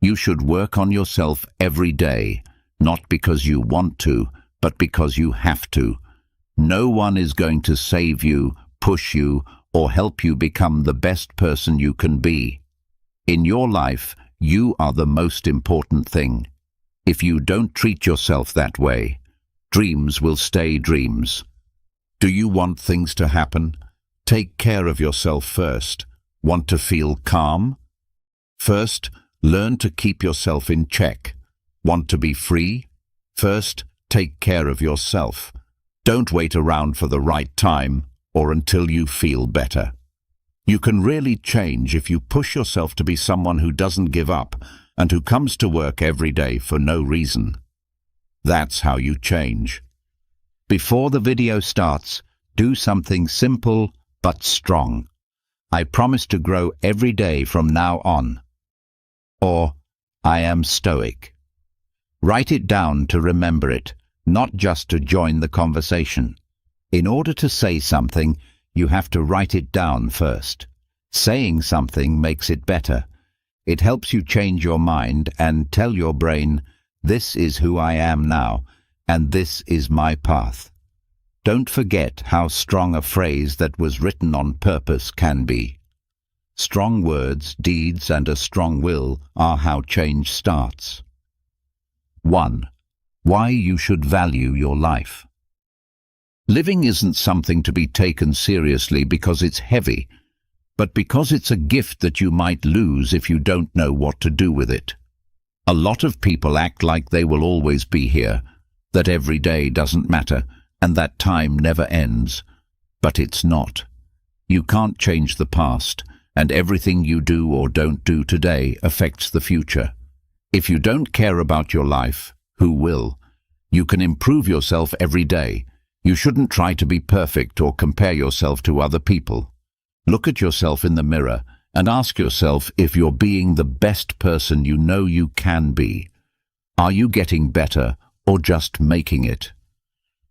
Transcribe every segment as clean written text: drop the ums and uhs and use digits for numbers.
You should work on yourself every day, not because you want to, but because you have to. No one is going to save you, push you, or help you become the best person you can be. In your life, you are the most important thing. If you don't treat yourself that way, dreams will stay dreams. Do you want things to happen? Take care of yourself first. Want to feel calm? First, learn to keep yourself in check. Want to be free? First, take care of yourself. Don't wait around for the right time or until you feel better. You can really change if you push yourself to be someone who doesn't give up and who comes to work every day for no reason. That's how you change. Before the video starts, do something simple but strong. I promise to grow every day from now on. Or, I am Stoic. Write it down to remember it, not just to join the conversation. In order to say something, you have to write it down first. Saying something makes it better. It helps you change your mind and tell your brain, this is who I am now, and this is my path. Don't forget how strong a phrase that was written on purpose can be. Strong words, deeds, and a strong will are how change starts. 1. Why you should value your life. Living isn't something to be taken seriously because it's heavy, but because it's a gift that you might lose if you don't know what to do with it. A lot of people act like they will always be here, that every day doesn't matter, and that time never ends. But it's not. You can't change the past, and everything you do or don't do today affects the future. If you don't care about your life, who will? You can improve yourself every day. You shouldn't try to be perfect or compare yourself to other people. Look at yourself in the mirror and ask yourself if you're being the best person you know you can be. Are you getting better or just making it?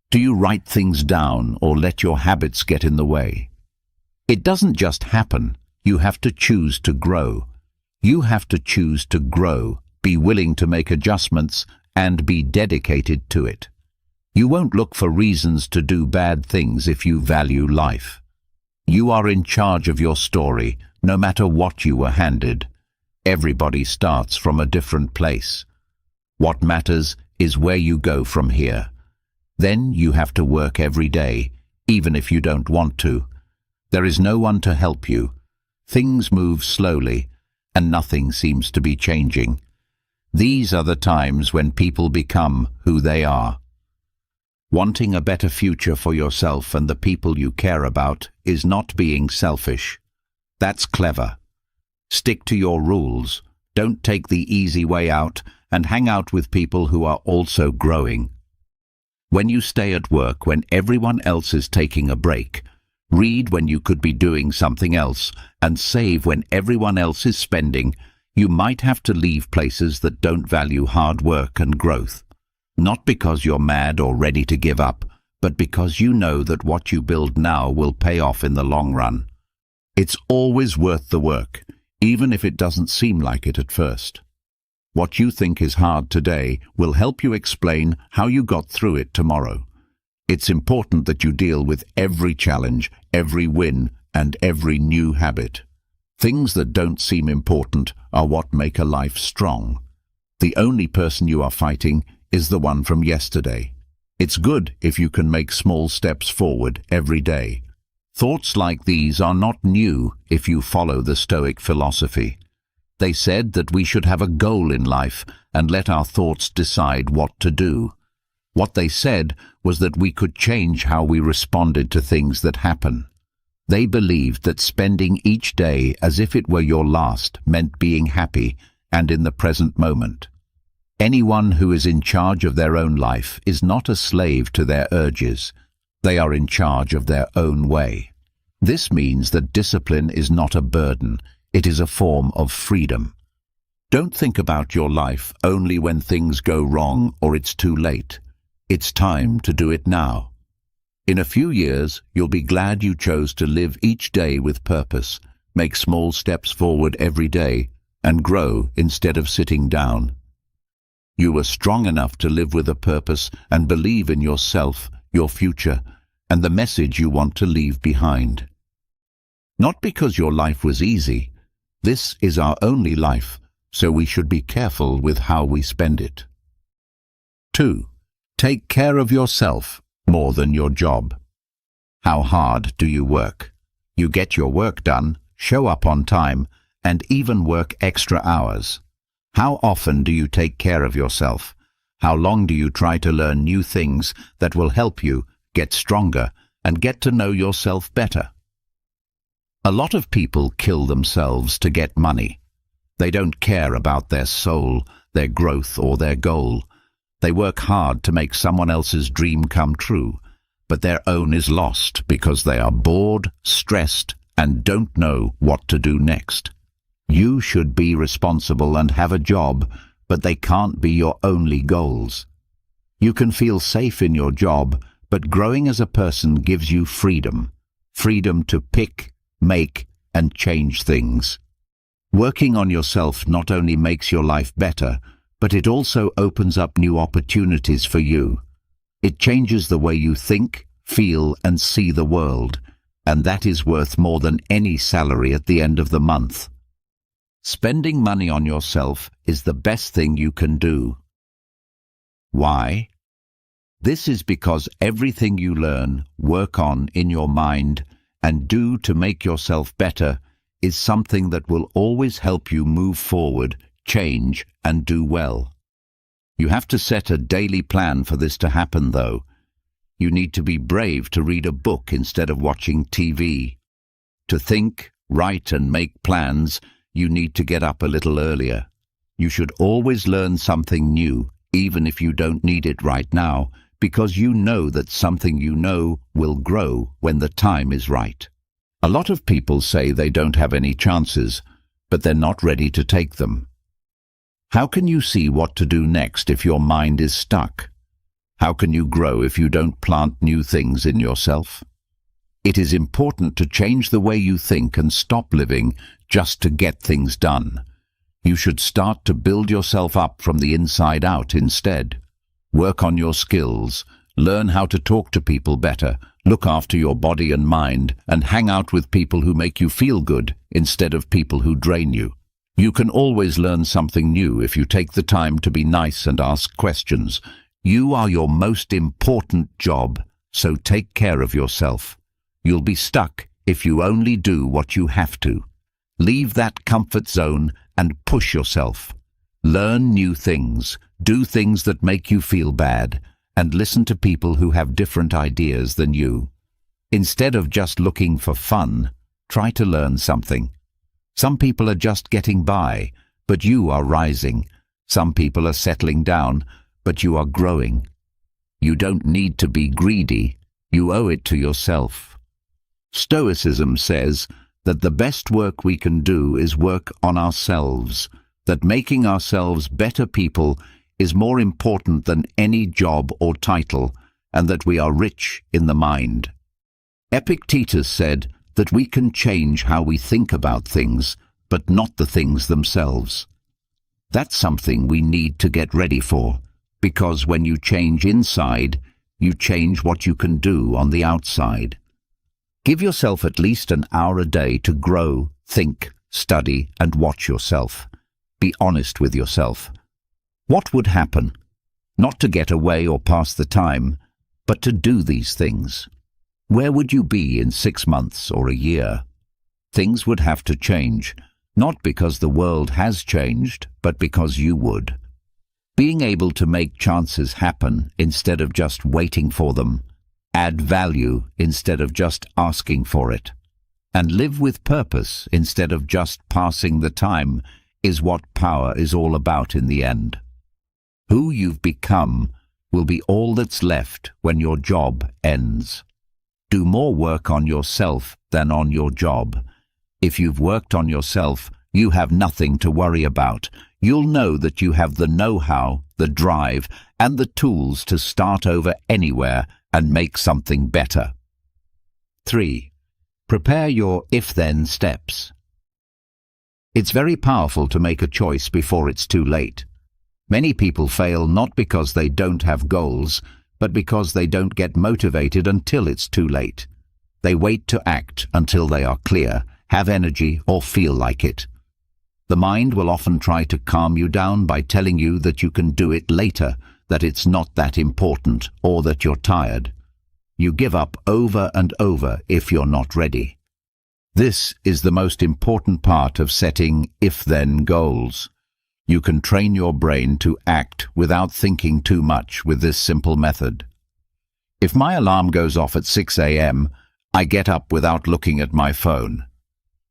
Do you write things down or let your habits get in the way? It doesn't just happen. You have to choose to grow. You have to choose to grow, be willing to make adjustments, and be dedicated to it. You won't look for reasons to do bad things if you value life. You are in charge of your story, no matter what you were handed. Everybody starts from a different place. What matters is where you go from here. Then you have to work every day, even if you don't want to. There is no one to help you. Things move slowly, and nothing seems to be changing. These are the times when people become who they are. Wanting a better future for yourself and the people you care about is not being selfish. That's clever. Stick to your rules. Don't take the easy way out and hang out with people who are also growing. When you stay at work when everyone else is taking a break, read when you could be doing something else, and save when everyone else is spending, you might have to leave places that don't value hard work and growth. Not because you're mad or ready to give up, but because you know that what you build now will pay off in the long run. It's always worth the work, even if it doesn't seem like it at first. What you think is hard today will help you explain how you got through it tomorrow. It's important that you deal with every challenge, every win, and every new habit. Things that don't seem important are what make a life strong. The only person you are fighting is the one from yesterday. It's good if you can make small steps forward every day. Thoughts like these are not new if you follow the Stoic philosophy. They said that we should have a goal in life and let our thoughts decide what to do. What they said was that we could change how we responded to things that happen. They believed that spending each day as if it were your last meant being happy and in the present moment. Anyone who is in charge of their own life is not a slave to their urges. They are in charge of their own way. This means that discipline is not a burden. It is a form of freedom. Don't think about your life only when things go wrong or it's too late. It's time to do it now. In a few years, you'll be glad you chose to live each day with purpose, make small steps forward every day, and grow instead of sitting down. You are strong enough to live with a purpose and believe in yourself, your future, and the message you want to leave behind. Not because your life was easy. This is our only life, so we should be careful with how we spend it. 2. Take care of yourself more than your job. How hard do you work? You get your work done, show up on time, and even work extra hours. How often do you take care of yourself? How long do you try to learn new things that will help you get stronger and get to know yourself better? A lot of people kill themselves to get money. They don't care about their soul, their growth, or their goal. They work hard to make someone else's dream come true, but their own is lost because they are bored, stressed, and don't know what to do next. You should be responsible and have a job, but they can't be your only goals. You can feel safe in your job, but growing as a person gives you freedom. Freedom to pick, make, and change things. Working on yourself not only makes your life better, but it also opens up new opportunities for you. It changes the way you think, feel, and see the world, and that is worth more than any salary at the end of the month. Spending money on yourself is the best thing you can do. Why? This is because everything you learn, work on in your mind, and do to make yourself better is something that will always help you move forward, change, and do well. You have to set a daily plan for this to happen, though. You need to be brave to read a book instead of watching TV. To think, write, and make plans, you need to get up a little earlier. You should always learn something new, even if you don't need it right now, because you know that something you know will grow when the time is right. A lot of people say they don't have any chances, but they're not ready to take them. How can you see what to do next if your mind is stuck? How can you grow if you don't plant new things in yourself? It is important to change the way you think and stop living just to get things done. You should start to build yourself up from the inside out instead. Work on your skills, learn how to talk to people better, look after your body and mind, and hang out with people who make you feel good instead of people who drain you. You can always learn something new if you take the time to be nice and ask questions. You are your most important job, so take care of yourself. You'll be stuck if you only do what you have to. Leave that comfort zone and push yourself. Learn new things, do things that make you feel bad, and listen to people who have different ideas than you. Instead of just looking for fun, try to learn something. Some people are just getting by, but you are rising. Some people are settling down, but you are growing. You don't need to be greedy. You owe it to yourself. Stoicism says that the best work we can do is work on ourselves, that making ourselves better people is more important than any job or title, and that we are rich in the mind. Epictetus said that we can change how we think about things, but not the things themselves. That's something we need to get ready for, because when you change inside, you change what you can do on the outside. Give yourself at least an hour a day to grow, think, study, and watch yourself. Be honest with yourself. What would happen? Not to get away or pass the time, but to do these things. Where would you be in 6 months or a year? Things would have to change, not because the world has changed, but because you would. Being able to make chances happen instead of just waiting for them, add value instead of just asking for it, and live with purpose instead of just passing the time is what power is all about in the end. Who you've become will be all that's left when your job ends. Do more work on yourself than on your job. If you've worked on yourself, you have nothing to worry about. You'll know that you have the know-how, the drive, and the tools to start over anywhere and make something better. 3. Prepare your if-then steps. It's very powerful to make a choice before it's too late. Many people fail not because they don't have goals, but because they don't get motivated until it's too late. They wait to act until they are clear, have energy, or feel like it. The mind will often try to calm you down by telling you that you can do it later, that it's not that important, or that you're tired. You give up over and over if you're not ready. This is the most important part of setting if-then goals. You can train your brain to act without thinking too much with this simple method. If my alarm goes off at 6 a.m., I get up without looking at my phone.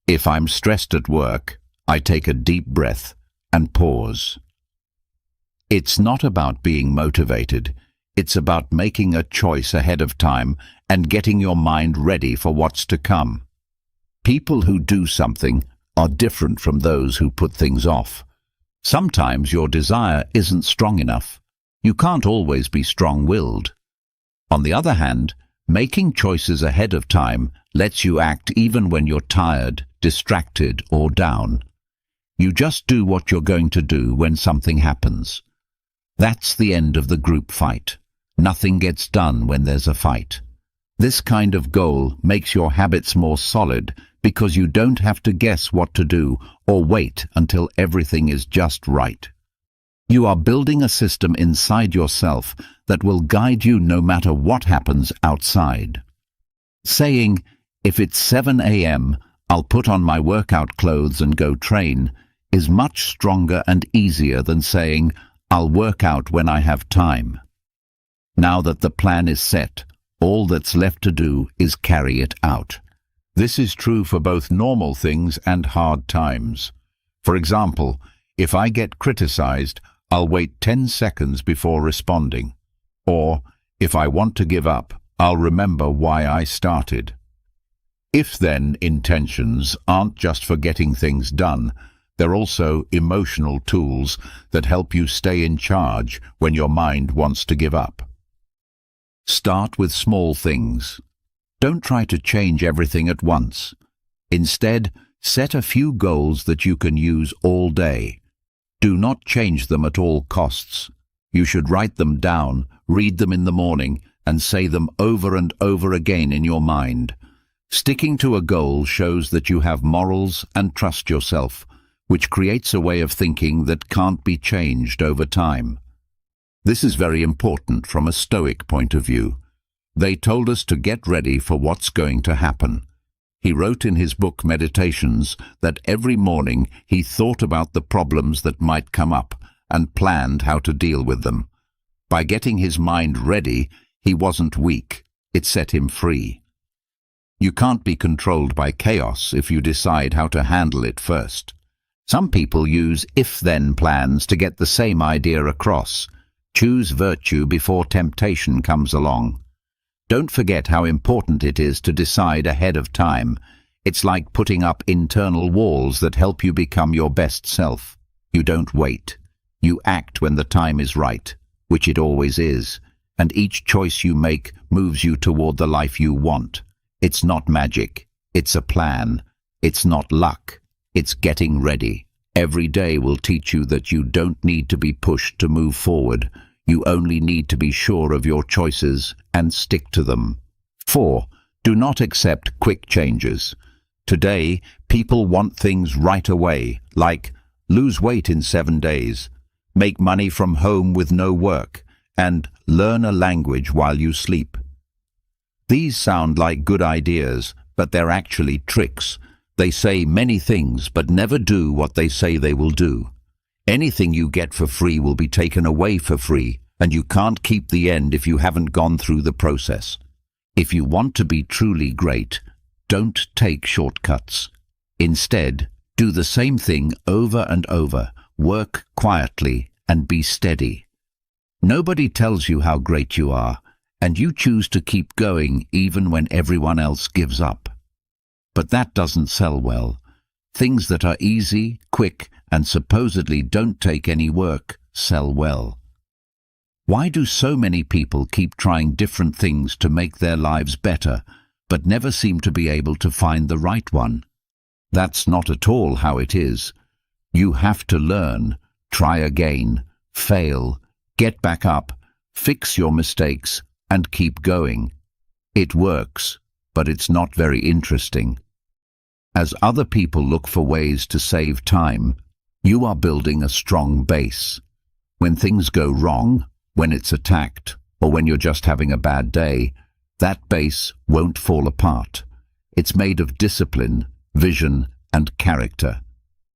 If I'm stressed at work, I take a deep breath and pause. It's not about being motivated. It's about making a choice ahead of time and getting your mind ready for what's to come. People who do something are different from those who put things off. Sometimes your desire isn't strong enough. You can't always be strong-willed. On the other hand, making choices ahead of time lets you act even when you're tired, distracted, or down. You just do what you're going to do when something happens. That's the end of the group fight. Nothing gets done when there's a fight. This kind of goal makes your habits more solid because you don't have to guess what to do or wait until everything is just right. You are building a system inside yourself that will guide you no matter what happens outside. Saying, if it's 7 a.m., I'll put on my workout clothes and go train, is much stronger and easier than saying, I'll work out when I have time. Now that the plan is set, all that's left to do is carry it out. This is true for both normal things and hard times. For example, if I get criticized, I'll wait 10 seconds before responding. Or, if I want to give up, I'll remember why I started. If-then intentions aren't just for getting things done, they're also emotional tools that help you stay in charge when your mind wants to give up. Start with small things. Don't try to change everything at once. Instead, set a few goals that you can use all day. Do not change them at all costs. You should write them down, read them in the morning, and say them over and over again in your mind. Sticking to a goal shows that you have morals and trust yourself, which creates a way of thinking that can't be changed over time. This is very important from a Stoic point of view. They told us to get ready for what's going to happen. He wrote in his book Meditations that every morning he thought about the problems that might come up and planned how to deal with them. By getting his mind ready, he wasn't weak. It set him free. You can't be controlled by chaos if you decide how to handle it first. Some people use if-then plans to get the same idea across. Choose virtue before temptation comes along. Don't forget how important it is to decide ahead of time. It's like putting up internal walls that help you become your best self. You don't wait. You act when the time is right, which it always is, and each choice you make moves you toward the life you want. It's not magic. It's a plan. It's not luck. It's getting ready. Every day will teach you that you don't need to be pushed to move forward. You only need to be sure of your choices and stick to them. 4. Do not accept quick changes. Today, people want things right away, like lose weight in 7 days, make money from home with no work, and learn a language while you sleep. These sound like good ideas, but they're actually tricks. They say many things, but never do what they say they will do. Anything you get for free will be taken away for free, and you can't keep the end if you haven't gone through the process. If you want to be truly great, don't take shortcuts. Instead, do the same thing over and over, work quietly, and be steady. Nobody tells you how great you are, and you choose to keep going even when everyone else gives up. But that doesn't sell well. Things that are easy, quick, and supposedly don't take any work sell well. Why do so many people keep trying different things to make their lives better, but never seem to be able to find the right one? That's not at all how it is. You have to learn, try again, fail, get back up, fix your mistakes, and keep going. It works, but it's not very interesting. As other people look for ways to save time, you are building a strong base. When things go wrong, when it's attacked, or when you're just having a bad day, that base won't fall apart. It's made of discipline, vision, and character.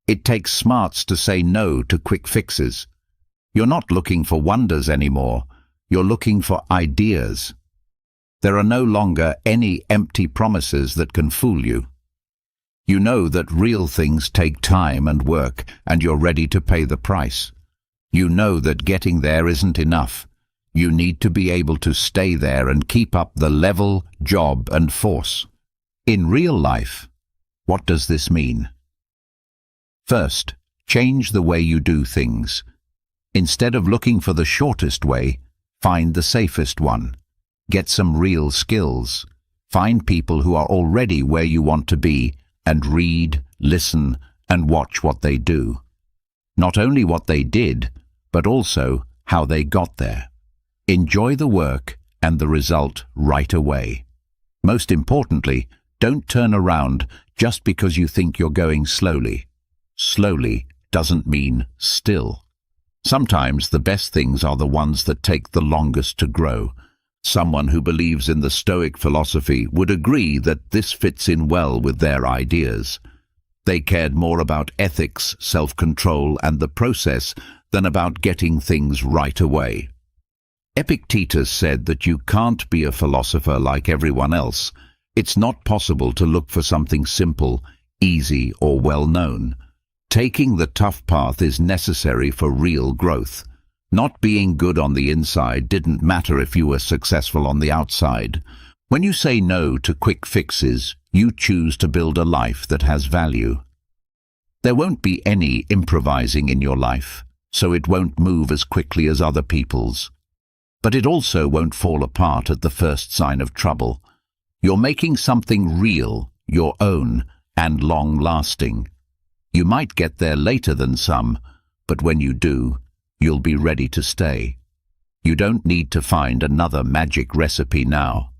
It takes smarts to say no to quick fixes. You're not looking for wonders anymore. You're looking for ideas. There are no longer any empty promises that can fool you. You know that real things take time and work, and you're ready to pay the price. You know that getting there isn't enough. You need to be able to stay there and keep up the level, job, and force. In real life, what does this mean? First, change the way you do things. Instead of looking for the shortest way, find the safest one. Get some real skills. Find people who are already where you want to be, and read, listen, and watch what they do. Not only what they did, but also how they got there. Enjoy the work and the result right away. Most importantly, don't turn around just because you think you're going slowly. Slowly doesn't mean still. Sometimes the best things are the ones that take the longest to grow. Someone who believes in the Stoic philosophy would agree that this fits in well with their ideas. They cared more about ethics, self-control, and the process than about getting things right away. Epictetus said that you can't be a philosopher like everyone else. It's not possible to look for something simple, easy, or well-known. Taking the tough path is necessary for real growth. Not being good on the inside didn't matter if you were successful on the outside. When you say no to quick fixes, you choose to build a life that has value. There won't be any improvising in your life, so it won't move as quickly as other people's. But it also won't fall apart at the first sign of trouble. You're making something real, your own, and long-lasting. You might get there later than some, but when you do, you'll be ready to stay. You don't need to find another magic recipe now.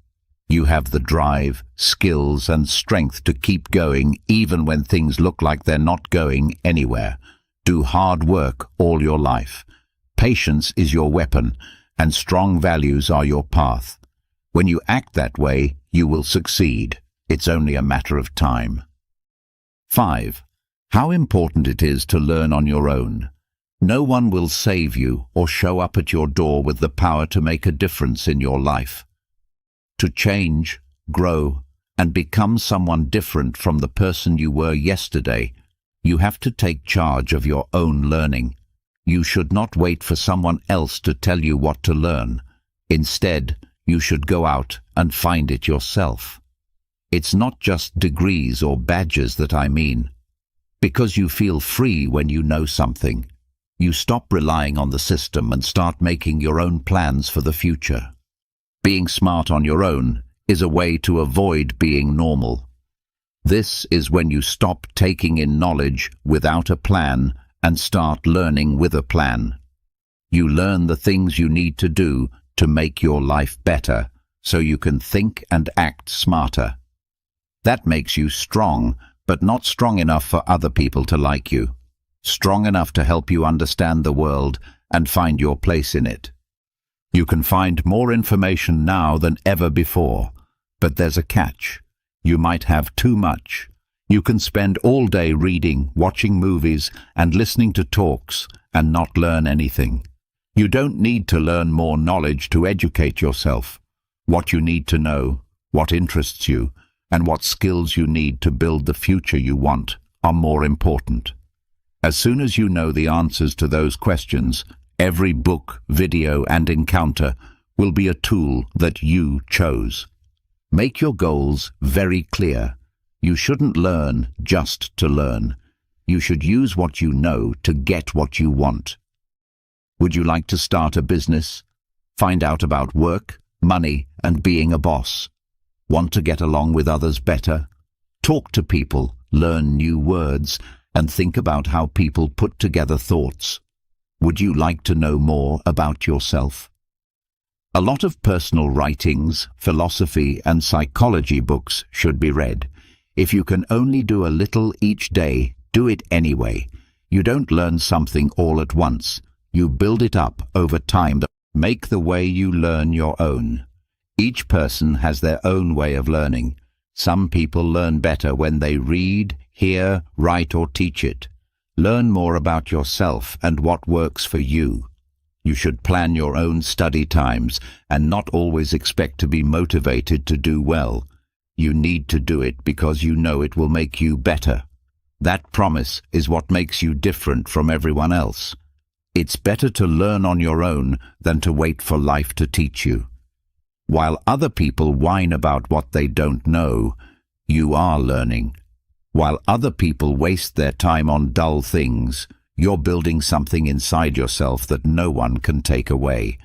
You have the drive, skills, and strength to keep going even when things look like they're not going anywhere. Do hard work all your life. Patience is your weapon, and strong values are your path. When you act that way, you will succeed. It's only a matter of time. 5. How important it is to learn on your own. No one will save you or show up at your door with the power to make a difference in your life. To change, grow, and become someone different from the person you were yesterday, you have to take charge of your own learning. You should not wait for someone else to tell you what to learn. Instead, you should go out and find it yourself. It's not just degrees or badges that I mean. Because you feel free when you know something. You stop relying on the system and start making your own plans for the future. Being smart on your own is a way to avoid being normal. This is when you stop taking in knowledge without a plan and start learning with a plan. You learn the things you need to do to make your life better, so you can think and act smarter. That makes you strong, but not strong enough for other people to like you. Strong enough to help you understand the world and find your place in it. You can find more information now than ever before, but there's a catch. You might have too much. You can spend all day reading, watching movies, and listening to talks, and not learn anything. You don't need to learn more knowledge to educate yourself. What you need to know, what interests you, and what skills you need to build the future you want are more important. As soon as you know the answers to those questions, every book, video, and encounter will be a tool that you chose. Make your goals very clear. You shouldn't learn just to learn. You should use what you know to get what you want. Would you like to start a business? Find out about work, money, and being a boss? Want to get along with others better? Talk to people, learn new words, and think about how people put together thoughts. Would you like to know more about yourself? A lot of personal writings, philosophy, and psychology books should be read. If you can only do a little each day, do it anyway. You don't learn something all at once. You build it up over time. Make the way you learn your own. Each person has their own way of learning. Some people learn better when they read, hear, write, or teach it. Learn more about yourself and what works for you. You should plan your own study times and not always expect to be motivated to do well. You need to do it because you know it will make you better. That promise is what makes you different from everyone else. It's better to learn on your own than to wait for life to teach you. While other people whine about what they don't know, you are learning. While other people waste their time on dull things, you're building something inside yourself that no one can take away.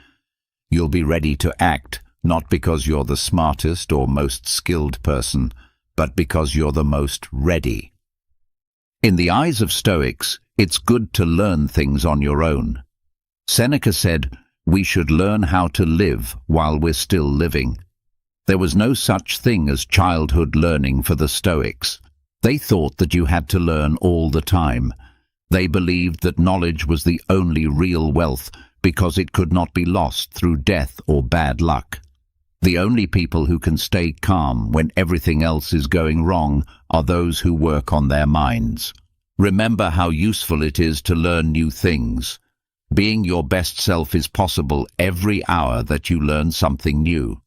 You'll be ready to act, not because you're the smartest or most skilled person, but because you're the most ready. In the eyes of Stoics, it's good to learn things on your own. Seneca said, "We should learn how to live while we're still living." There was no such thing as childhood learning for the Stoics. They thought that you had to learn all the time. They believed that knowledge was the only real wealth because it could not be lost through death or bad luck. The only people who can stay calm when everything else is going wrong are those who work on their minds. Remember how useful it is to learn new things. Being your best self is possible every hour that you learn something new.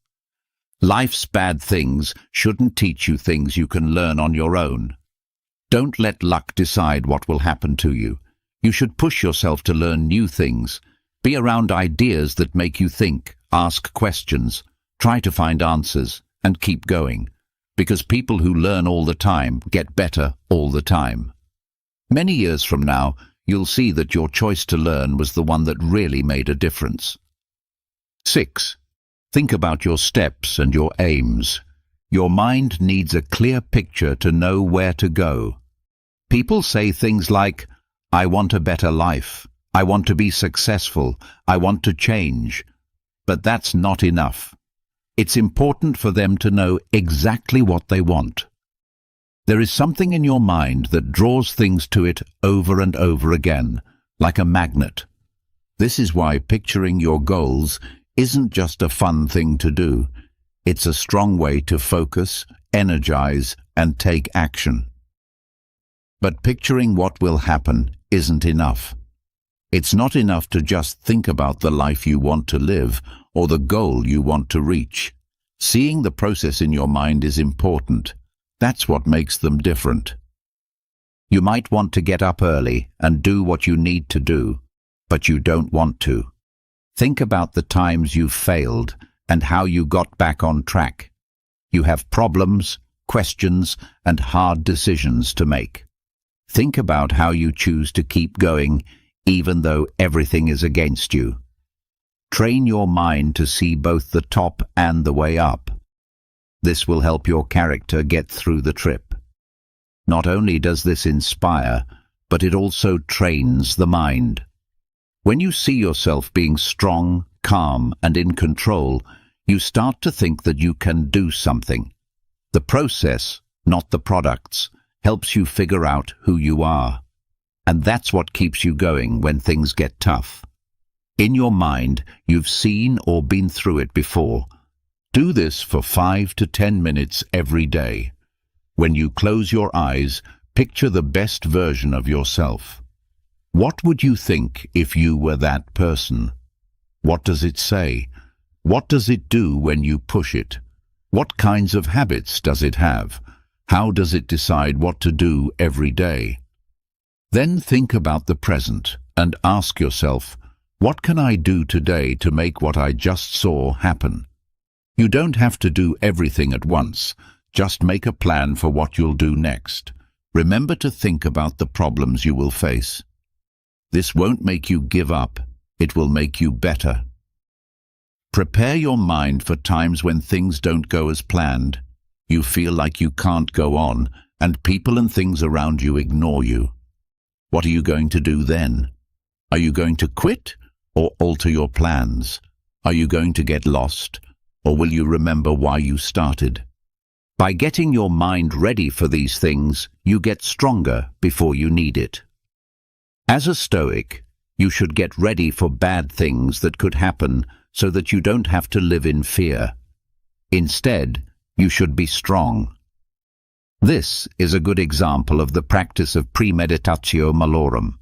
Life's bad things shouldn't teach you things you can learn on your own. Don't let luck decide what will happen to you. You should push yourself to learn new things. Be around ideas that make you think, ask questions, try to find answers, and keep going. Because people who learn all the time get better all the time. Many years from now, you'll see that your choice to learn was the one that really made a difference. 6. Think about your steps and your aims. Your mind needs a clear picture to know where to go. People say things like, "I want a better life. I want to be successful. I want to change." But that's not enough. It's important for them to know exactly what they want. There is something in your mind that draws things to it over and over again, like a magnet. This is why picturing your goals isn't just a fun thing to do. It's a strong way to focus, energize, and take action. But picturing what will happen isn't enough. It's not enough to just think about the life you want to live or the goal you want to reach. Seeing the process in your mind is important. That's what makes them different. You might want to get up early and do what you need to do, but you don't want to. Think about the times you've failed and how you got back on track. You have problems, questions, and hard decisions to make. Think about how you choose to keep going even though everything is against you. Train your mind to see both the top and the way up. This will help your character get through the trip. Not only does this inspire, but it also trains the mind. When you see yourself being strong, calm, and in control, you start to think that you can do something. The process, not the products, helps you figure out who you are. And that's what keeps you going when things get tough. In your mind, you've seen or been through it before. Do this for 5 to 10 minutes every day. When you close your eyes, picture the best version of yourself. What would you think if you were that person? What does it say? What does it do when you push it? What kinds of habits does it have? How does it decide what to do every day? Then think about the present and ask yourself, what can I do today to make what I just saw happen? You don't have to do everything at once. Just make a plan for what you'll do next. Remember to think about the problems you will face. This won't make you give up. It will make you better. Prepare your mind for times when things don't go as planned. You feel like you can't go on, and people and things around you ignore you. What are you going to do then? Are you going to quit or alter your plans? Are you going to get lost, or will you remember why you started? By getting your mind ready for these things, you get stronger before you need it. As a Stoic, you should get ready for bad things that could happen so that you don't have to live in fear. Instead, you should be strong. This is a good example of the practice of premeditatio malorum.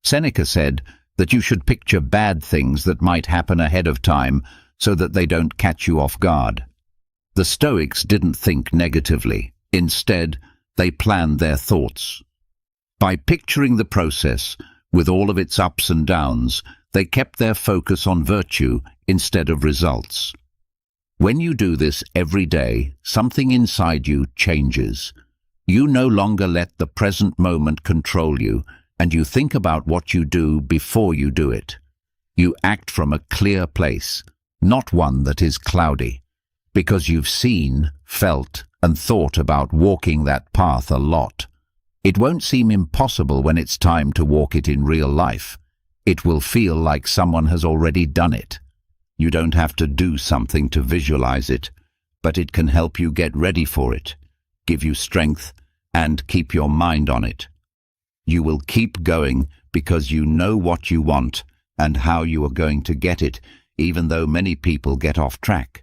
Seneca said that you should picture bad things that might happen ahead of time so that they don't catch you off guard. The Stoics didn't think negatively. Instead, they planned their thoughts. By picturing the process, with all of its ups and downs, they kept their focus on virtue instead of results. When you do this every day, something inside you changes. You no longer let the present moment control you, and you think about what you do before you do it. You act from a clear place, not one that is cloudy, because you've seen, felt, and thought about walking that path a lot. It won't seem impossible when it's time to walk it in real life. It will feel like someone has already done it. You don't have to do something to visualize it, but it can help you get ready for it, give you strength, and keep your mind on it. You will keep going because you know what you want and how you are going to get it, even though many people get off track.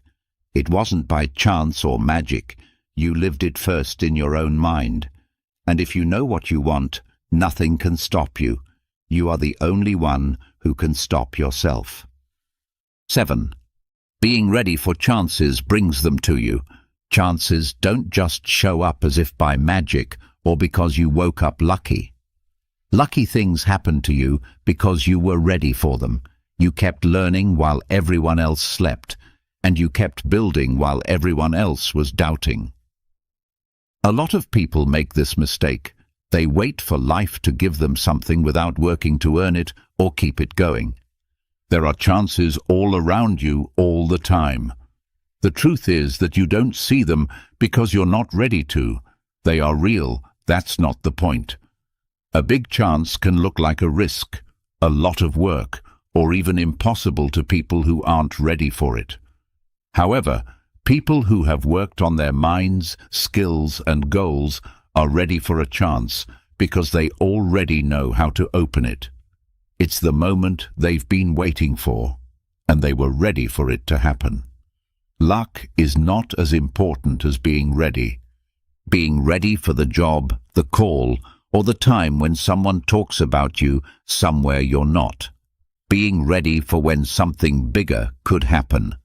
It wasn't by chance or magic. You lived it first in your own mind. And if you know what you want, nothing can stop you. You are the only one who can stop yourself. 7. Being ready for chances brings them to you. Chances don't just show up as if by magic or because you woke up lucky. Lucky things happen to you because you were ready for them. You kept learning while everyone else slept, and you kept building while everyone else was doubting. A lot of people make this mistake. They wait for life to give them something without working to earn it or keep it going. There are chances all around you all the time. The truth is that you don't see them because you're not ready to. They are real. That's not the point. A big chance can look like a risk, a lot of work, or even impossible to people who aren't ready for it. However, people who have worked on their minds, skills, and goals are ready for a chance because they already know how to open it. It's the moment they've been waiting for, and they were ready for it to happen. Luck is not as important as being ready. Being ready for the job, the call, or the time when someone talks about you somewhere you're not. Being ready for when something bigger could happen.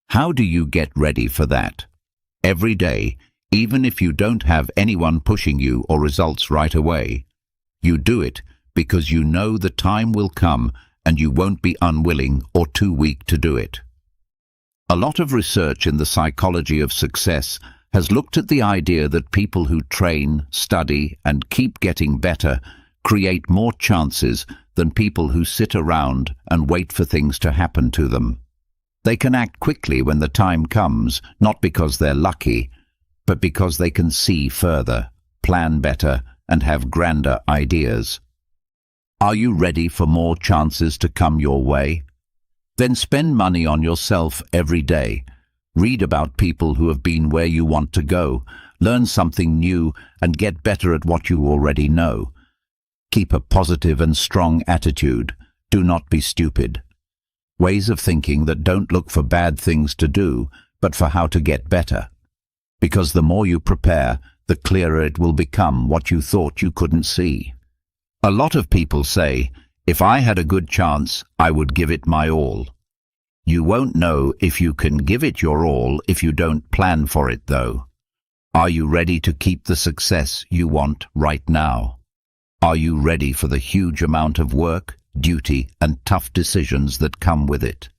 How do you get ready for that? Every day, even if you don't have anyone pushing you or results right away. You do it because you know the time will come and you won't be unwilling or too weak to do it. A lot of research in the psychology of success has looked at the idea that people who train, study, and keep getting better create more chances than people who sit around and wait for things to happen to them. They can act quickly when the time comes, not because they're lucky, but because they can see further, plan better, and have grander ideas. Are you ready for more chances to come your way? Then spend money on yourself every day. Read about people who have been where you want to go, learn something new, and get better at what you already know. Keep a positive and strong attitude. Do not be stupid. Ways of thinking that don't look for bad things to do, but for how to get better. Because the more you prepare, the clearer it will become what you thought you couldn't see. A lot of people say, if I had a good chance, I would give it my all. You won't know if you can give it your all if you don't plan for it, though. Are you ready to keep the success you want right now? Are you ready for the huge amount of work, duty, and tough decisions that come with it?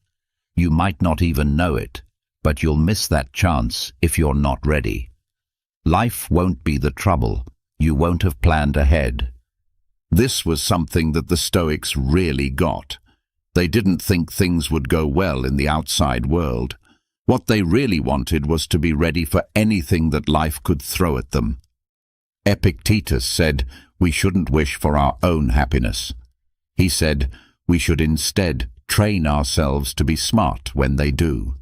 You might not even know it, but you'll miss that chance if you're not ready. Life won't be the trouble. You won't have planned ahead. This was something that the Stoics really got. They didn't think things would go well in the outside world. What they really wanted was to be ready for anything that life could throw at them. Epictetus said we shouldn't wish for our own happiness. He said we should instead train ourselves to be smart when they do.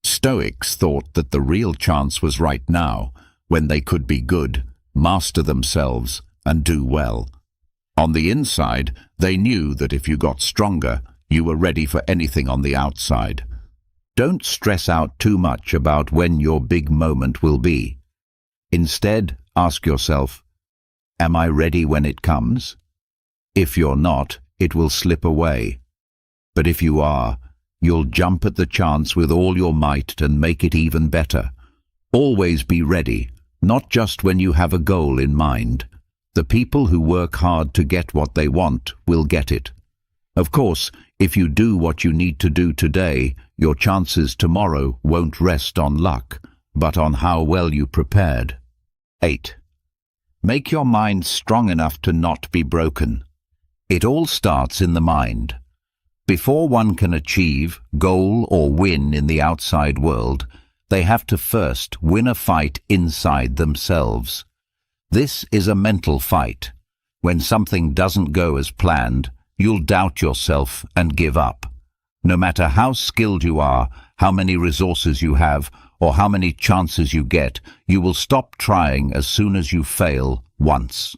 Stoics thought that the real chance was right now, when they could be good, master themselves, and do well. On the inside, they knew that if you got stronger, you were ready for anything on the outside. Don't stress out too much about when your big moment will be. Instead, ask yourself, am I ready when it comes? If you're not, it will slip away. But if you are, you'll jump at the chance with all your might and make it even better. Always be ready, not just when you have a goal in mind. The people who work hard to get what they want will get it. Of course, if you do what you need to do today, your chances tomorrow won't rest on luck, but on how well you prepared. 8. Make your mind strong enough to not be broken. It all starts in the mind. Before one can achieve, goal, or win in the outside world, they have to first win a fight inside themselves. This is a mental fight. When something doesn't go as planned, you'll doubt yourself and give up. No matter how skilled you are, how many resources you have, or how many chances you get, you will stop trying as soon as you fail once.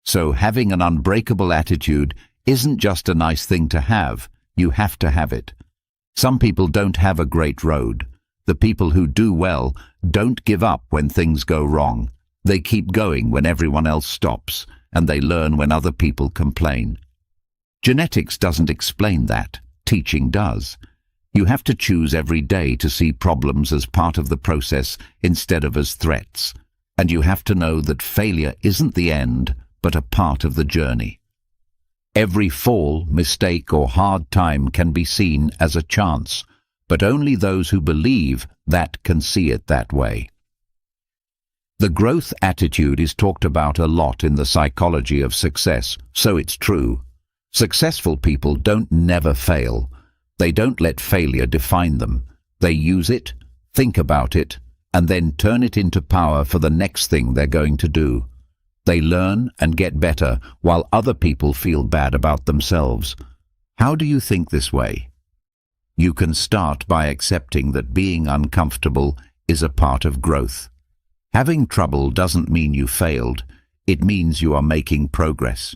So having an unbreakable attitude isn't just a nice thing to have, you have to have it. Some people don't have a great road. The people who do well don't give up when things go wrong. They keep going when everyone else stops, and they learn when other people complain. Genetics doesn't explain that. Teaching does. You have to choose every day to see problems as part of the process instead of as threats. And you have to know that failure isn't the end, but a part of the journey. Every fall, mistake, or hard time can be seen as a chance, but only those who believe that can see it that way. The growth attitude is talked about a lot in the psychology of success, so it's true. Successful people don't never fail. They don't let failure define them. They use it, think about it, and then turn it into power for the next thing they're going to do. They learn and get better while other people feel bad about themselves. How do you think this way? You can start by accepting that being uncomfortable is a part of growth. Having trouble doesn't mean you failed. It means you are making progress.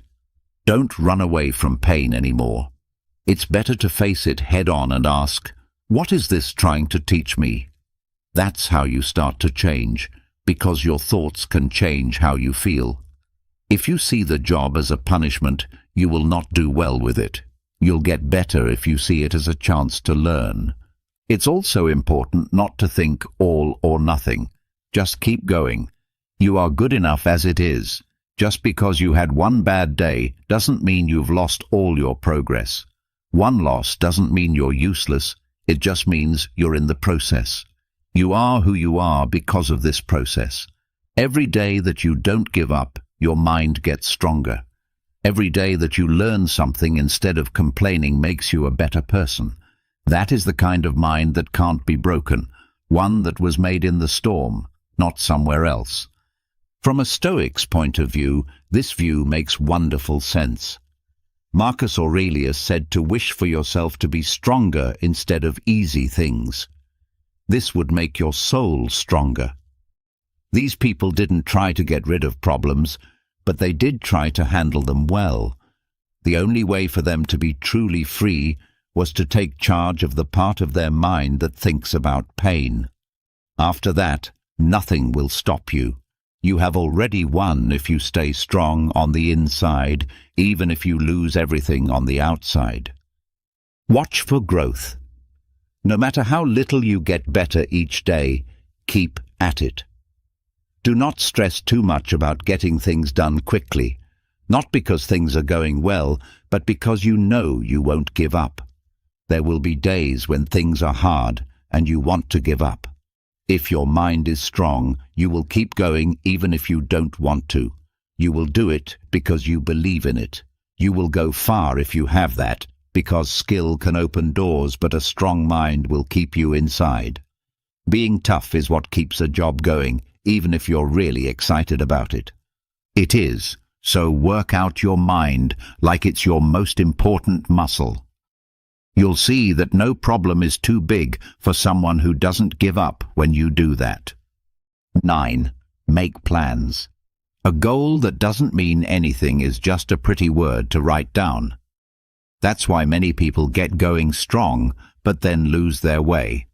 Don't run away from pain anymore. It's better to face it head-on and ask, what is this trying to teach me? That's how you start to change, because your thoughts can change how you feel. If you see the job as a punishment, you will not do well with it. You'll get better if you see it as a chance to learn. It's also important not to think all or nothing. Just keep going. You are good enough as it is. Just because you had one bad day doesn't mean you've lost all your progress. One loss doesn't mean you're useless. It just means you're in the process. You are who you are because of this process. Every day that you don't give up, your mind gets stronger. Every day that you learn something instead of complaining makes you a better person. That is the kind of mind that can't be broken, one that was made in the storm, not somewhere else. From a Stoic's point of view, this view makes wonderful sense. Marcus Aurelius said to wish for yourself to be stronger instead of easy things. This would make your soul stronger. These people didn't try to get rid of problems, but they did try to handle them well. The only way for them to be truly free was to take charge of the part of their mind that thinks about pain. After that, nothing will stop you. You have already won if you stay strong on the inside, even if you lose everything on the outside. Watch for growth. No matter how little you get better each day, keep at it. Do not stress too much about getting things done quickly, not because things are going well, but because you know you won't give up. There will be days when things are hard and you want to give up. If your mind is strong, you will keep going even if you don't want to. You will do it because you believe in it. You will go far if you have that, because skill can open doors, but a strong mind will keep you inside. Being tough is what keeps a job going, even if you're really excited about it. It is, so work out your mind like it's your most important muscle. You'll see that no problem is too big for someone who doesn't give up when you do that. 9. Make plans. A goal that doesn't mean anything is just a pretty word to write down. That's why many people get going strong, but then lose their way.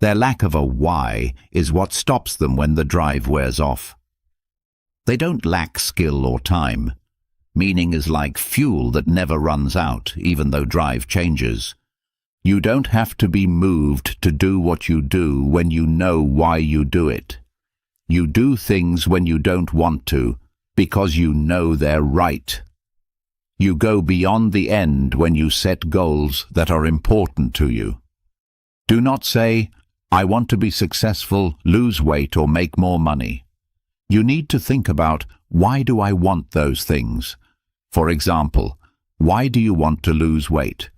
Their lack of a why is what stops them when the drive wears off. They don't lack skill or time. Meaning is like fuel that never runs out, even though drive changes. You don't have to be moved to do what you do when you know why you do it. You do things when you don't want to, because you know they're right. You go beyond the end when you set goals that are important to you. Do not say, I want to be successful, lose weight, or make more money. You need to think about, why do I want those things? For example, why do you want to lose weight?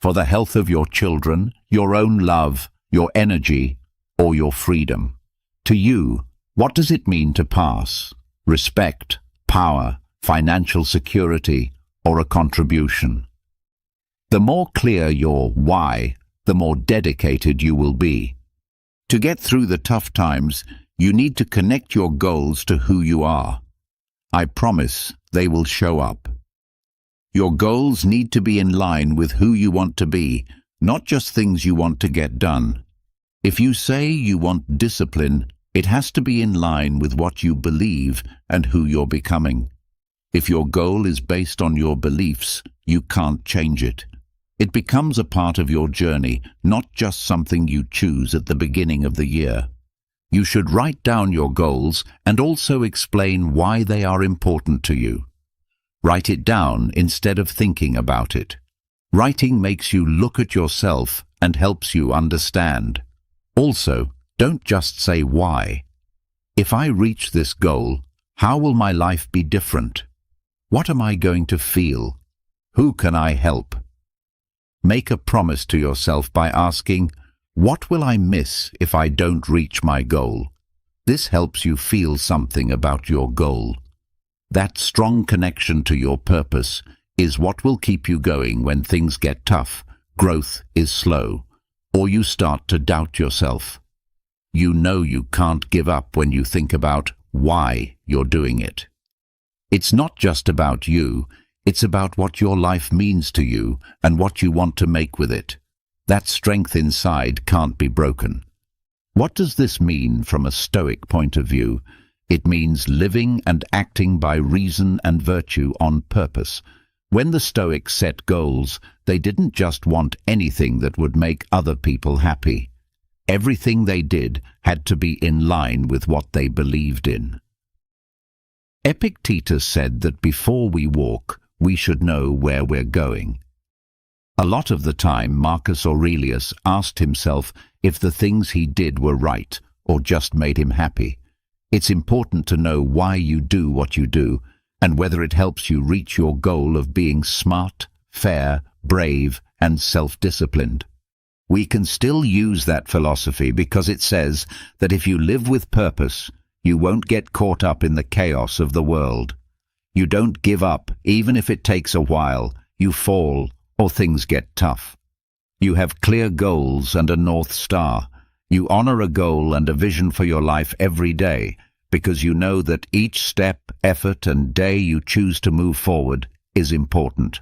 For the health of your children, your own love, your energy, or your freedom? To you, what does it mean to pass? Respect, power, financial security, or a contribution? The more clear your why, the more dedicated you will be. To get through the tough times, you need to connect your goals to who you are. I promise they will show up. Your goals need to be in line with who you want to be, not just things you want to get done. If you say you want discipline, it has to be in line with what you believe and who you're becoming. If your goal is based on your beliefs, you can't change it. It becomes a part of your journey, not just something you choose at the beginning of the year. You should write down your goals and also explain why they are important to you. Write it down instead of thinking about it. Writing makes you look at yourself and helps you understand. Also, don't just say why. If I reach this goal, how will my life be different? What am I going to feel? Who can I help? Make a promise to yourself by asking, what will I miss if I don't reach my goal? This helps you feel something about your goal. That strong connection to your purpose is what will keep you going when things get tough, growth is slow, or you start to doubt yourself. You know you can't give up when you think about why you're doing it. It's not just about you, it's about what your life means to you and what you want to make with it. That strength inside can't be broken. What does this mean from a Stoic point of view? It means living and acting by reason and virtue on purpose. When the Stoics set goals, they didn't just want anything that would make other people happy. Everything they did had to be in line with what they believed in. Epictetus said that before we walk, we should know where we're going. A lot of the time, Marcus Aurelius asked himself if the things he did were right or just made him happy. It's important to know why you do what you do and whether it helps you reach your goal of being smart, fair, brave, and self-disciplined. We can still use that philosophy because it says that if you live with purpose, you won't get caught up in the chaos of the world. You don't give up, even if it takes a while, you fall, or things get tough. You have clear goals and a North Star. You honor a goal and a vision for your life every day because you know that each step, effort, and day you choose to move forward is important.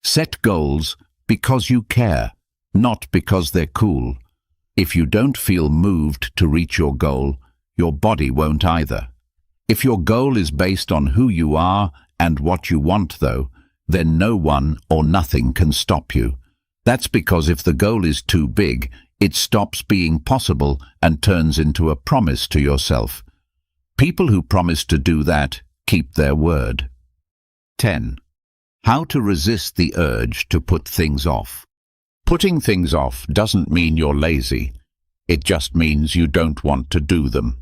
Set goals because you care, not because they're cool. If you don't feel moved to reach your goal, your body won't either. If your goal is based on who you are and what you want, though, then no one or nothing can stop you. That's because if the goal is too big, it stops being possible and turns into a promise to yourself. People who promise to do that keep their word. 10. How to resist the urge to put things off. Putting things off doesn't mean you're lazy. It just means you don't want to do them.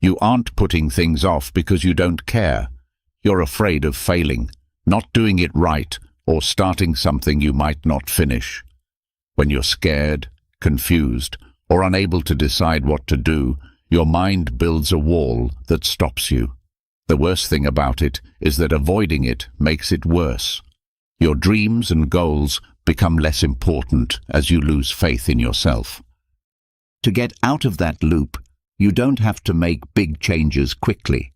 You aren't putting things off because you don't care. You're afraid of failing, not doing it right, or starting something you might not finish. When you're scared, confused, or unable to decide what to do, your mind builds a wall that stops you. The worst thing about it is that avoiding it makes it worse. Your dreams and goals become less important as you lose faith in yourself. To get out of that loop, you don't have to make big changes quickly.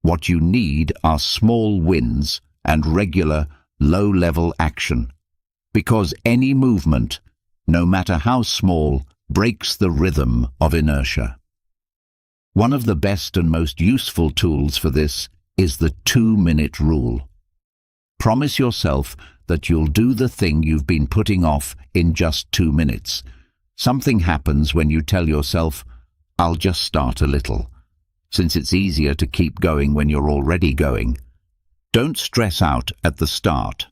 What you need are small wins and regular, low-level action. Because any movement, no matter how small, breaks the rhythm of inertia. One of the best and most useful tools for this is the 2-minute rule. Promise yourself that you'll do the thing you've been putting off in just 2 minutes. Something happens when you tell yourself, "I'll just start a little," since it's easier to keep going when you're already going. Don't stress out at the start.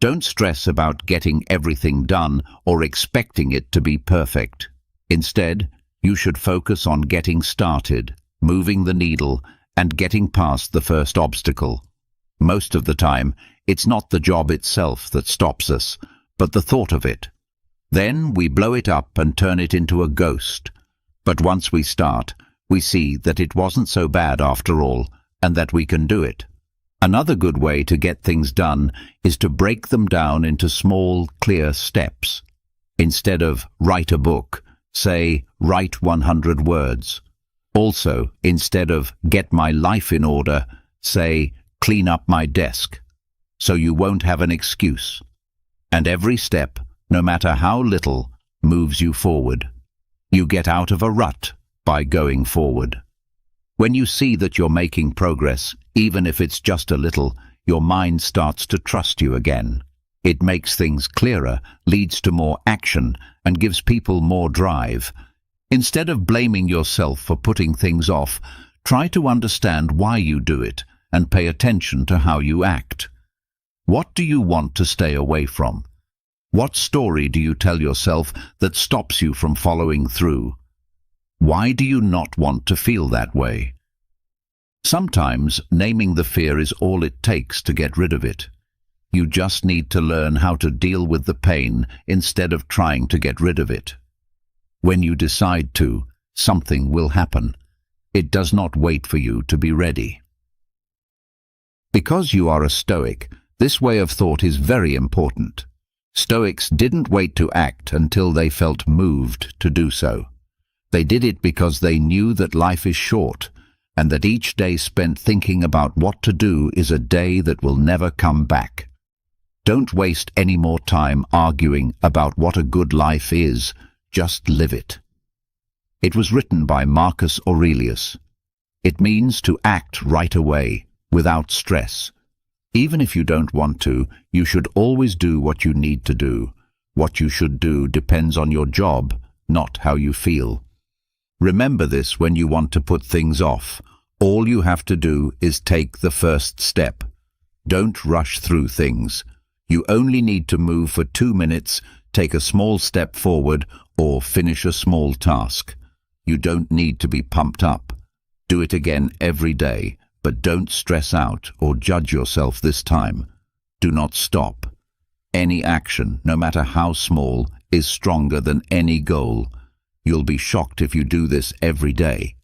Don't stress about getting everything done or expecting it to be perfect. Instead, you should focus on getting started, moving the needle, and getting past the first obstacle. Most of the time, it's not the job itself that stops us, but the thought of it. Then we blow it up and turn it into a ghost. But once we start, we see that it wasn't so bad after all, and that we can do it. Another good way to get things done is to break them down into small, clear steps. Instead of write a book, say write 100 words. Also, instead of get my life in order, say clean up my desk. So you won't have an excuse. And every step, no matter how little, moves you forward. You get out of a rut by going forward. When you see that you're making progress, even if it's just a little, your mind starts to trust you again. It makes things clearer, leads to more action, and gives people more drive. Instead of blaming yourself for putting things off, try to understand why you do it and pay attention to how you act. What do you want to stay away from? What story do you tell yourself that stops you from following through? Why do you not want to feel that way? Sometimes naming the fear is all it takes to get rid of it. You just need to learn how to deal with the pain instead of trying to get rid of it. When you decide to, something will happen. It does not wait for you to be ready. Because you are a Stoic, this way of thought is very important. Stoics didn't wait to act until they felt moved to do so. They did it because they knew that life is short, and that each day spent thinking about what to do is a day that will never come back. Don't waste any more time arguing about what a good life is, just live it. It was written by Marcus Aurelius. It means to act right away, without stress. Even if you don't want to, you should always do what you need to do. What you should do depends on your job, not how you feel. Remember this when you want to put things off. All you have to do is take the first step. Don't rush through things. You only need to move for 2 minutes, take a small step forward, or finish a small task. You don't need to be pumped up. Do it again every day, but don't stress out or judge yourself this time. Do not stop. Any action, no matter how small, is stronger than any goal. You'll be shocked if you do this every day.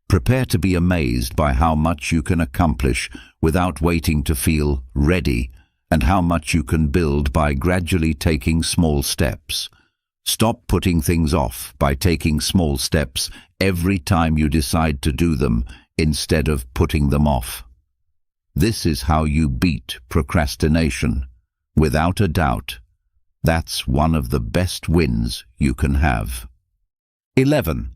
Prepare to be amazed by how much you can accomplish without waiting to feel ready, and how much you can build by gradually taking small steps. Stop putting things off by taking small steps every time you decide to do them instead of putting them off. This is how you beat procrastination. Without a doubt, that's one of the best wins you can have. 11.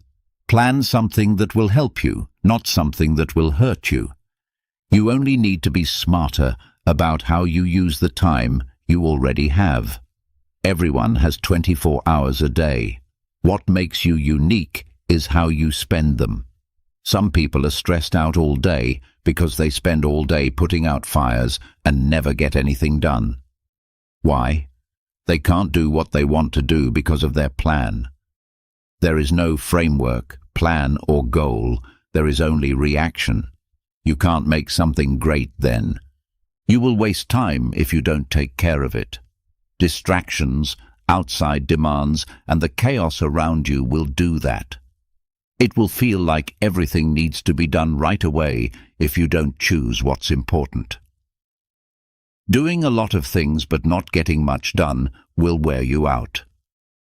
Plan something that will help you, not something that will hurt you. You only need to be smarter about how you use the time you already have. Everyone has 24 hours a day. What makes you unique is how you spend them. Some people are stressed out all day because they spend all day putting out fires and never get anything done. Why? They can't do what they want to do because of their plan. There is no framework, plan, or goal. There is only reaction. You can't make something great then. You will waste time if you don't take care of it. Distractions, outside demands, and the chaos around you will do that. It will feel like everything needs to be done right away if you don't choose what's important. Doing a lot of things but not getting much done will wear you out.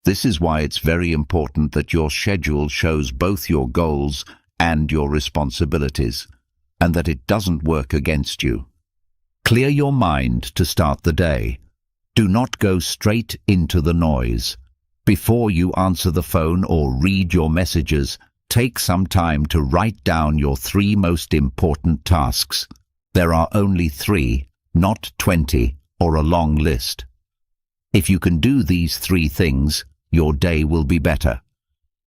This is why it's very important that your schedule shows both your goals and your responsibilities, and that it doesn't work against you. Clear your mind to start the day. Do not go straight into the noise. Before you answer the phone or read your messages, take some time to write down your 3 most important tasks. There are only 3, not 20, or a long list. If you can do these 3 things, your day will be better.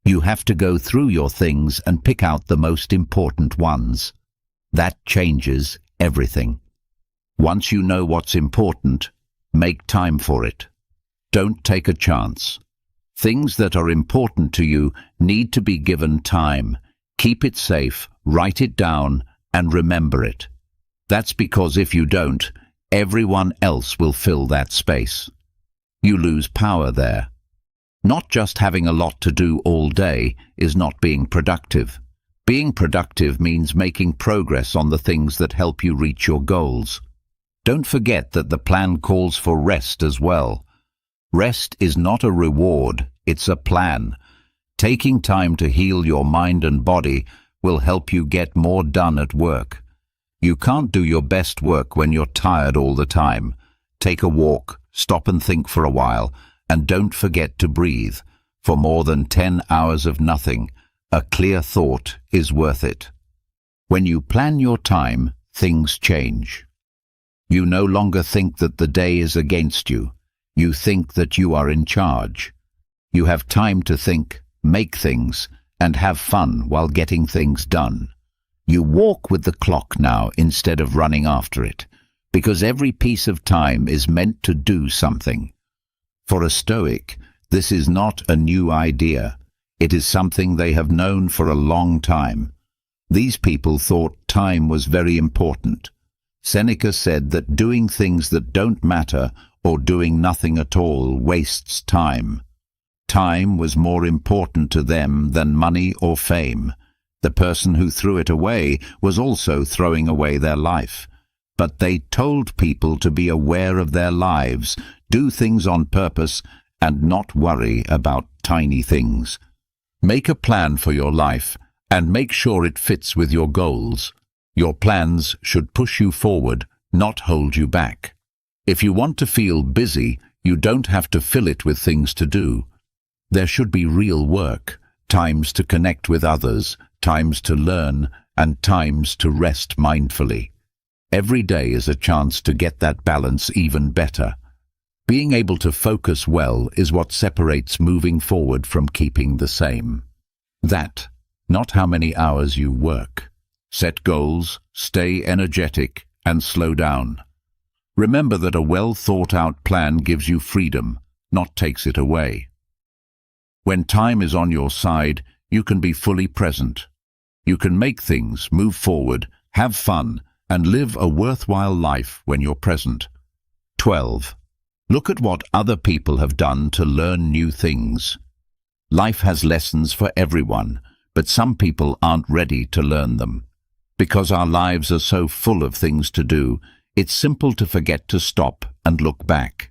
You have to go through your things and pick out the most important ones. That changes everything. Once you know what's important, make time for it. Don't take a chance. Things that are important to you need to be given time. Keep it safe, write it down, and remember it. That's because if you don't, everyone else will fill that space. You lose power there. Not just having a lot to do all day is not being productive. Being productive means making progress on the things that help you reach your goals. Don't forget that the plan calls for rest as well. Rest is not a reward, it's a plan. Taking time to heal your mind and body will help you get more done at work. You can't do your best work when you're tired all the time. Take a walk, stop and think for a while, and don't forget to breathe. For more than 10 hours of nothing, a clear thought is worth it. When you plan your time, things change. You no longer think that the day is against you. You think that you are in charge. You have time to think, make things, and have fun while getting things done. You walk with the clock now instead of running after it, because every piece of time is meant to do something. For a Stoic, this is not a new idea. It is something they have known for a long time. These people thought time was very important. Seneca said that doing things that don't matter or doing nothing at all wastes time. Time was more important to them than money or fame. The person who threw it away was also throwing away their life. But they told people to be aware of their lives, do things on purpose, and not worry about tiny things. Make a plan for your life and make sure it fits with your goals. Your plans should push you forward, not hold you back. If you want to feel busy, you don't have to fill it with things to do. There should be real work, times to connect with others, times to learn, and times to rest mindfully. Every day is a chance to get that balance even better. Being able to focus well is what separates moving forward from keeping the same. That, not how many hours you work. Set goals, stay energetic, and slow down. Remember that a well-thought-out plan gives you freedom, not takes it away. When time is on your side, you can be fully present. You can make things, move forward, have fun, and live a worthwhile life when you're present. 12. Look at what other people have done to learn new things. Life has lessons for everyone, but some people aren't ready to learn them. Because our lives are so full of things to do, it's simple to forget to stop and look back.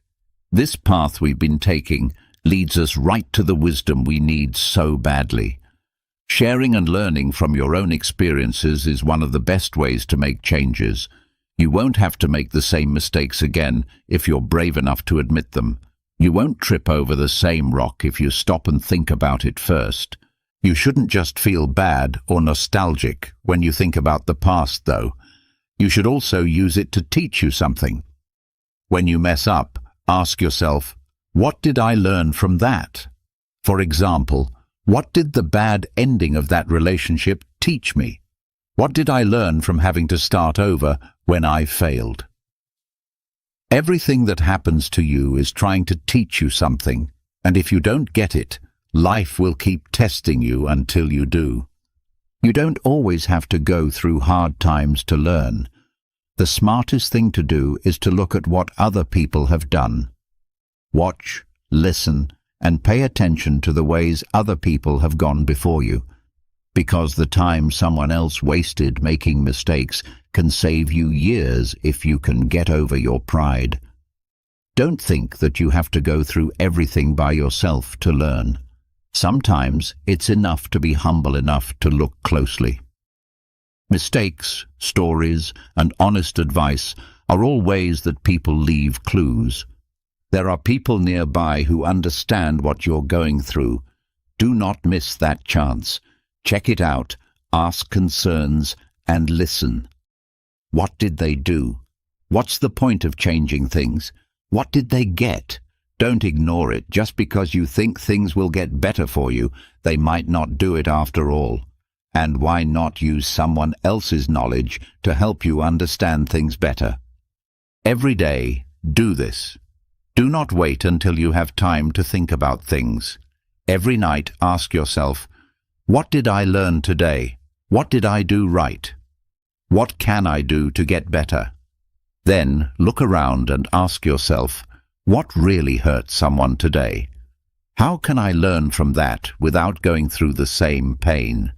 This path we've been taking leads us right to the wisdom we need so badly. Sharing and learning from your own experiences is one of the best ways to make changes. You won't have to make the same mistakes again if you're brave enough to admit them. You won't trip over the same rock if you stop and think about it first. You shouldn't just feel bad or nostalgic when you think about the past, though. You should also use it to teach you something. When you mess up, ask yourself, what did I learn from that? For example, what did the bad ending of that relationship teach me? What did I learn from having to start over when I failed? Everything that happens to you is trying to teach you something, and if you don't get it, life will keep testing you until you do. You don't always have to go through hard times to learn. The smartest thing to do is to look at what other people have done. Watch, listen, and pay attention to the ways other people have gone before you. because the time someone else wasted making mistakes can save you years if you can get over your pride. Don't think that you have to go through everything by yourself to learn. Sometimes it's enough to be humble enough to look closely. Mistakes, stories, and honest advice are all ways that people leave clues. There are people nearby who understand what you're going through. Do not miss that chance. Check it out, ask concerns, and listen. What did they do? What's the point of changing things? What did they get? Don't ignore it. Just because you think things will get better for you, they might not do it after all. And why not use someone else's knowledge to help you understand things better? Every day, do this. Do not wait until you have time to think about things. Every night, ask yourself, what did I learn today? What did I do right? What can I do to get better? Then, look around and ask yourself, what really hurt someone today? How can I learn from that without going through the same pain?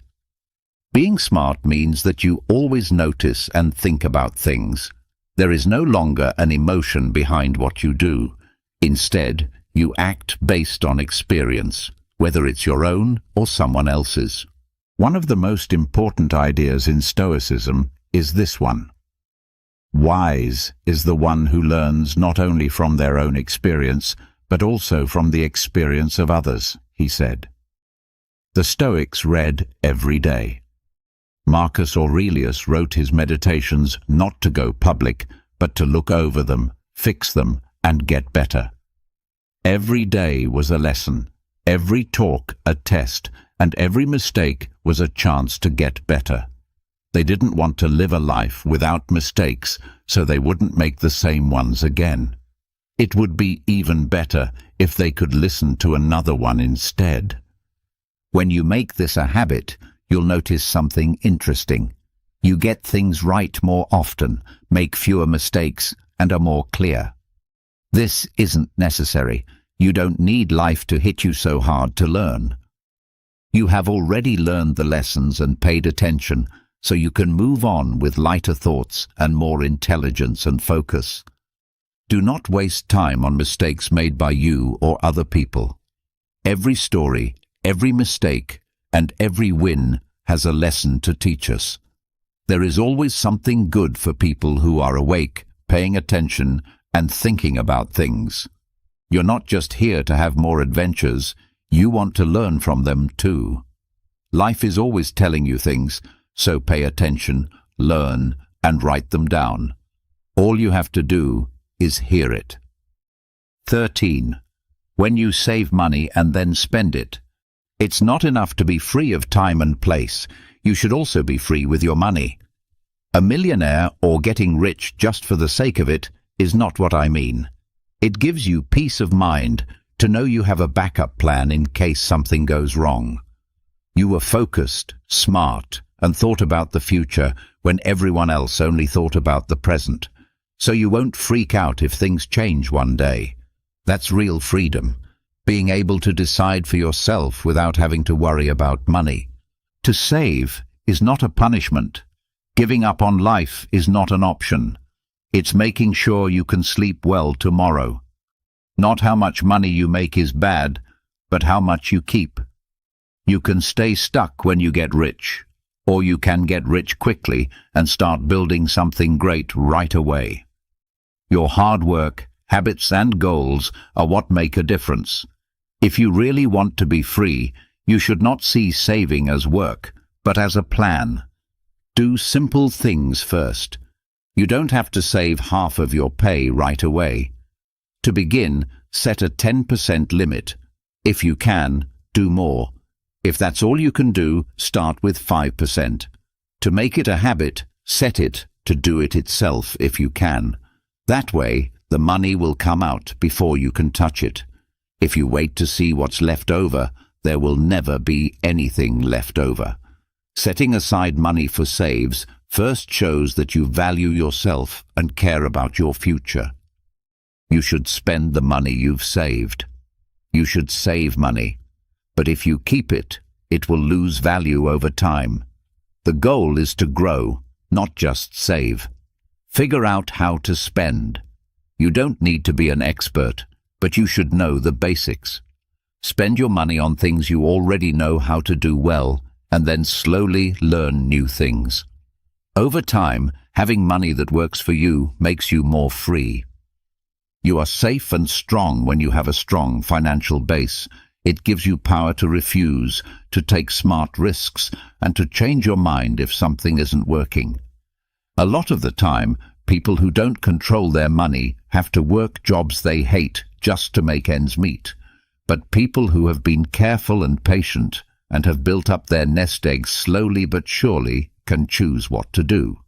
Being smart means that you always notice and think about things. There is no longer an emotion behind what you do. Instead, you act based on experience, whether it's your own or someone else's. One of the most important ideas in Stoicism is this one. Wise is the one who learns not only from their own experience, but also from the experience of others, he said. The Stoics read every day. Marcus Aurelius wrote his meditations not to go public, but to look over them, fix them, and get better. Every day was a lesson, every talk a test, and every mistake was a chance to get better. They didn't want to live a life without mistakes, so they wouldn't make the same ones again. It would be even better if they could listen to another one instead. When you make this a habit, you'll notice something interesting. You get things right more often, make fewer mistakes, and are more clear. This isn't necessary. You don't need life to hit you so hard to learn. You have already learned the lessons and paid attention, so you can move on with lighter thoughts and more intelligence and focus. Do not waste time on mistakes made by you or other people. Every story, every mistake, and every win has a lesson to teach us. There is always something good for people who are awake, paying attention, and thinking about things. You're not just here to have more adventures, you want to learn from them too. Life is always telling you things, so pay attention, learn, and write them down. All you have to do is hear it. 13. When you save money and then spend it. It's not enough to be free of time and place. You should also be free with your money. A millionaire or getting rich just for the sake of it is not what I mean. It gives you peace of mind to know you have a backup plan in case something goes wrong. You were focused, smart, and thought about the future when everyone else only thought about the present. So you won't freak out if things change one day. That's real freedom, being able to decide for yourself without having to worry about money. To save is not a punishment. Giving up on life is not an option. It's making sure you can sleep well tomorrow. Not how much money you make is bad, but how much you keep. You can stay stuck when you get rich, or you can get rich quickly and start building something great right away. Your hard work, habits, and goals are what make a difference. If you really want to be free, you should not see saving as work, but as a plan. Do simple things first. You don't have to save half of your pay right away. To begin, set a 10% limit. If you can, do more. If that's all you can do, start with 5%. To make it a habit, set it to do it itself if you can. That way, the money will come out before you can touch it. If you wait to see what's left over, there will never be anything left over. Setting aside money for saves first shows that you value yourself and care about your future. You should spend the money you've saved. You should save money. But if you keep it, it will lose value over time. The goal is to grow, not just save. Figure out how to spend. You don't need to be an expert, but you should know the basics. Spend your money on things you already know how to do well, and then slowly learn new things. Over time, having money that works for you makes you more free. You are safe and strong when you have a strong financial base. It gives you power to refuse, to take smart risks, and to change your mind if something isn't working. A lot of the time, people who don't control their money have to work jobs they hate just to make ends meet. But people who have been careful and patient and have built up their nest egg slowly but surely can choose what to do.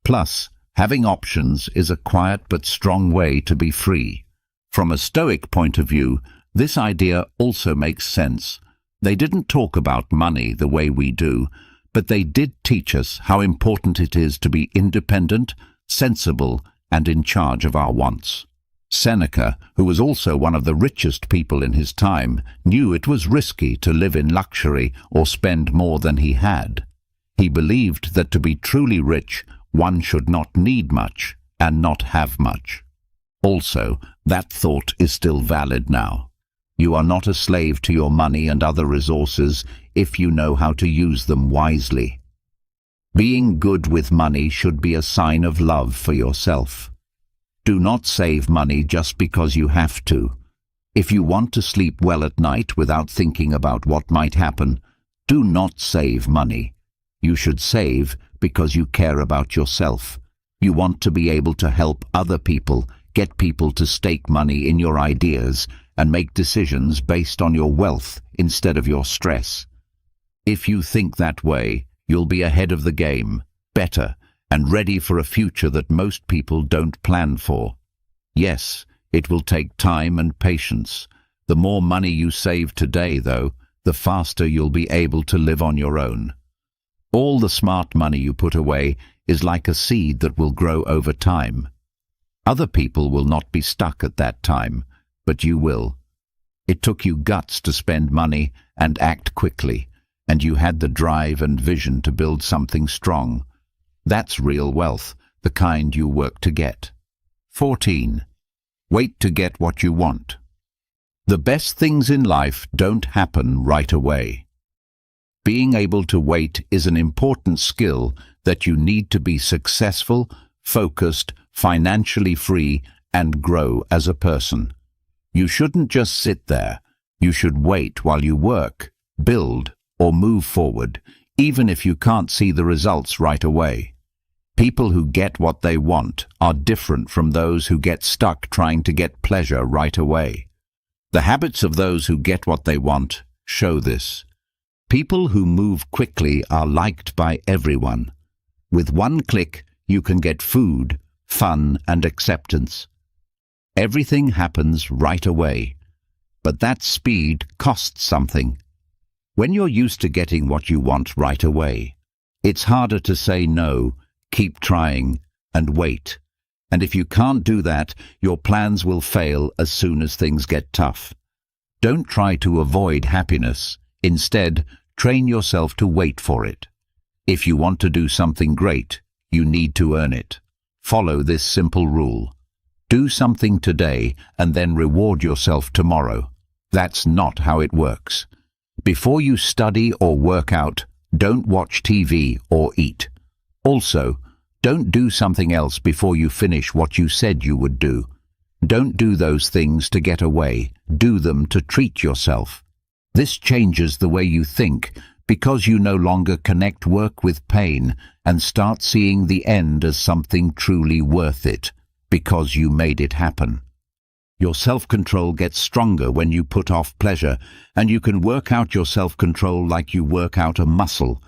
Plus, having options is a quiet but strong way to be free. From a Stoic point of view, this idea also makes sense. They didn't talk about money the way we do, but they did teach us how important it is to be independent, sensible, and in charge of our wants. Seneca, who was also one of the richest people in his time, knew it was risky to live in luxury or spend more than he had. He believed that to be truly rich, one should not need much and not have much. Also, that thought is still valid now. You are not a slave to your money and other resources if you know how to use them wisely. Being good with money should be a sign of love for yourself. Do not save money just because you have to. If you want to sleep well at night without thinking about what might happen, do not save money. You should save because you care about yourself. You want to be able to help other people, get people to stake money in your ideas, and make decisions based on your wealth instead of your stress. If you think that way, you'll be ahead of the game, better, and ready for a future that most people don't plan for. Yes, it will take time and patience. The more money you save today, though, the faster you'll be able to live on your own. All the smart money you put away is like a seed that will grow over time. Other people will not be stuck at that time, but you will. It took you guts to spend money and act quickly, and you had the drive and vision to build something strong. That's real wealth, the kind you work to get. 14. Wait to get what you want. The best things in life don't happen right away. Being able to wait is an important skill that you need to be successful, focused, financially free, and grow as a person. You shouldn't just sit there. You should wait while you work, build, or move forward, even if you can't see the results right away. People who get what they want are different from those who get stuck trying to get pleasure right away. The habits of those who get what they want show this. People who move quickly are liked by everyone. With one click, you can get food, fun, and acceptance. Everything happens right away, but that speed costs something. When you're used to getting what you want right away, it's harder to say no, keep trying, and wait. And if you can't do that, your plans will fail as soon as things get tough. Don't try to avoid happiness. Instead, train yourself to wait for it. If you want to do something great, you need to earn it. Follow this simple rule. Do something today and then reward yourself tomorrow. That's not how it works. Before you study or work out, don't watch TV or eat. Also, don't do something else before you finish what you said you would do. Don't do those things to get away. Do them to treat yourself. This changes the way you think because you no longer connect work with pain and start seeing the end as something truly worth it, because you made it happen. Your self-control gets stronger when you put off pleasure, and you can work out your self-control like you work out a muscle.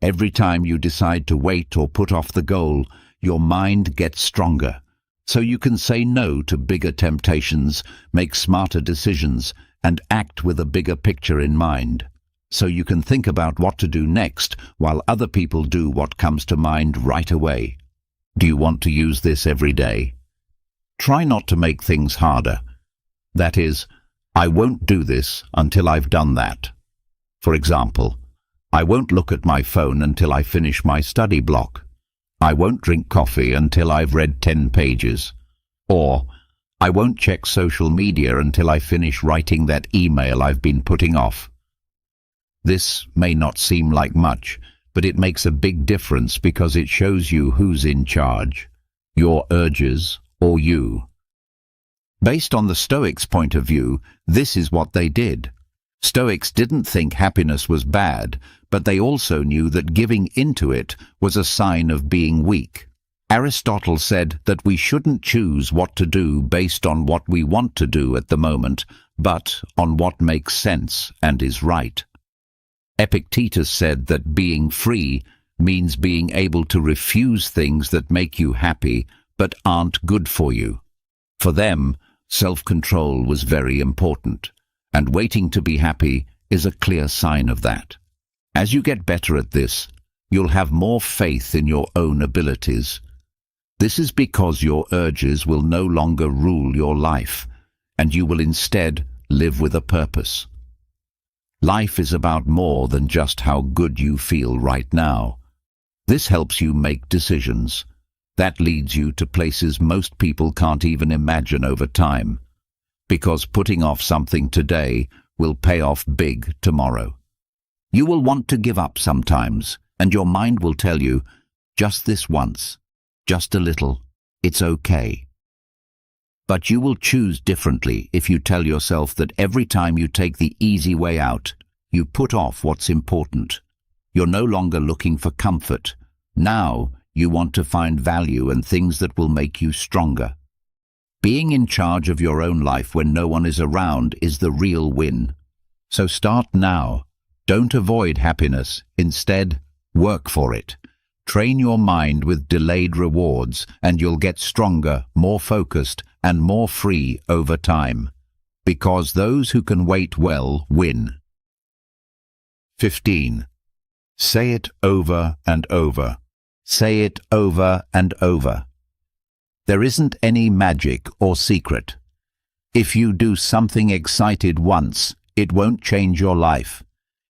Every time you decide to wait or put off the goal, your mind gets stronger. So you can say no to bigger temptations, make smarter decisions, and act with a bigger picture in mind. So you can think about what to do next while other people do what comes to mind right away. Do you want to use this every day? Try not to make things harder. That is, I won't do this until I've done that. For example, I won't look at my phone until I finish my study block. I won't drink coffee until I've read 10 pages. Or, I won't check social media until I finish writing that email I've been putting off. This may not seem like much, but it makes a big difference because it shows you who's in charge, your urges or you. Based on the Stoics' point of view, this is what they did. Stoics didn't think happiness was bad, but they also knew that giving into it was a sign of being weak. Aristotle said that we shouldn't choose what to do based on what we want to do at the moment, but on what makes sense and is right. Epictetus said that being free means being able to refuse things that make you happy but aren't good for you. For them, self-control was very important, and waiting to be happy is a clear sign of that. As you get better at this, you'll have more faith in your own abilities. This is because your urges will no longer rule your life, and you will instead live with a purpose. Life is about more than just how good you feel right now. This helps you make decisions. That leads you to places most people can't even imagine over time, because putting off something today will pay off big tomorrow. You will want to give up sometimes, and your mind will tell you, just this once, just a little, it's okay. But you will choose differently if you tell yourself that every time you take the easy way out, you put off what's important. You're no longer looking for comfort. Now you want to find value and things that will make you stronger. Being in charge of your own life when no one is around is the real win. So start now. Don't avoid happiness. Instead, work for it. Train your mind with delayed rewards, and you'll get stronger, more focused, and more free over time. Because those who can wait well win. 15. Say it over and over. Say it over and over. There isn't any magic or secret. If you do something excited once, it won't change your life.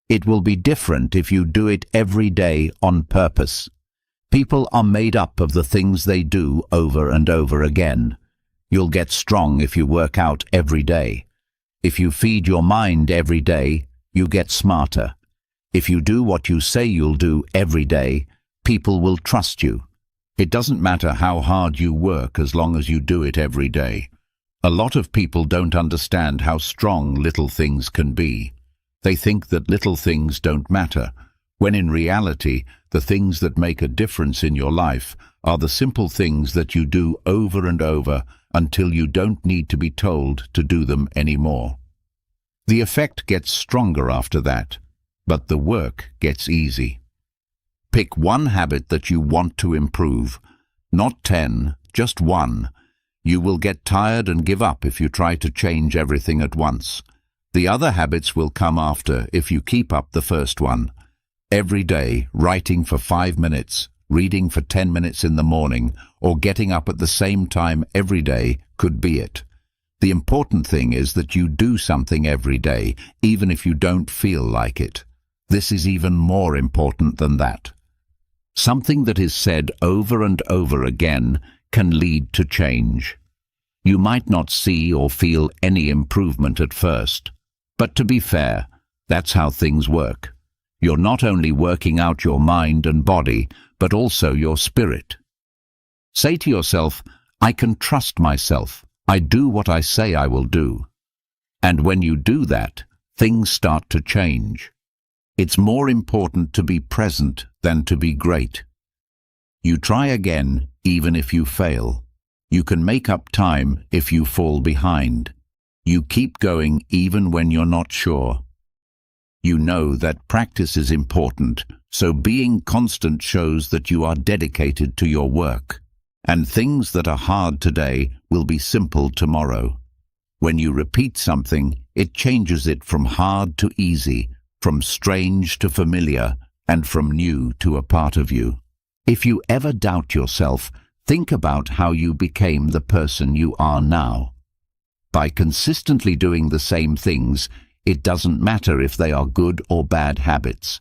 It will be different if you do it every day on purpose. People are made up of the things they do over and over again. You'll get strong if you work out every day. If you feed your mind every day, you get smarter. If you do what you say you'll do every day, people will trust you. It doesn't matter how hard you work as long as you do it every day. A lot of people don't understand how strong little things can be. They think that little things don't matter, when in reality, the things that make a difference in your life are the simple things that you do over and over until you don't need to be told to do them anymore. The effect gets stronger after that, but the work gets easy. Pick one habit that you want to improve. Not 10, just one. You will get tired and give up if you try to change everything at once. The other habits will come after if you keep up the first one. Every day, writing for 5 minutes, reading for 10 minutes in the morning, or getting up at the same time every day could be it. The important thing is that you do something every day, even if you don't feel like it. This is even more important than that. Something that is said over and over again can lead to change. You might not see or feel any improvement at first, but to be fair, that's how things work. You're not only working out your mind and body, but also your spirit. Say to yourself, I can trust myself. I do what I say I will do. And when you do that, things start to change. It's more important to be present than to be great. You try again, even if you fail. You can make up time if you fall behind. You keep going even when you're not sure. You know that practice is important, so being constant shows that you are dedicated to your work. And things that are hard today will be simple tomorrow. When you repeat something, it changes it from hard to easy, from strange to familiar, and from new to a part of you. If you ever doubt yourself, think about how you became the person you are now. By consistently doing the same things, it doesn't matter if they are good or bad habits.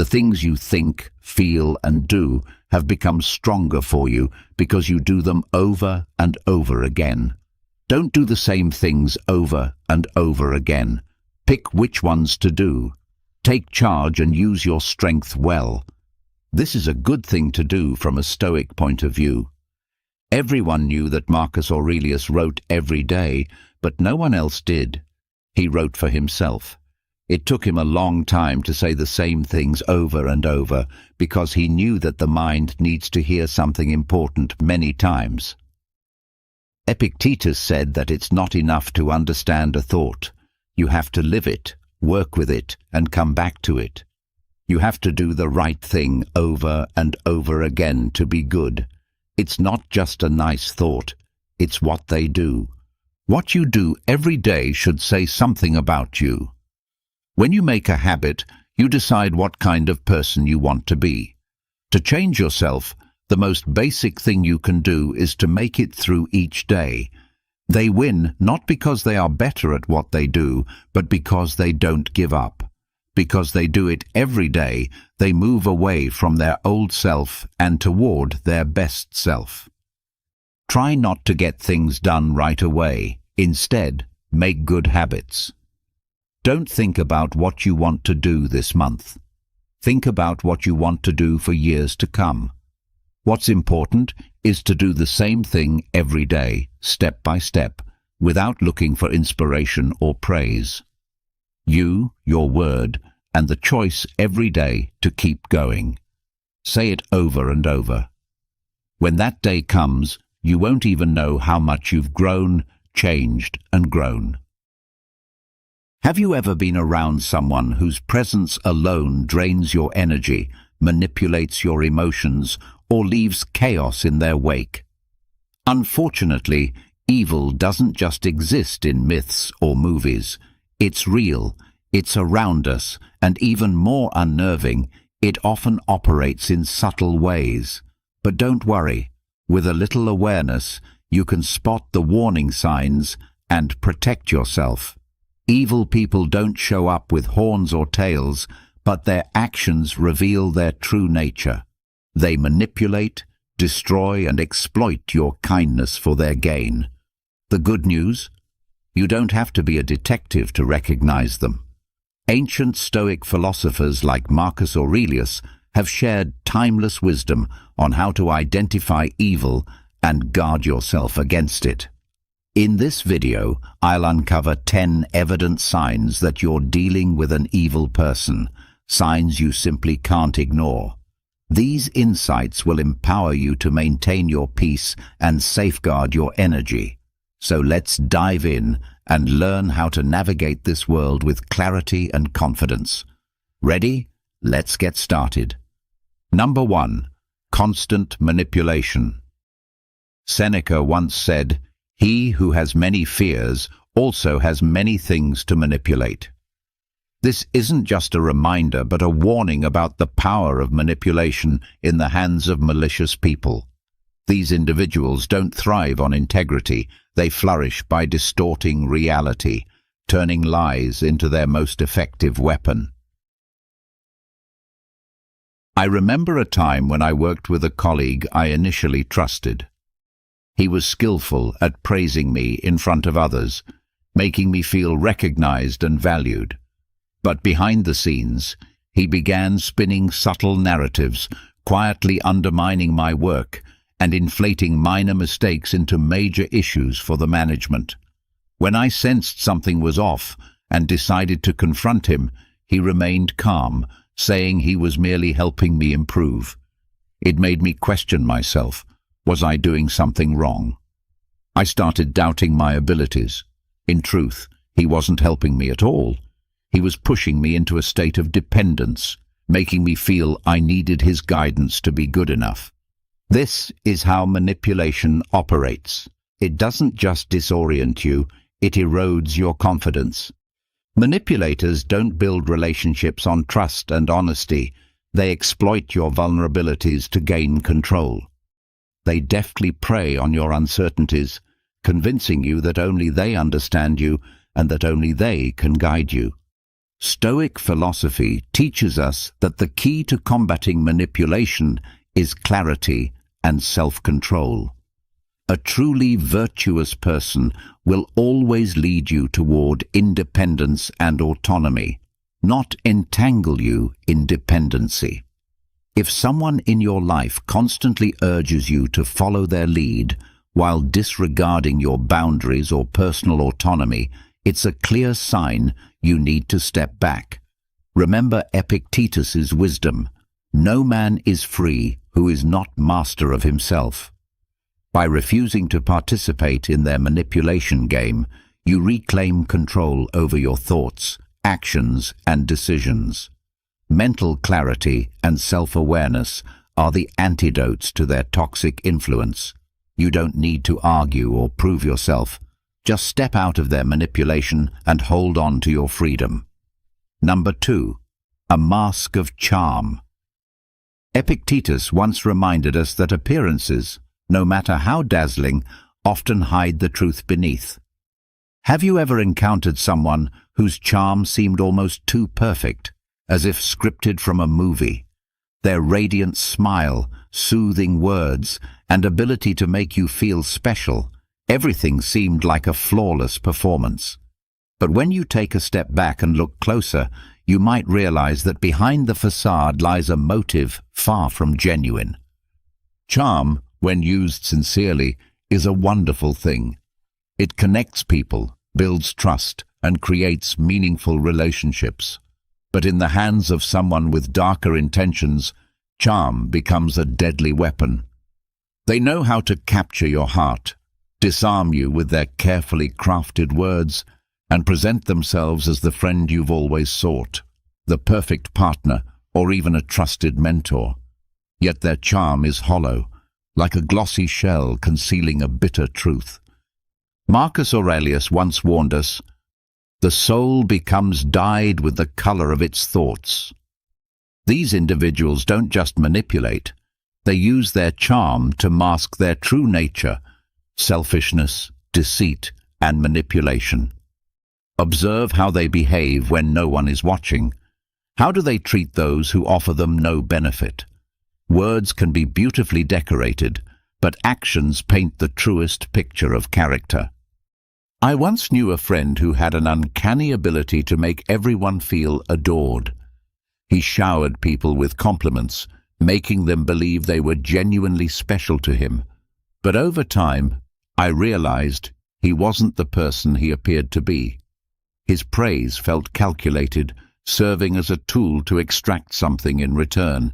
The things you think, feel, and do have become stronger for you because you do them over and over again. Don't do the same things over and over again. Pick which ones to do. Take charge and use your strength well. This is a good thing to do from a Stoic point of view. Everyone knew that Marcus Aurelius wrote every day, but no one else did. He wrote for himself. It took him a long time to say the same things over and over because he knew that the mind needs to hear something important many times. Epictetus said that it's not enough to understand a thought. You have to live it, work with it, and come back to it. You have to do the right thing over and over again to be good. It's not just a nice thought, it's what they do. What you do every day should say something about you. When you make a habit, you decide what kind of person you want to be. To change yourself, the most basic thing you can do is to make it through each day. They win not because they are better at what they do, but because they don't give up. Because they do it every day, they move away from their old self and toward their best self. Try not to get things done right away. Instead, make good habits. Don't think about what you want to do this month. Think about what you want to do for years to come. What's important is to do the same thing every day, step by step, without looking for inspiration or praise. You, your word, and the choice every day to keep going. Say it over and over. When that day comes, you won't even know how much you've grown, changed, and grown. Have you ever been around someone whose presence alone drains your energy, manipulates your emotions, or leaves chaos in their wake? Unfortunately, evil doesn't just exist in myths or movies. It's real, it's around us, and even more unnerving, it often operates in subtle ways. But don't worry, with a little awareness, you can spot the warning signs and protect yourself. Evil people don't show up with horns or tails, but their actions reveal their true nature. They manipulate, destroy, and exploit your kindness for their gain. The good news? You don't have to be a detective to recognize them. Ancient Stoic philosophers like Marcus Aurelius have shared timeless wisdom on how to identify evil and guard yourself against it. In this video, I'll uncover 10 evident signs that you're dealing with an evil person, signs you simply can't ignore. These insights will empower you to maintain your peace and safeguard your energy. So let's dive in and learn how to navigate this world with clarity and confidence. Ready? Let's get started. Number 1. Constant manipulation. Seneca once said, "He who has many fears also has many things to manipulate." This isn't just a reminder, but a warning about the power of manipulation in the hands of malicious people. These individuals don't thrive on integrity. They flourish by distorting reality, turning lies into their most effective weapon. I remember a time when I worked with a colleague I initially trusted. He was skillful at praising me in front of others, making me feel recognized and valued. But behind the scenes, he began spinning subtle narratives, quietly undermining my work and inflating minor mistakes into major issues for the management. When I sensed something was off and decided to confront him, he remained calm, saying he was merely helping me improve. It made me question myself. Was I doing something wrong? I started doubting my abilities. In truth, he wasn't helping me at all. He was pushing me into a state of dependence, making me feel I needed his guidance to be good enough. This is how manipulation operates. It doesn't just disorient you, it erodes your confidence. Manipulators don't build relationships on trust and honesty. They exploit your vulnerabilities to gain control. They deftly prey on your uncertainties, convincing you that only they understand you and that only they can guide you. Stoic philosophy teaches us that the key to combating manipulation is clarity and self-control. A truly virtuous person will always lead you toward independence and autonomy, not entangle you in dependency. If someone in your life constantly urges you to follow their lead while disregarding your boundaries or personal autonomy, it's a clear sign you need to step back. Remember Epictetus's wisdom: no man is free who is not master of himself. By refusing to participate in their manipulation game, you reclaim control over your thoughts, actions, and decisions. Mental clarity and self-awareness are the antidotes to their toxic influence. You don't need to argue or prove yourself. Just step out of their manipulation and hold on to your freedom. Number 2. A mask of charm. Epictetus once reminded us that appearances, no matter how dazzling, often hide the truth beneath. Have you ever encountered someone whose charm seemed almost too perfect, as if scripted from a movie? Their radiant smile, soothing words, and ability to make you feel special, everything seemed like a flawless performance. But when you take a step back and look closer, you might realize that behind the facade lies a motive far from genuine. Charm, when used sincerely, is a wonderful thing. It connects people, builds trust, and creates meaningful relationships. But in the hands of someone with darker intentions, charm becomes a deadly weapon. They know how to capture your heart, disarm you with their carefully crafted words, and present themselves as the friend you've always sought, the perfect partner, or even a trusted mentor. Yet their charm is hollow, like a glossy shell concealing a bitter truth. Marcus Aurelius once warned us, "The soul becomes dyed with the color of its thoughts." These individuals don't just manipulate, they use their charm to mask their true nature: selfishness, deceit, and manipulation. Observe how they behave when no one is watching. How do they treat those who offer them no benefit? Words can be beautifully decorated, but actions paint the truest picture of character. I once knew a friend who had an uncanny ability to make everyone feel adored. He showered people with compliments, making them believe they were genuinely special to him. But over time, I realized he wasn't the person he appeared to be. His praise felt calculated, serving as a tool to extract something in return,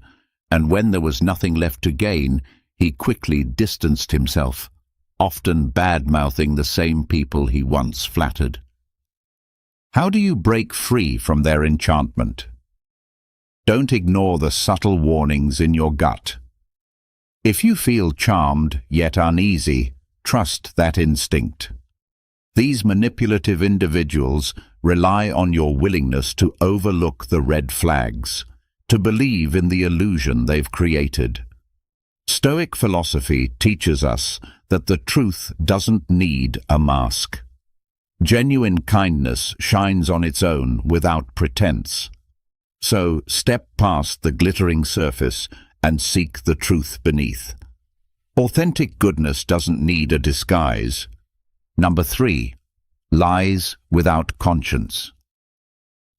and when there was nothing left to gain, he quickly distanced himself, often bad-mouthing the same people he once flattered. How do you break free from their enchantment? Don't ignore the subtle warnings in your gut. If you feel charmed yet uneasy, trust that instinct. These manipulative individuals rely on your willingness to overlook the red flags, to believe in the illusion they've created. Stoic philosophy teaches us that the truth doesn't need a mask. Genuine kindness shines on its own without pretense. So step past the glittering surface and seek the truth beneath. Authentic goodness doesn't need a disguise. Number 3. Lies without conscience.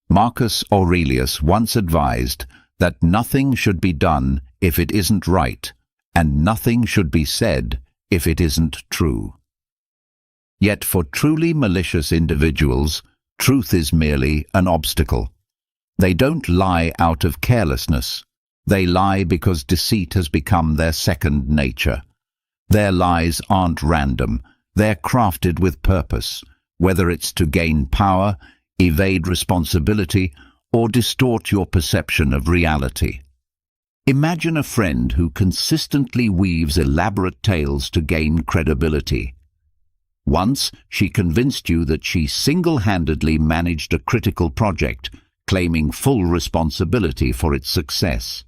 Marcus Aurelius once advised that nothing should be done if it isn't right, and nothing should be said if it isn't true. Yet for truly malicious individuals, truth is merely an obstacle. They don't lie out of carelessness. They lie because deceit has become their second nature. Their lies aren't random. They're crafted with purpose, whether it's to gain power, evade responsibility, or distort your perception of reality. Imagine a friend who consistently weaves elaborate tales to gain credibility. Once, she convinced you that she single-handedly managed a critical project, claiming full responsibility for its success.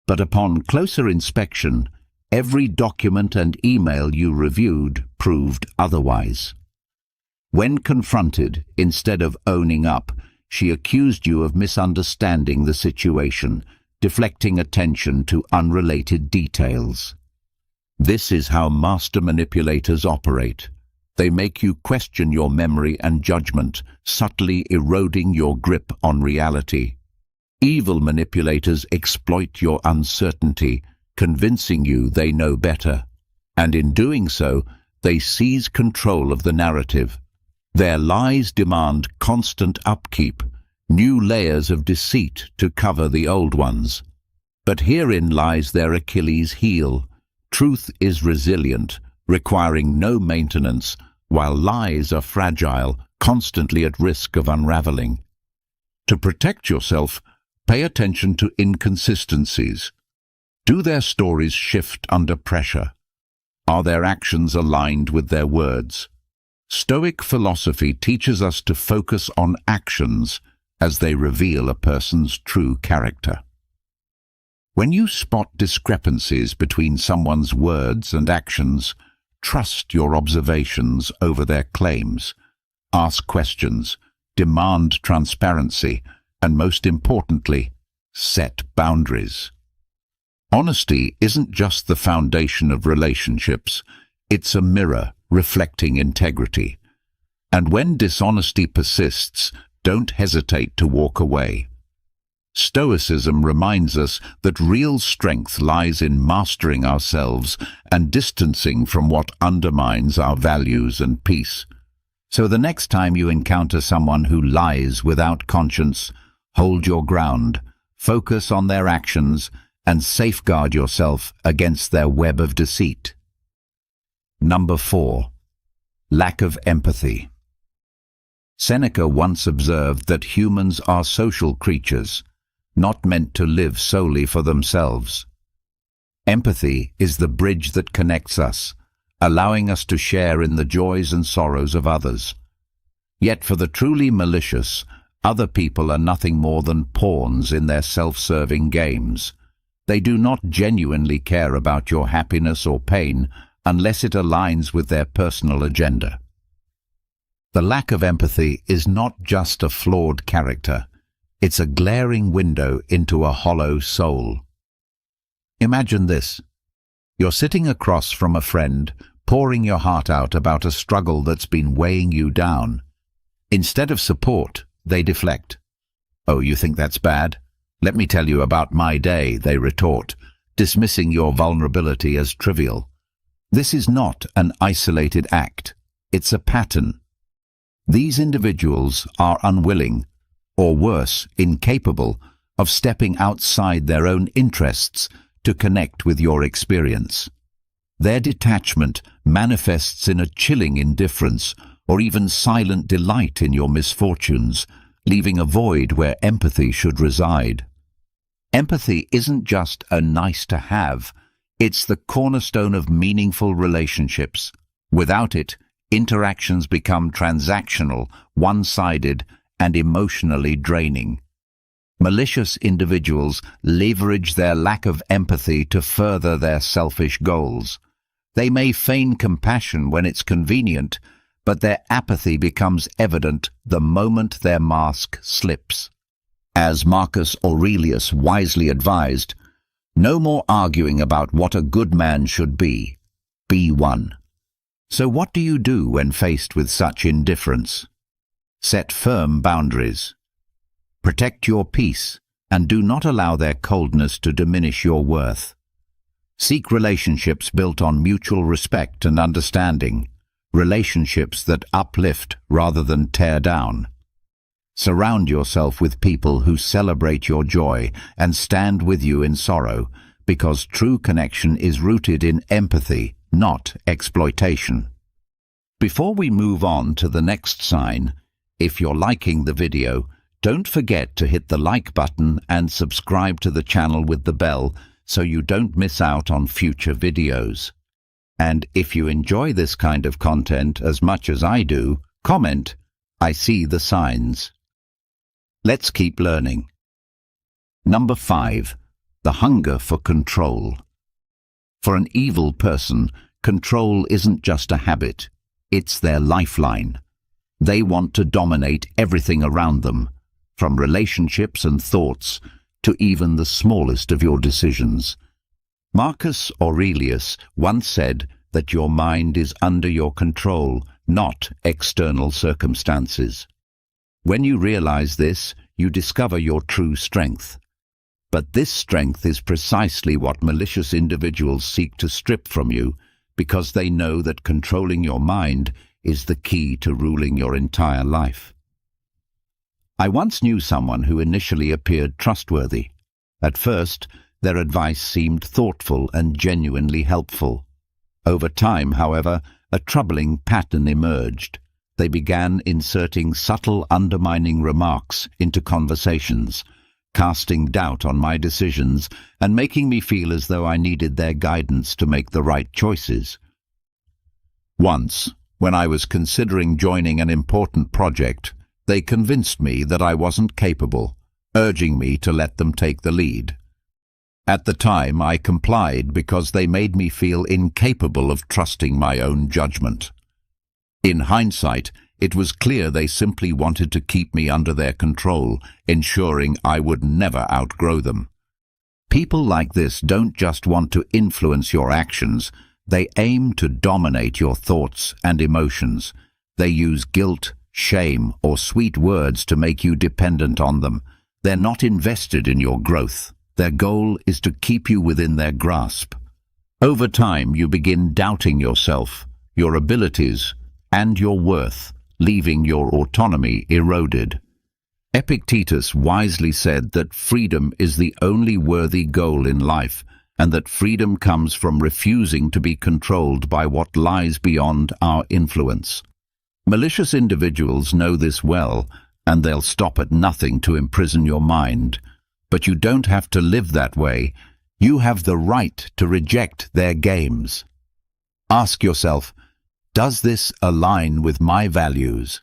But upon closer inspection, every document and email you reviewed proved otherwise. When confronted, instead of owning up, she accused you of misunderstanding the situation, deflecting attention to unrelated details. This is how master manipulators operate. They make you question your memory and judgment, subtly eroding your grip on reality. Evil manipulators exploit your uncertainty, convincing you they know better. And in doing so, they seize control of the narrative. Their lies demand constant upkeep, new layers of deceit to cover the old ones. But herein lies their Achilles heel. Truth is resilient, requiring no maintenance, while lies are fragile, constantly at risk of unraveling. To protect yourself, pay attention to inconsistencies. Do their stories shift under pressure? Are their actions aligned with their words? Stoic philosophy teaches us to focus on actions as they reveal a person's true character. When you spot discrepancies between someone's words and actions, trust your observations over their claims. Ask questions, demand transparency, and most importantly, set boundaries. Honesty isn't just the foundation of relationships, it's a mirror reflecting integrity. And when dishonesty persists, don't hesitate to walk away. Stoicism reminds us that real strength lies in mastering ourselves and distancing from what undermines our values and peace. So the next time you encounter someone who lies without conscience, hold your ground, focus on their actions, and safeguard yourself against their web of deceit. Number 4. Lack of empathy. Seneca once observed that humans are social creatures, not meant to live solely for themselves. Empathy is the bridge that connects us, allowing us to share in the joys and sorrows of others. Yet for the truly malicious, other people are nothing more than pawns in their self-serving games. They do not genuinely care about your happiness or pain unless it aligns with their personal agenda. The lack of empathy is not just a flawed character. It's a glaring window into a hollow soul. Imagine this. You're sitting across from a friend, pouring your heart out about a struggle that's been weighing you down. Instead of support, they deflect. "Oh, you think that's bad? Let me tell you about my day," they retort, dismissing your vulnerability as trivial. This is not an isolated act. It's a pattern. These individuals are unwilling, or worse, incapable, of stepping outside their own interests to connect with your experience. Their detachment manifests in a chilling indifference or even silent delight in your misfortunes, leaving a void where empathy should reside. Empathy isn't just a nice-to-have, it's the cornerstone of meaningful relationships. Without it, interactions become transactional, one-sided, and emotionally draining. Malicious individuals leverage their lack of empathy to further their selfish goals. They may feign compassion when it's convenient, but their apathy becomes evident the moment their mask slips. As Marcus Aurelius wisely advised, no more arguing about what a good man should be. Be one. So what do you do when faced with such indifference? Set firm boundaries. Protect your peace and do not allow their coldness to diminish your worth. Seek relationships built on mutual respect and understanding, relationships that uplift rather than tear down. Surround yourself with people who celebrate your joy and stand with you in sorrow, because true connection is rooted in empathy, not exploitation. Before we move on to the next sign, if you're liking the video, don't forget to hit the like button and subscribe to the channel with the bell so you don't miss out on future videos. And if you enjoy this kind of content as much as I do, comment, "I see the signs." Let's keep learning. Number 5. The hunger for control. For an evil person, control isn't just a habit, it's their lifeline. They want to dominate everything around them. from relationships and thoughts to even the smallest of your decisions. Marcus Aurelius once said that your mind is under your control, not external circumstances. When you realize this, you discover your true strength. But this strength is precisely what malicious individuals seek to strip from you, because they know that controlling your mind is the key to ruling your entire life. I once knew someone who initially appeared trustworthy. At first, their advice seemed thoughtful and genuinely helpful. Over time, however, a troubling pattern emerged. They began inserting subtle, undermining remarks into conversations, casting doubt on my decisions and making me feel as though I needed their guidance to make the right choices. Once, when I was considering joining an important project, they convinced me that I wasn't capable, urging me to let them take the lead. At the time, I complied because they made me feel incapable of trusting my own judgment. In hindsight, it was clear they simply wanted to keep me under their control, ensuring I would never outgrow them. People like this don't just want to influence your actions, they aim to dominate your thoughts and emotions. They use guilt, shame, or sweet words to make you dependent on them. They're not invested in your growth. Their goal is to keep you within their grasp. Over time, you begin doubting yourself, your abilities, and your worth, leaving your autonomy eroded. Epictetus wisely said that freedom is the only worthy goal in life, and that freedom comes from refusing to be controlled by what lies beyond our influence. Malicious individuals know this well, and they'll stop at nothing to imprison your mind. But you don't have to live that way. You have the right to reject their games. Ask yourself, does this align with my values?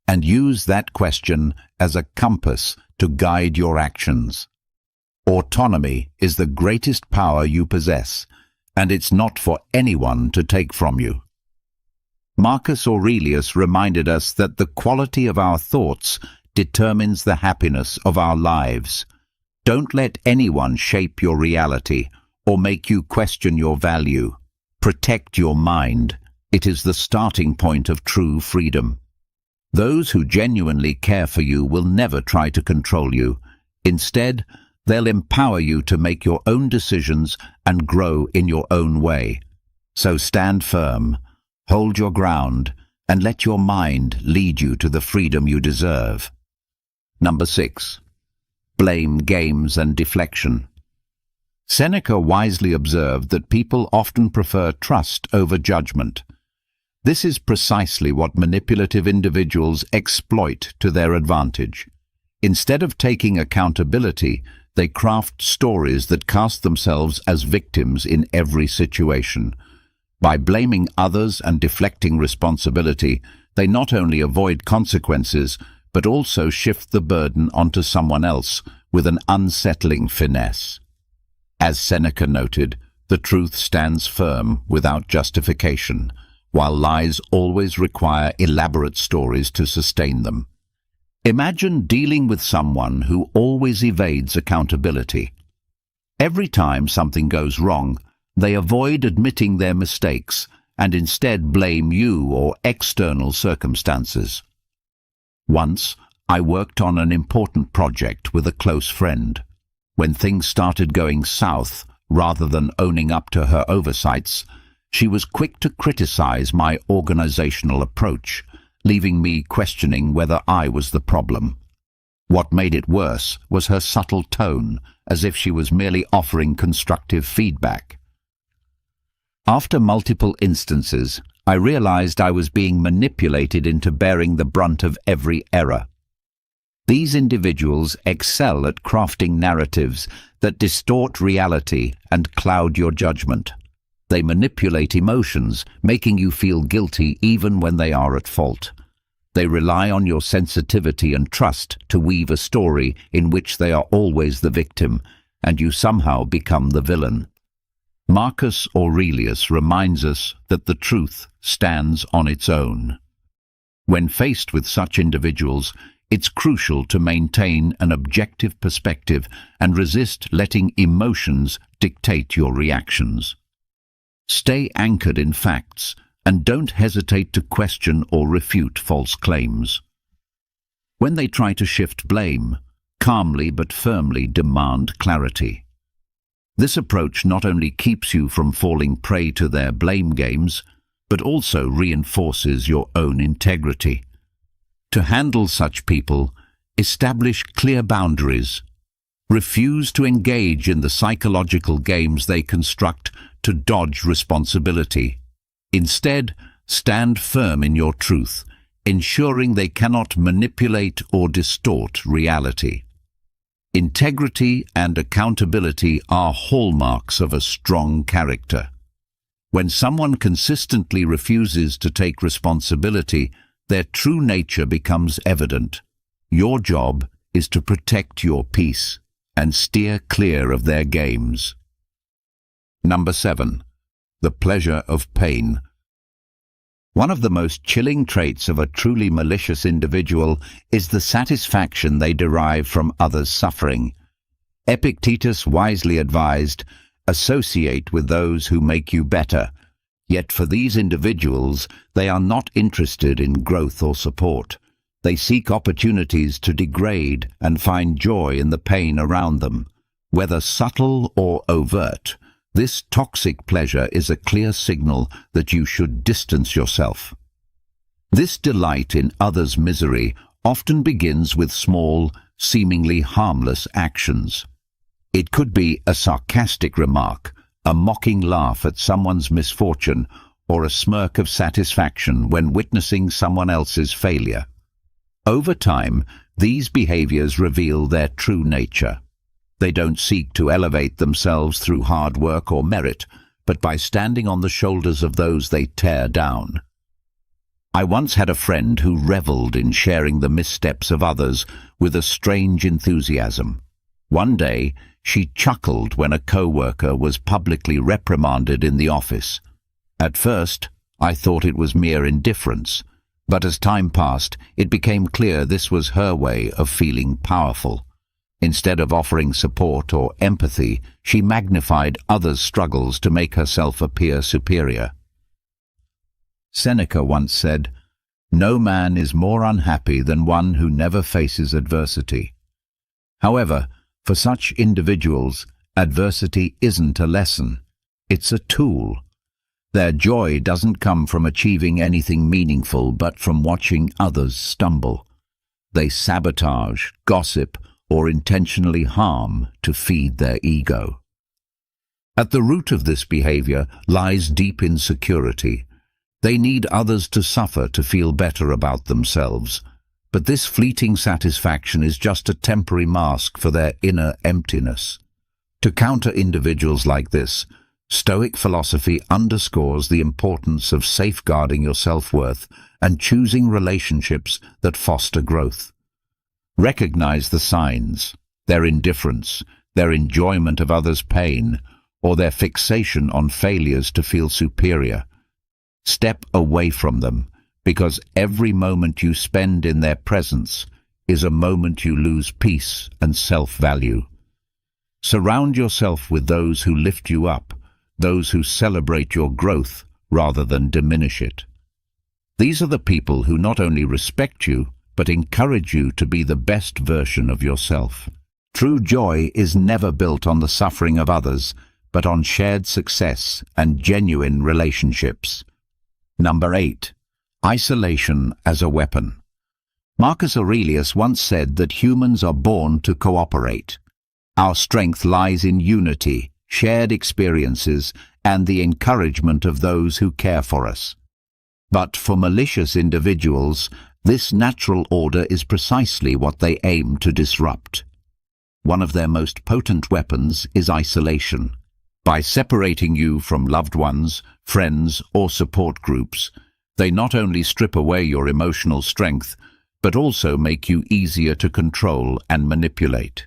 And use that question as a compass to guide your actions. Autonomy is the greatest power you possess, and it's not for anyone to take from you. Marcus Aurelius reminded us that the quality of our thoughts determines the happiness of our lives. Don't let anyone shape your reality or make you question your value. Protect your mind. It is the starting point of true freedom. Those who genuinely care for you will never try to control you. Instead, they'll empower you to make your own decisions and grow in your own way. So stand firm, hold your ground, and let your mind lead you to the freedom you deserve. Number 6. Blame games and deflection. Seneca wisely observed that people often prefer trust over judgment. This is precisely what manipulative individuals exploit to their advantage. Instead of taking accountability, they craft stories that cast themselves as victims in every situation. By blaming others and deflecting responsibility, they not only avoid consequences, but also shift the burden onto someone else with an unsettling finesse. As Seneca noted, the truth stands firm without justification, while lies always require elaborate stories to sustain them. Imagine dealing with someone who always evades accountability. Every time something goes wrong, they avoid admitting their mistakes and instead blame you or external circumstances. Once, I worked on an important project with a close friend. When things started going south, rather than owning up to her oversights, she was quick to criticize my organizational approach, leaving me questioning whether I was the problem. What made it worse was her subtle tone, as if she was merely offering constructive feedback. After multiple instances, I realized I was being manipulated into bearing the brunt of every error. These individuals excel at crafting narratives that distort reality and cloud your judgment. They manipulate emotions, making you feel guilty even when they are at fault. They rely on your sensitivity and trust to weave a story in which they are always the victim, and you somehow become the villain. Marcus Aurelius reminds us that the truth stands on its own. When faced with such individuals, It's crucial to maintain an objective perspective and resist letting emotions dictate your reactions. Stay anchored in facts and don't hesitate to question or refute false claims. When they try to shift blame, calmly but firmly demand clarity. This approach not only keeps you from falling prey to their blame games, but also reinforces your own integrity. To handle such people, establish clear boundaries. Refuse to engage in the psychological games they construct to dodge responsibility. Instead, stand firm in your truth, ensuring they cannot manipulate or distort reality. Integrity and accountability are hallmarks of a strong character. When someone consistently refuses to take responsibility, their true nature becomes evident. Your job is to protect your peace and steer clear of their games. Number 7. The pleasure of pain. One of the most chilling traits of a truly malicious individual is the satisfaction they derive from others' suffering. Epictetus wisely advised, "Associate with those who make you better." Yet for these individuals, they are not interested in growth or support. They seek opportunities to degrade and find joy in the pain around them. Whether subtle or overt, this toxic pleasure is a clear signal that you should distance yourself. This delight in others' misery often begins with small, seemingly harmless actions. It could be a sarcastic remark, a mocking laugh at someone's misfortune, or a smirk of satisfaction when witnessing someone else's failure. Over time, these behaviors reveal their true nature. They don't seek to elevate themselves through hard work or merit, but by standing on the shoulders of those they tear down. I once had a friend who reveled in sharing the missteps of others with a strange enthusiasm. One day, she chuckled when a co-worker was publicly reprimanded in the office. At first, I thought it was mere indifference, but as time passed, it became clear this was her way of feeling powerful. Instead of offering support or empathy, she magnified others' struggles to make herself appear superior. Seneca once said, "No man is more unhappy than one who never faces adversity." However, for such individuals, adversity isn't a lesson, it's a tool. Their joy doesn't come from achieving anything meaningful, but from watching others stumble. They sabotage, gossip, or intentionally harm to feed their ego. At the root of this behavior lies deep insecurity. They need others to suffer to feel better about themselves. But this fleeting satisfaction is just a temporary mask for their inner emptiness. To counter individuals like this, Stoic philosophy underscores the importance of safeguarding your self-worth and choosing relationships that foster growth. Recognize the signs, their indifference, their enjoyment of others' pain, or their fixation on failures to feel superior. Step away from them, because every moment you spend in their presence is a moment you lose peace and self-value. Surround yourself with those who lift you up, those who celebrate your growth rather than diminish it. These are the people who not only respect you, but encourage you to be the best version of yourself. True joy is never built on the suffering of others, but on shared success and genuine relationships. Number 8. Isolation as a weapon. Marcus Aurelius once said that humans are born to cooperate. Our strength lies in unity, shared experiences, and the encouragement of those who care for us. But for malicious individuals, this natural order is precisely what they aim to disrupt. One of their most potent weapons is isolation. By separating you from loved ones, friends, or support groups, they not only strip away your emotional strength, but also make you easier to control and manipulate.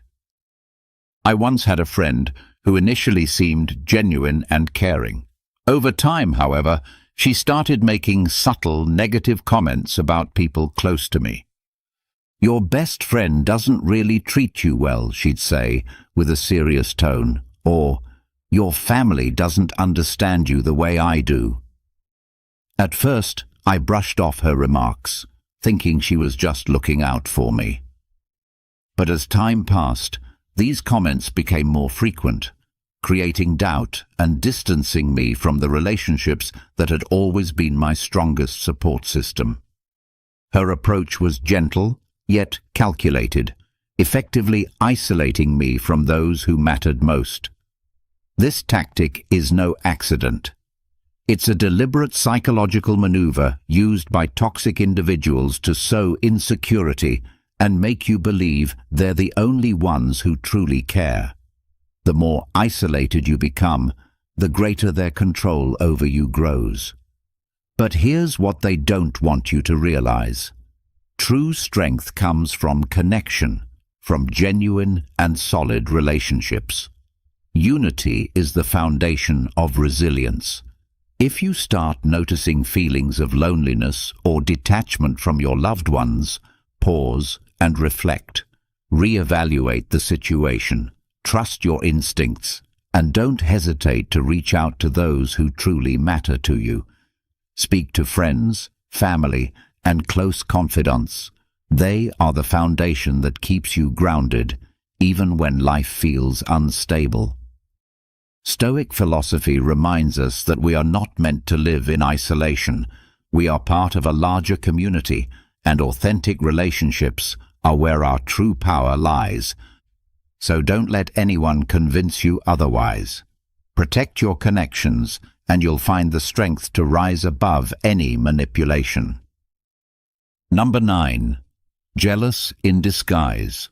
I once had a friend who initially seemed genuine and caring. Over time, however, she started making subtle, negative comments about people close to me. "Your best friend doesn't really treat you well," she'd say, with a serious tone. Or, "Your family doesn't understand you the way I do." At first, I brushed off her remarks, thinking she was just looking out for me. But as time passed, these comments became more frequent, creating doubt and distancing me from the relationships that had always been my strongest support system. Her approach was gentle, yet calculated, effectively isolating me from those who mattered most. This tactic is no accident. It's a deliberate psychological maneuver used by toxic individuals to sow insecurity and make you believe they're the only ones who truly care. The more isolated you become, the greater their control over you grows. But here's what they don't want you to realize. True strength comes from connection, from genuine and solid relationships. Unity is the foundation of resilience. If you start noticing feelings of loneliness or detachment from your loved ones, pause and reflect. Reevaluate the situation. Trust your instincts, and don't hesitate to reach out to those who truly matter to you. Speak to friends, family, and close confidants. They are the foundation that keeps you grounded, even when life feels unstable. Stoic philosophy reminds us that we are not meant to live in isolation. We are part of a larger community, and authentic relationships are where our true power lies. So don't let anyone convince you otherwise. Protect your connections, and you'll find the strength to rise above any manipulation. Number 9. Jealous in disguise.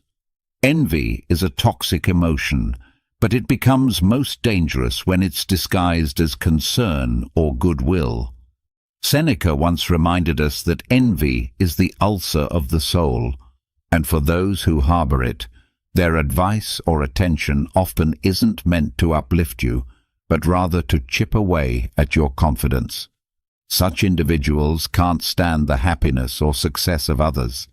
Envy is a toxic emotion, but it becomes most dangerous when it's disguised as concern or goodwill. Seneca once reminded us that envy is the ulcer of the soul, and for those who harbor it, their advice or attention often isn't meant to uplift you, but rather to chip away at your confidence. Such individuals can't stand the happiness or success of others.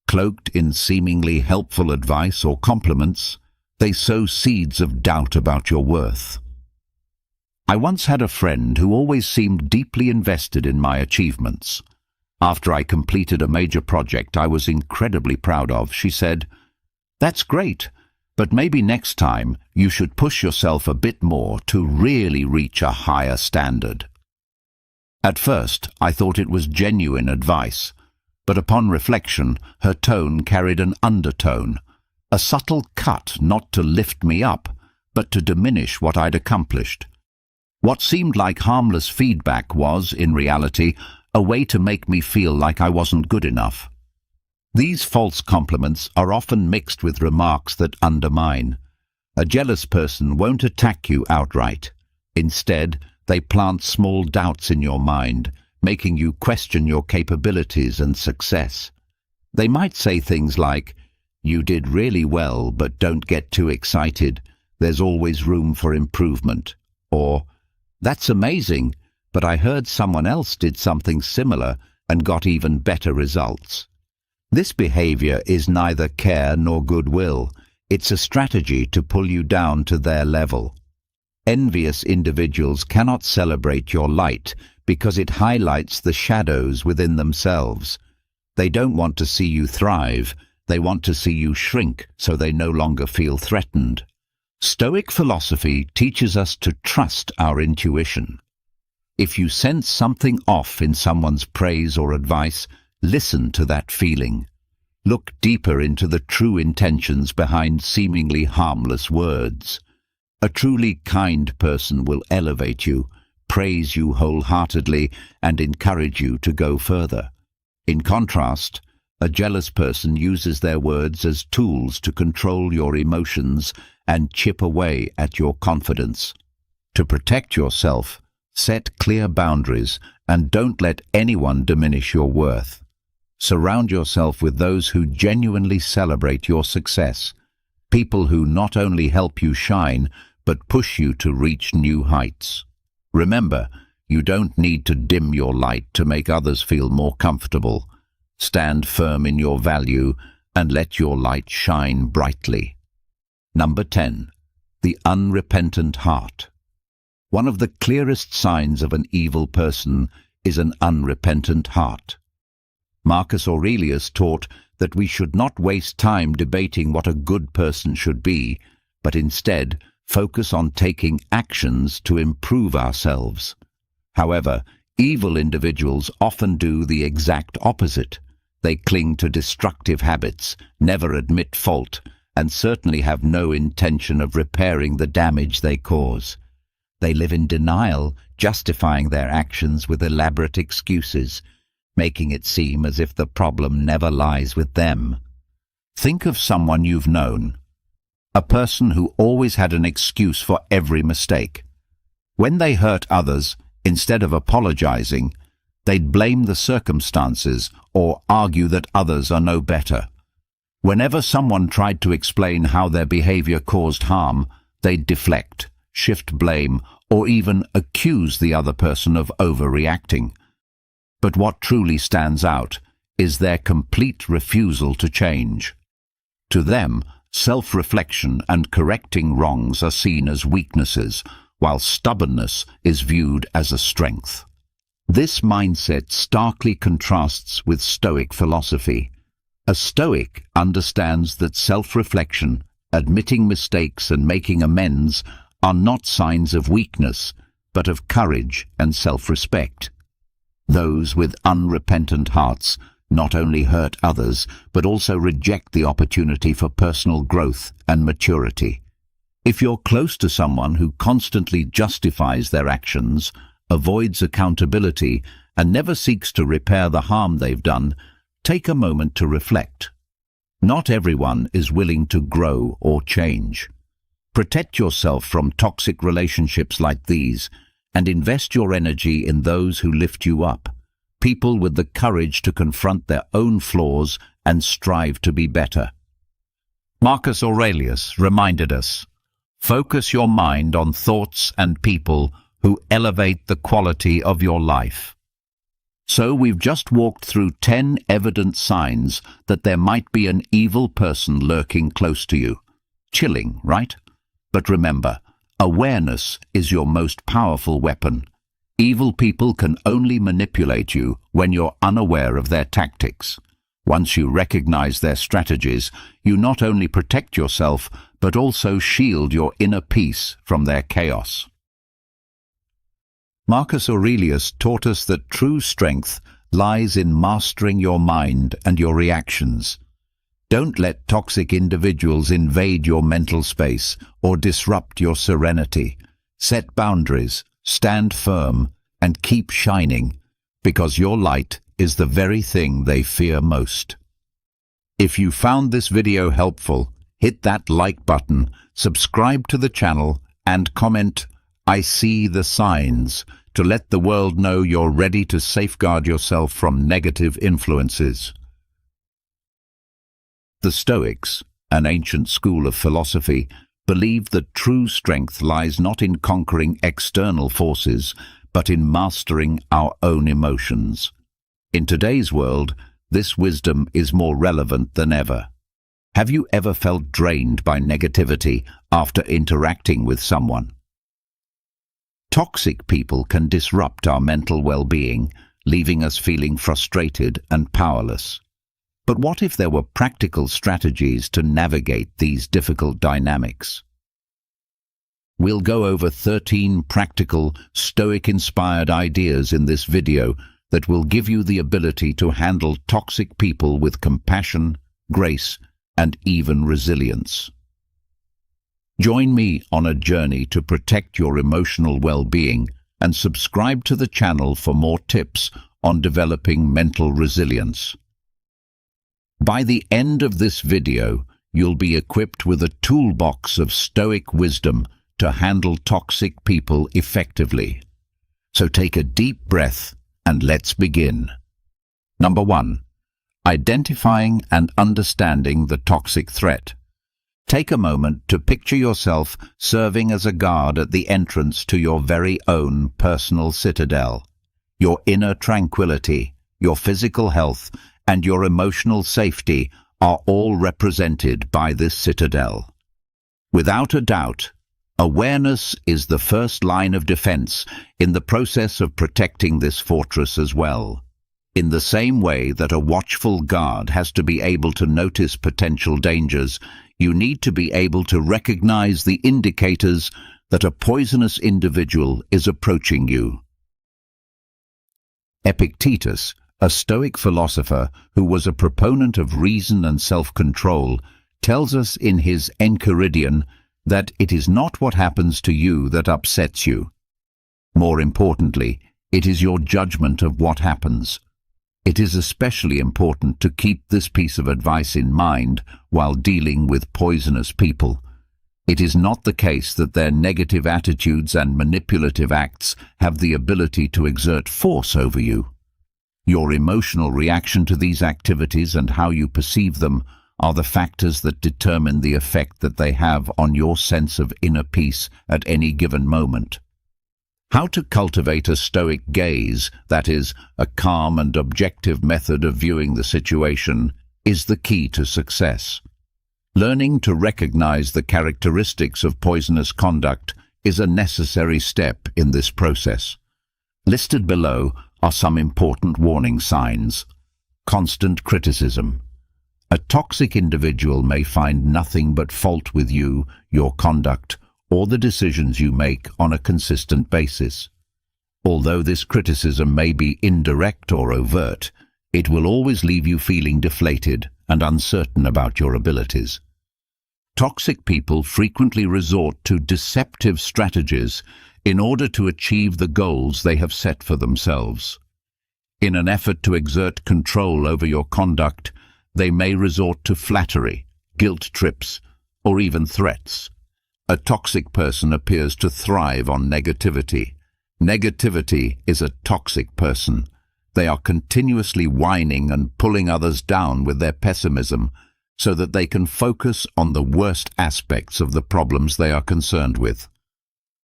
Cloaked in seemingly helpful advice or compliments, they sow seeds of doubt about your worth. I once had a friend who always seemed deeply invested in my achievements. After I completed a major project I was incredibly proud of, she said, "That's great, but maybe next time you should push yourself a bit more to really reach a higher standard." At first, I thought it was genuine advice, but upon reflection, her tone carried an undertone, a subtle cut not to lift me up, but to diminish what I'd accomplished. What seemed like harmless feedback was, in reality, a way to make me feel like I wasn't good enough. These false compliments are often mixed with remarks that undermine. A jealous person won't attack you outright. Instead, they plant small doubts in your mind, making you question your capabilities and success. They might say things like, "You did really well, but don't get too excited. There's always room for improvement." Or, "That's amazing, but I heard someone else did something similar and got even better results." This behavior is neither care nor goodwill. It's a strategy to pull you down to their level. Envious individuals cannot celebrate your light because it highlights the shadows within themselves. They don't want to see you thrive. They want to see you shrink so they no longer feel threatened. Stoic philosophy teaches us to trust our intuition. If you sense something off in someone's praise or advice, listen to that feeling. Look deeper into the true intentions behind seemingly harmless words. A truly kind person will elevate you, praise you wholeheartedly, and encourage you to go further. In contrast, a jealous person uses their words as tools to control your emotions and chip away at your confidence. To protect yourself, set clear boundaries and don't let anyone diminish your worth. Surround yourself with those who genuinely celebrate your success, people who not only help you shine, but push you to reach new heights. Remember, you don't need to dim your light to make others feel more comfortable. Stand firm in your value and let your light shine brightly. Number 10. The unrepentant heart. One of the clearest signs of an evil person is an unrepentant heart. Marcus Aurelius taught that we should not waste time debating what a good person should be, but instead focus on taking actions to improve ourselves. However, evil individuals often do the exact opposite. They cling to destructive habits, never admit fault, and certainly have no intention of repairing the damage they cause. They live in denial, justifying their actions with elaborate excuses, making it seem as if the problem never lies with them. Think of someone you've known, a person who always had an excuse for every mistake. When they hurt others, instead of apologizing, they'd blame the circumstances or argue that others are no better. Whenever someone tried to explain how their behavior caused harm, they'd deflect, shift blame, or even accuse the other person of overreacting. But what truly stands out is their complete refusal to change. To them, self-reflection and correcting wrongs are seen as weaknesses, while stubbornness is viewed as a strength. This mindset starkly contrasts with Stoic philosophy. A Stoic understands that self-reflection, admitting mistakes and making amends are not signs of weakness, but of courage and self-respect. Those with unrepentant hearts not only hurt others, but also reject the opportunity for personal growth and maturity. If you're close to someone who constantly justifies their actions, avoids accountability, and never seeks to repair the harm they've done, take a moment to reflect. Not everyone is willing to grow or change. Protect yourself from toxic relationships like these, and invest your energy in those who lift you up, people with the courage to confront their own flaws and strive to be better. Marcus Aurelius reminded us, focus your mind on thoughts and people who elevate the quality of your life. So we've just walked through 10 evident signs that there might be an evil person lurking close to you. Chilling, right? But remember, awareness is your most powerful weapon. Evil people can only manipulate you when you're unaware of their tactics. Once you recognize their strategies, you not only protect yourself, but also shield your inner peace from their chaos. Marcus Aurelius taught us that true strength lies in mastering your mind and your reactions. Don't let toxic individuals invade your mental space or disrupt your serenity. Set boundaries, stand firm, and keep shining, because your light is the very thing they fear most. If you found this video helpful, hit that like button, subscribe to the channel, and comment, "I see the signs," to let the world know you're ready to safeguard yourself from negative influences. The Stoics, an ancient school of philosophy, believed that true strength lies not in conquering external forces, but in mastering our own emotions. In today's world, this wisdom is more relevant than ever. Have you ever felt drained by negativity after interacting with someone? Toxic people can disrupt our mental well-being, leaving us feeling frustrated and powerless. But what if there were practical strategies to navigate these difficult dynamics? We'll go over 13 practical, Stoic-inspired ideas in this video that will give you the ability to handle toxic people with compassion, grace, and even resilience. Join me on a journey to protect your emotional well-being and subscribe to the channel for more tips on developing mental resilience. By the end of this video, you'll be equipped with a toolbox of Stoic wisdom to handle toxic people effectively. So take a deep breath and let's begin. Number 1. Identifying and understanding the toxic threat. Take a moment to picture yourself serving as a guard at the entrance to your very own personal citadel. Your inner tranquility, your physical health, and your emotional safety are all represented by this citadel. Without a doubt, awareness is the first line of defense in the process of protecting this fortress as well. In the same way that a watchful guard has to be able to notice potential dangers, you need to be able to recognize the indicators that a poisonous individual is approaching you. Epictetus, a Stoic philosopher who was a proponent of reason and self-control, tells us in his Enchiridion that it is not what happens to you that upsets you. More importantly, it is your judgment of what happens. It is especially important to keep this piece of advice in mind while dealing with poisonous people. It is not the case that their negative attitudes and manipulative acts have the ability to exert force over you. Your emotional reaction to these activities and how you perceive them are the factors that determine the effect that they have on your sense of inner peace at any given moment. How to cultivate a Stoic gaze, that is, a calm and objective method of viewing the situation, is the key to success. Learning to recognize the characteristics of poisonous conduct is a necessary step in this process. Listed below are some important warning signs. Constant criticism. A toxic individual may find nothing but fault with you, your conduct, or the decisions you make on a consistent basis. Although this criticism may be indirect or overt, it will always leave you feeling deflated and uncertain about your abilities. Toxic people frequently resort to deceptive strategies in order to achieve the goals they have set for themselves. In an effort to exert control over your conduct, they may resort to flattery, guilt trips, or even threats. A toxic person appears to thrive on negativity. Negativity is a toxic person. They are continuously whining and pulling others down with their pessimism so that they can focus on the worst aspects of the problems they are concerned with.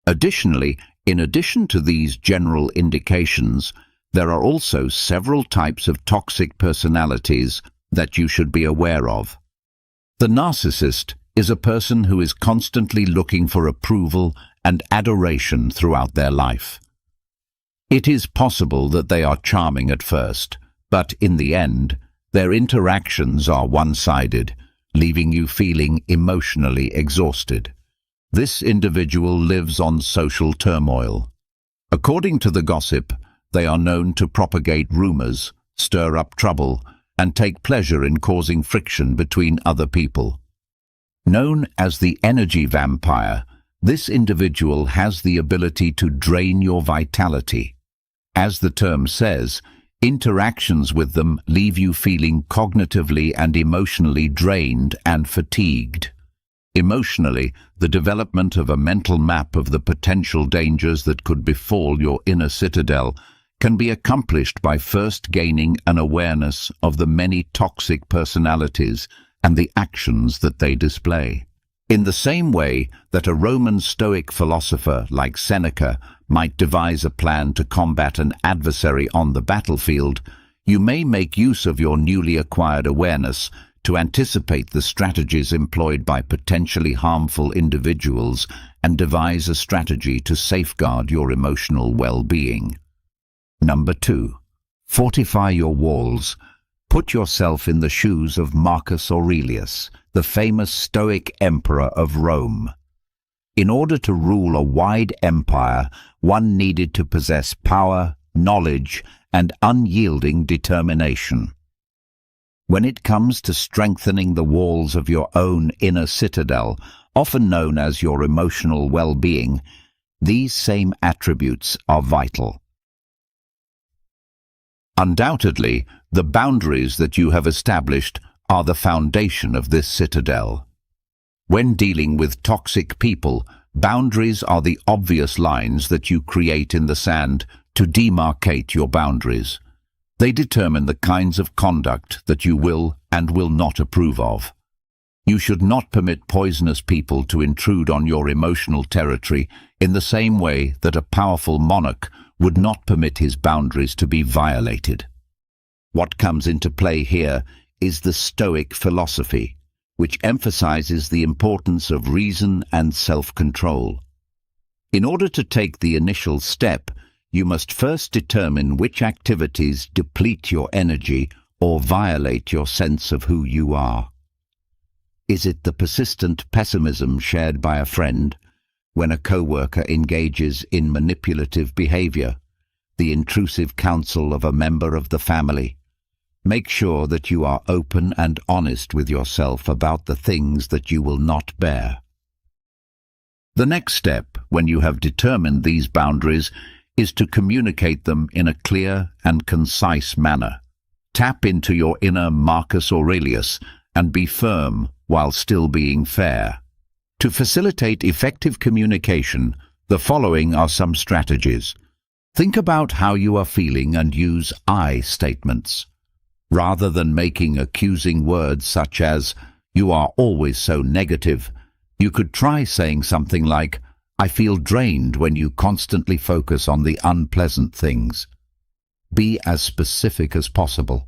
Additionally, in addition to these general indications, there are also several types of toxic personalities that you should be aware of. The narcissist is a person who is constantly looking for approval and adoration throughout their life. It is possible that they are charming at first, but in the end, their interactions are one-sided, leaving you feeling emotionally exhausted. This individual lives on social turmoil. According to the gossip, they are known to propagate rumors, stir up trouble, and take pleasure in causing friction between other people. Known as the energy vampire, this individual has the ability to drain your vitality. As the term says, interactions with them leave you feeling cognitively and emotionally drained and fatigued. Emotionally, the development of a mental map of the potential dangers that could befall your inner citadel can be accomplished by first gaining an awareness of the many toxic personalities and the actions that they display. In the same way that a Roman Stoic philosopher like Seneca might devise a plan to combat an adversary on the battlefield, you may make use of your newly acquired awareness to anticipate the strategies employed by potentially harmful individuals and devise a strategy to safeguard your emotional well-being. Number 2. Fortify your walls. Put yourself in the shoes of Marcus Aurelius, the famous Stoic emperor of Rome. In order to rule a wide empire, one needed to possess power, knowledge, and unyielding determination. When it comes to strengthening the walls of your own inner citadel, often known as your emotional well-being, these same attributes are vital. Undoubtedly, the boundaries that you have established are the foundation of this citadel. When dealing with toxic people, boundaries are the obvious lines that you create in the sand to demarcate your boundaries. They determine the kinds of conduct that you will and will not approve of. You should not permit poisonous people to intrude on your emotional territory in the same way that a powerful monarch would not permit his boundaries to be violated. What comes into play here is the Stoic philosophy, which emphasizes the importance of reason and self-control. In order to take the initial step, you must first determine which activities deplete your energy or violate your sense of who you are. Is it the persistent pessimism shared by a friend when a co-worker engages in manipulative behavior, the intrusive counsel of a member of the family? Make sure that you are open and honest with yourself about the things that you will not bear. The next step, when you have determined these boundaries, is to communicate them in a clear and concise manner. Tap into your inner Marcus Aurelius and be firm while still being fair. To facilitate effective communication, the following are some strategies. Think about how you are feeling and use I statements. Rather than making accusing words such as, "You are always so negative," you could try saying something like, "I feel drained when you constantly focus on the unpleasant things." Be as specific as possible.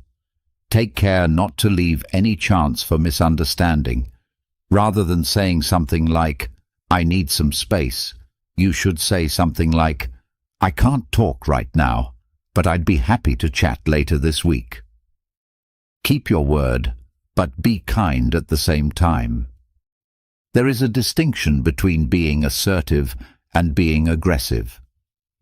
Take care not to leave any chance for misunderstanding. Rather than saying something like, "I need some space," you should say something like, "I can't talk right now, but I'd be happy to chat later this week." Keep your word, but be kind at the same time. There is a distinction between being assertive and being aggressive.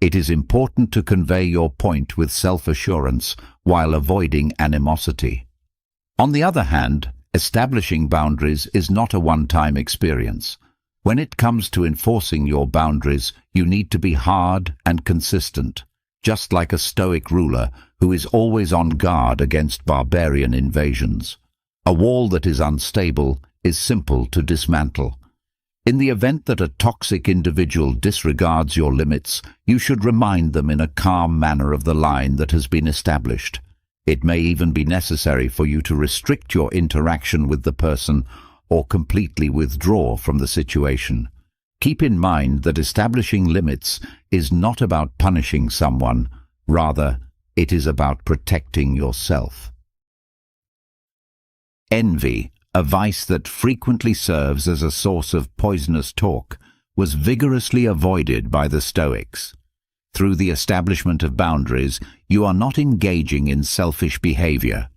It is important to convey your point with self-assurance while avoiding animosity. On the other hand, establishing boundaries is not a one-time experience. When it comes to enforcing your boundaries, you need to be hard and consistent, just like a Stoic ruler who is always on guard against barbarian invasions. A wall that is unstable is simple to dismantle. In the event that a toxic individual disregards your limits, you should remind them in a calm manner of the line that has been established. It may even be necessary for you to restrict your interaction with the person or completely withdraw from the situation. Keep in mind that establishing limits is not about punishing someone, rather, it is about protecting yourself. Envy, a vice that frequently serves as a source of poisonous talk, was vigorously avoided by the Stoics. Through the establishment of boundaries, you are not engaging in selfish behavior.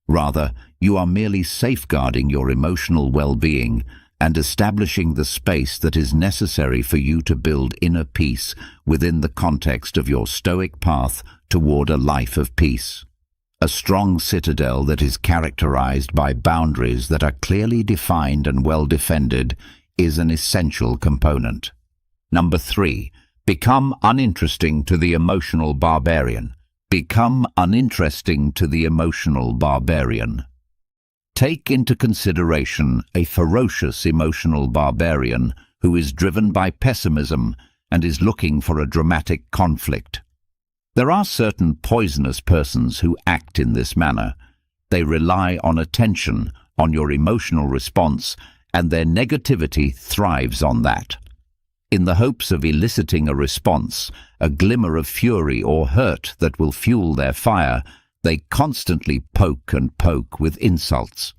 Rather, you are merely safeguarding your emotional well-being and establishing the space that is necessary for you to build inner peace within the context of your Stoic path toward a life of peace. A strong citadel that is characterized by boundaries that are clearly defined and well defended is an essential component. Number 3. Become uninteresting to the emotional barbarian. Become uninteresting to the emotional barbarian. Take into consideration a ferocious emotional barbarian who is driven by pessimism and is looking for a dramatic conflict. There are certain poisonous persons who act in this manner. They rely on attention, on your emotional response, and their negativity thrives on that. In the hopes of eliciting a response, a glimmer of fury or hurt that will fuel their fire, they constantly poke and poke with insults.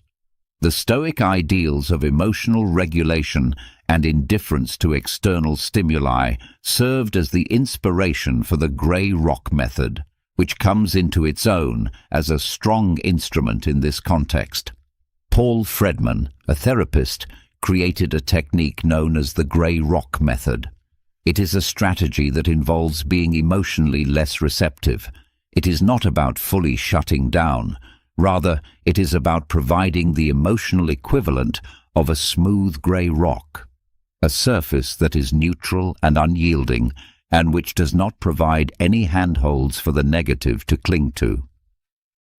The Stoic ideals of emotional regulation and indifference to external stimuli served as the inspiration for the grey rock method, which comes into its own as a strong instrument in this context. Paul Fredman, a therapist, created a technique known as the grey rock method. It is a strategy that involves being emotionally less receptive. It is not about fully shutting down. Rather, it is about providing the emotional equivalent of a smooth grey rock, a surface that is neutral and unyielding, and which does not provide any handholds for the negative to cling to.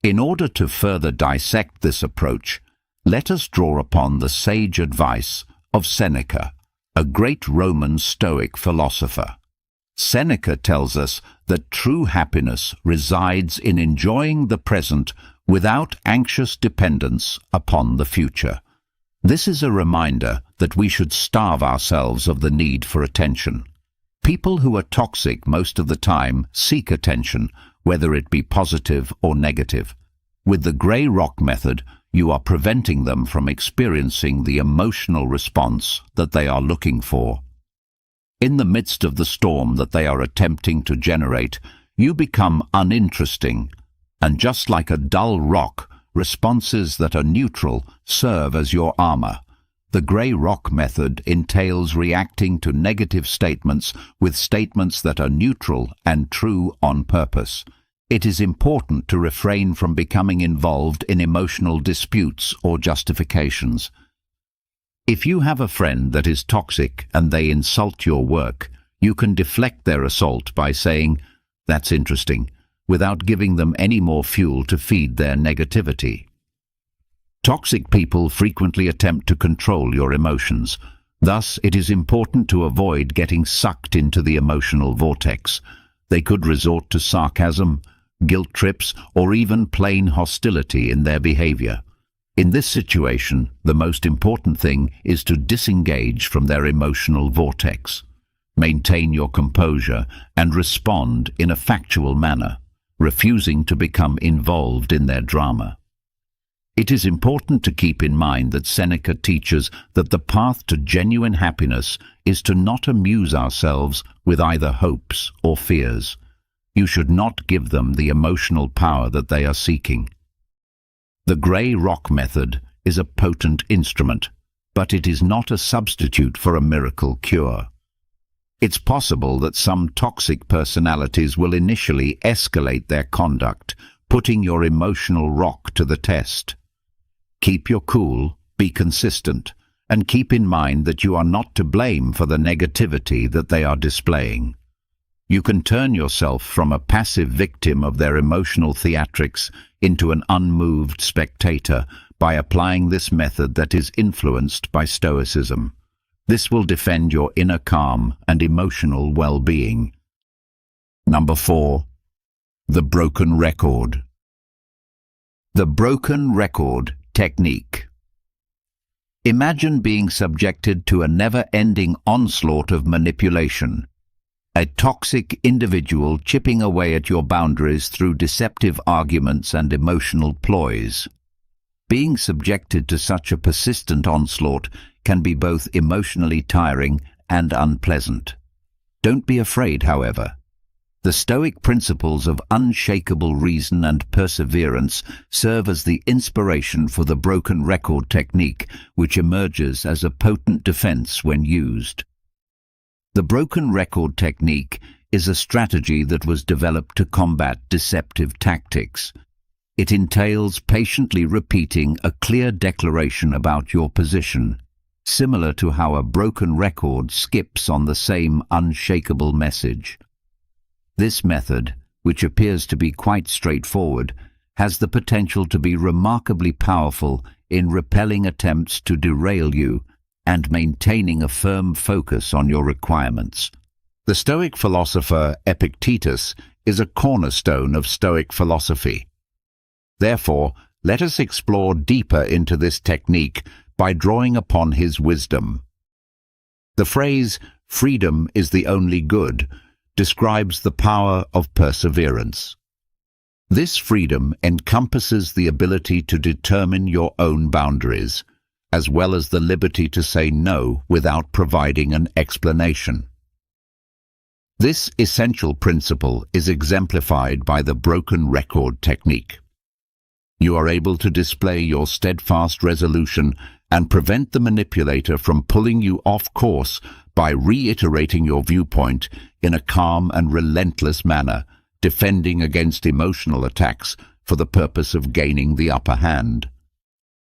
In order to further dissect this approach, let us draw upon the sage advice of Seneca, a great Roman Stoic philosopher. Seneca tells us that true happiness resides in enjoying the present without anxious dependence upon the future. This is a reminder that we should starve ourselves of the need for attention. People who are toxic most of the time seek attention, whether it be positive or negative. With the grey rock method, you are preventing them from experiencing the emotional response that they are looking for. In the midst of the storm that they are attempting to generate, you become uninteresting, and just like a dull rock, responses that are neutral serve as your armor. The grey rock method entails reacting to negative statements with statements that are neutral and true on purpose. It is important to refrain from becoming involved in emotional disputes or justifications. If you have a friend that is toxic and they insult your work, you can deflect their assault by saying, "That's interesting," without giving them any more fuel to feed their negativity. Toxic people frequently attempt to control your emotions. Thus, it is important to avoid getting sucked into the emotional vortex. They could resort to sarcasm, guilt trips, or even plain hostility in their behavior. In this situation, the most important thing is to disengage from their emotional vortex. Maintain your composure and respond in a factual manner, refusing to become involved in their drama. It is important to keep in mind that Seneca teaches that the path to genuine happiness is to not amuse ourselves with either hopes or fears. You should not give them the emotional power that they are seeking. The grey rock method is a potent instrument, but it is not a substitute for a miracle cure. It's possible that some toxic personalities will initially escalate their conduct, putting your emotional rock to the test. Keep your cool, be consistent, and keep in mind that you are not to blame for the negativity that they are displaying. You can turn yourself from a passive victim of their emotional theatrics into an unmoved spectator by applying this method that is influenced by Stoicism. This will defend your inner calm and emotional well-being. Number 4. The broken record. The broken record technique. Imagine being subjected to a never-ending onslaught of manipulation. A toxic individual chipping away at your boundaries through deceptive arguments and emotional ploys. Being subjected to such a persistent onslaught can be both emotionally tiring and unpleasant. Don't be afraid, however. The Stoic principles of unshakable reason and perseverance serve as the inspiration for the broken record technique, which emerges as a potent defense when used. The broken record technique is a strategy that was developed to combat deceptive tactics. It entails patiently repeating a clear declaration about your position, similar to how a broken record skips on the same unshakable message. This method, which appears to be quite straightforward, has the potential to be remarkably powerful in repelling attempts to derail you and maintaining a firm focus on your requirements. The Stoic philosopher Epictetus is a cornerstone of Stoic philosophy. Therefore, let us explore deeper into this technique by drawing upon his wisdom. The phrase, "freedom is the only good," describes the power of perseverance. This freedom encompasses the ability to determine your own boundaries, as well as the liberty to say no without providing an explanation. This essential principle is exemplified by the broken record technique. You are able to display your steadfast resolution and prevent the manipulator from pulling you off course by reiterating your viewpoint in a calm and relentless manner, defending against emotional attacks for the purpose of gaining the upper hand.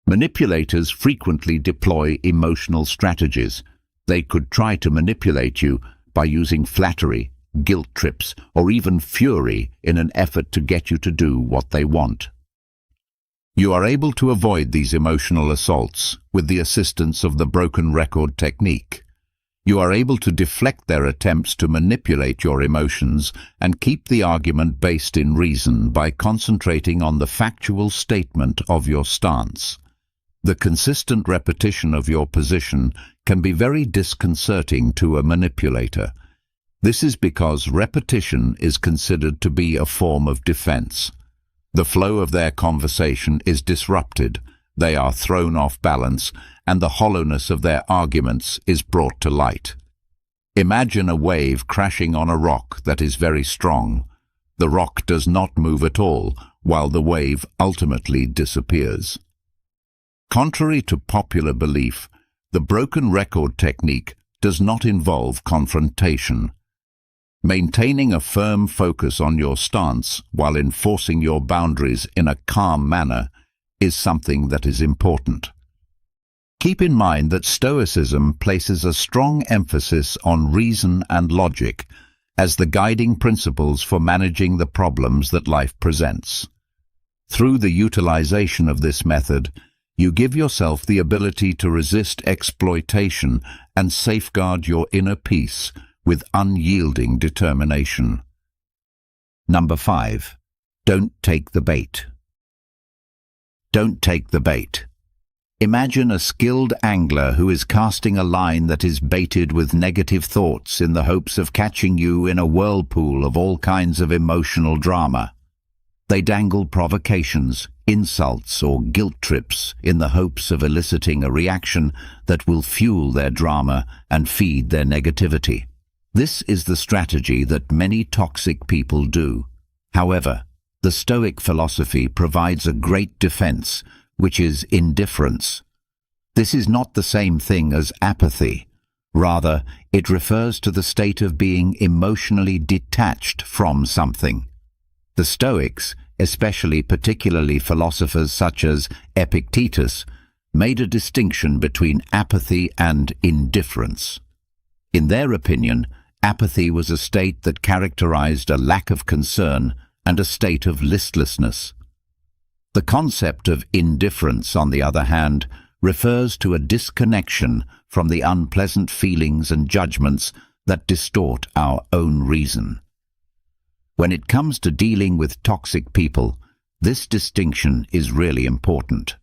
Manipulators frequently deploy emotional strategies. They could try to manipulate you by using flattery, guilt trips, or even fury in an effort to get you to do what they want. You are able to avoid these emotional assaults with the assistance of the broken record technique. You are able to deflect their attempts to manipulate your emotions and keep the argument based in reason by concentrating on the factual statement of your stance. The consistent repetition of your position can be very disconcerting to a manipulator. This is because repetition is considered to be a form of defense. The flow of their conversation is disrupted, They are thrown off balance, and the hollowness of their arguments is brought to light. Imagine a wave crashing on a rock that is very strong. The rock does not move at all, while the wave ultimately disappears. Contrary to popular belief, the broken record technique does not involve confrontation. Maintaining a firm focus on your stance while enforcing your boundaries in a calm manner is something that is important. Keep in mind that Stoicism places a strong emphasis on reason and logic as the guiding principles for managing the problems that life presents. Through the utilization of this method, you give yourself the ability to resist exploitation and safeguard your inner peace with unyielding determination. Number 5. Don't take the bait. Don't take the bait. Imagine a skilled angler who is casting a line that is baited with negative thoughts in the hopes of catching you in a whirlpool of all kinds of emotional drama. They dangle provocations, insults, or guilt trips in the hopes of eliciting a reaction that will fuel their drama and feed their negativity. This is the strategy that many toxic people do. However, the Stoic philosophy provides a great defense, which is indifference. This is not the same thing as apathy. Rather, it refers to the state of being emotionally detached from something. The Stoics, particularly philosophers such as Epictetus, made a distinction between apathy and indifference. In their opinion, apathy was a state that characterized a lack of concern and a state of listlessness. The concept of indifference, on the other hand, refers to a disconnection from the unpleasant feelings and judgments that distort our own reason. When it comes to dealing with toxic people, this distinction is really important.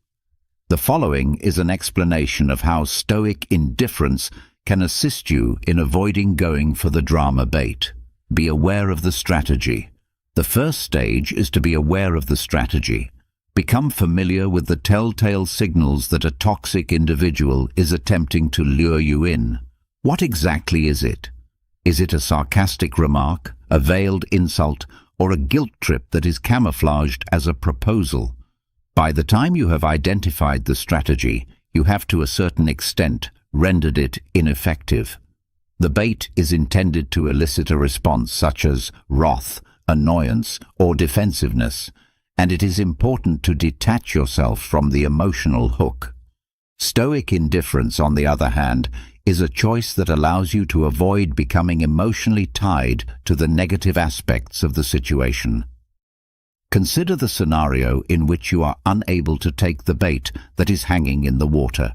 The following is an explanation of how Stoic indifference can assist you in avoiding going for the drama bait. Be aware of the strategy. The first stage is to be aware of the strategy. Become familiar with the telltale signals that a toxic individual is attempting to lure you in. What exactly is it? Is it a sarcastic remark, a veiled insult, or a guilt trip that is camouflaged as a proposal? By the time you have identified the strategy, you have to a certain extent rendered it ineffective. The bait is intended to elicit a response such as wrath, annoyance, or defensiveness, and it is important to detach yourself from the emotional hook. Stoic indifference, on the other hand, is a choice that allows you to avoid becoming emotionally tied to the negative aspects of the situation. Consider the scenario in which you are unable to take the bait that is hanging in the water.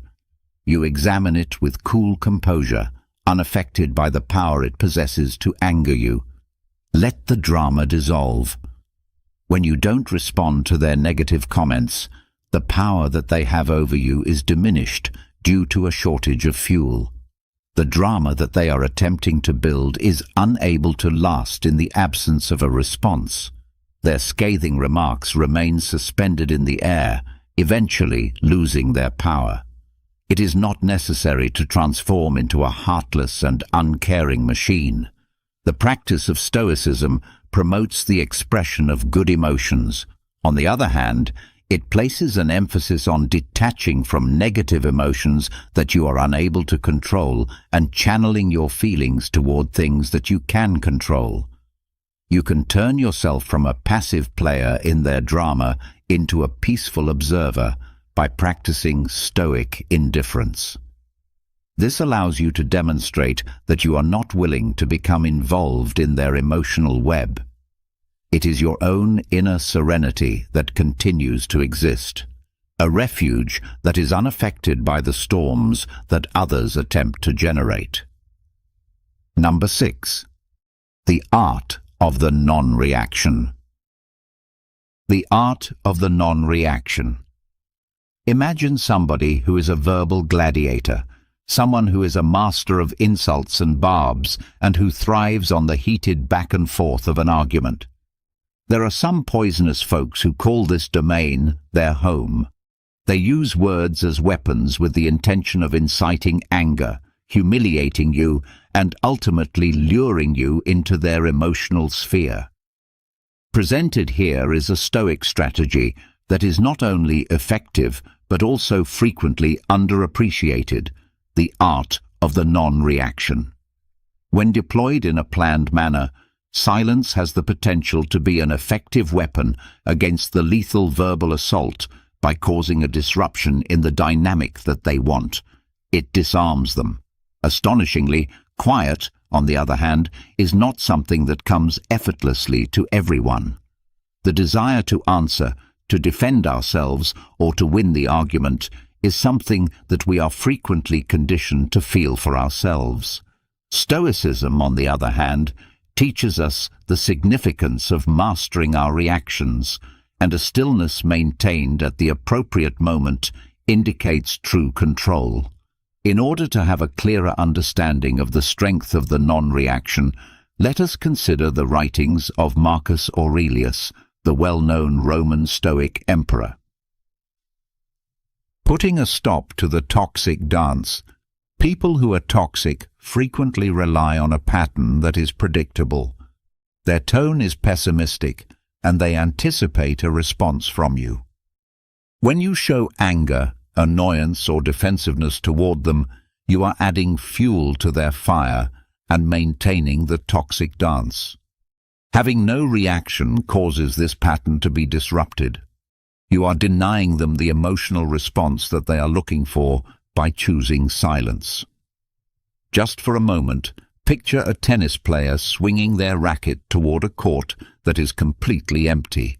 You examine it with cool composure, unaffected by the power it possesses to anger you. Let the drama dissolve. When you don't respond to their negative comments, the power that they have over you is diminished due to a shortage of fuel. The drama that they are attempting to build is unable to last in the absence of a response. Their scathing remarks remain suspended in the air, eventually losing their power. It is not necessary to transform into a heartless and uncaring machine. The practice of Stoicism promotes the expression of good emotions. On the other hand, it places an emphasis on detaching from negative emotions that you are unable to control and channeling your feelings toward things that you can control. You can turn yourself from a passive player in their drama into a peaceful observer by practicing Stoic indifference. This allows you to demonstrate that you are not willing to become involved in their emotional web. It is your own inner serenity that continues to exist, a refuge that is unaffected by the storms that others attempt to generate. Number 6. The art of the non-reaction. The art of the non-reaction. Imagine somebody who is a verbal gladiator, someone who is a master of insults and barbs and who thrives on the heated back and forth of an argument. There are some poisonous folks who call this domain their home. They use words as weapons with the intention of inciting anger, humiliating you, and ultimately luring you into their emotional sphere. Presented here is a Stoic strategy that is not only effective but also frequently underappreciated: the art of the non-reaction. When deployed in a planned manner, silence has the potential to be an effective weapon against the lethal verbal assault by causing a disruption in the dynamic that they want. It disarms them. Astonishingly, quiet, on the other hand, is not something that comes effortlessly to everyone. The desire to answer, to defend ourselves, or to win the argument is something that we are frequently conditioned to feel for ourselves. Stoicism, on the other hand, teaches us the significance of mastering our reactions, and a stillness maintained at the appropriate moment indicates true control. In order to have a clearer understanding of the strength of the non-reaction, let us consider the writings of Marcus Aurelius, the well-known Roman Stoic emperor. Putting a stop to the toxic dance. People who are toxic frequently rely on a pattern that is predictable. Their tone is pessimistic, and they anticipate a response from you. When you show anger, annoyance, or defensiveness toward them, you are adding fuel to their fire and maintaining the toxic dance. Having no reaction causes this pattern to be disrupted. You are denying them the emotional response that they are looking for by choosing silence. Just for a moment, picture a tennis player swinging their racket toward a court that is completely empty.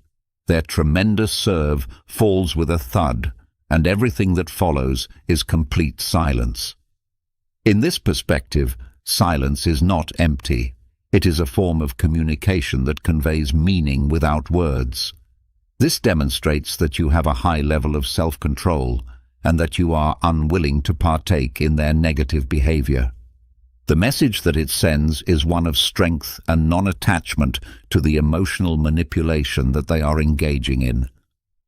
Their tremendous serve falls with a thud, and everything that follows is complete silence. In this perspective, silence is not empty. It is a form of communication that conveys meaning without words. This demonstrates that you have a high level of self-control and that you are unwilling to partake in their negative behavior. The message that it sends is one of strength and non-attachment to the emotional manipulation that they are engaging in.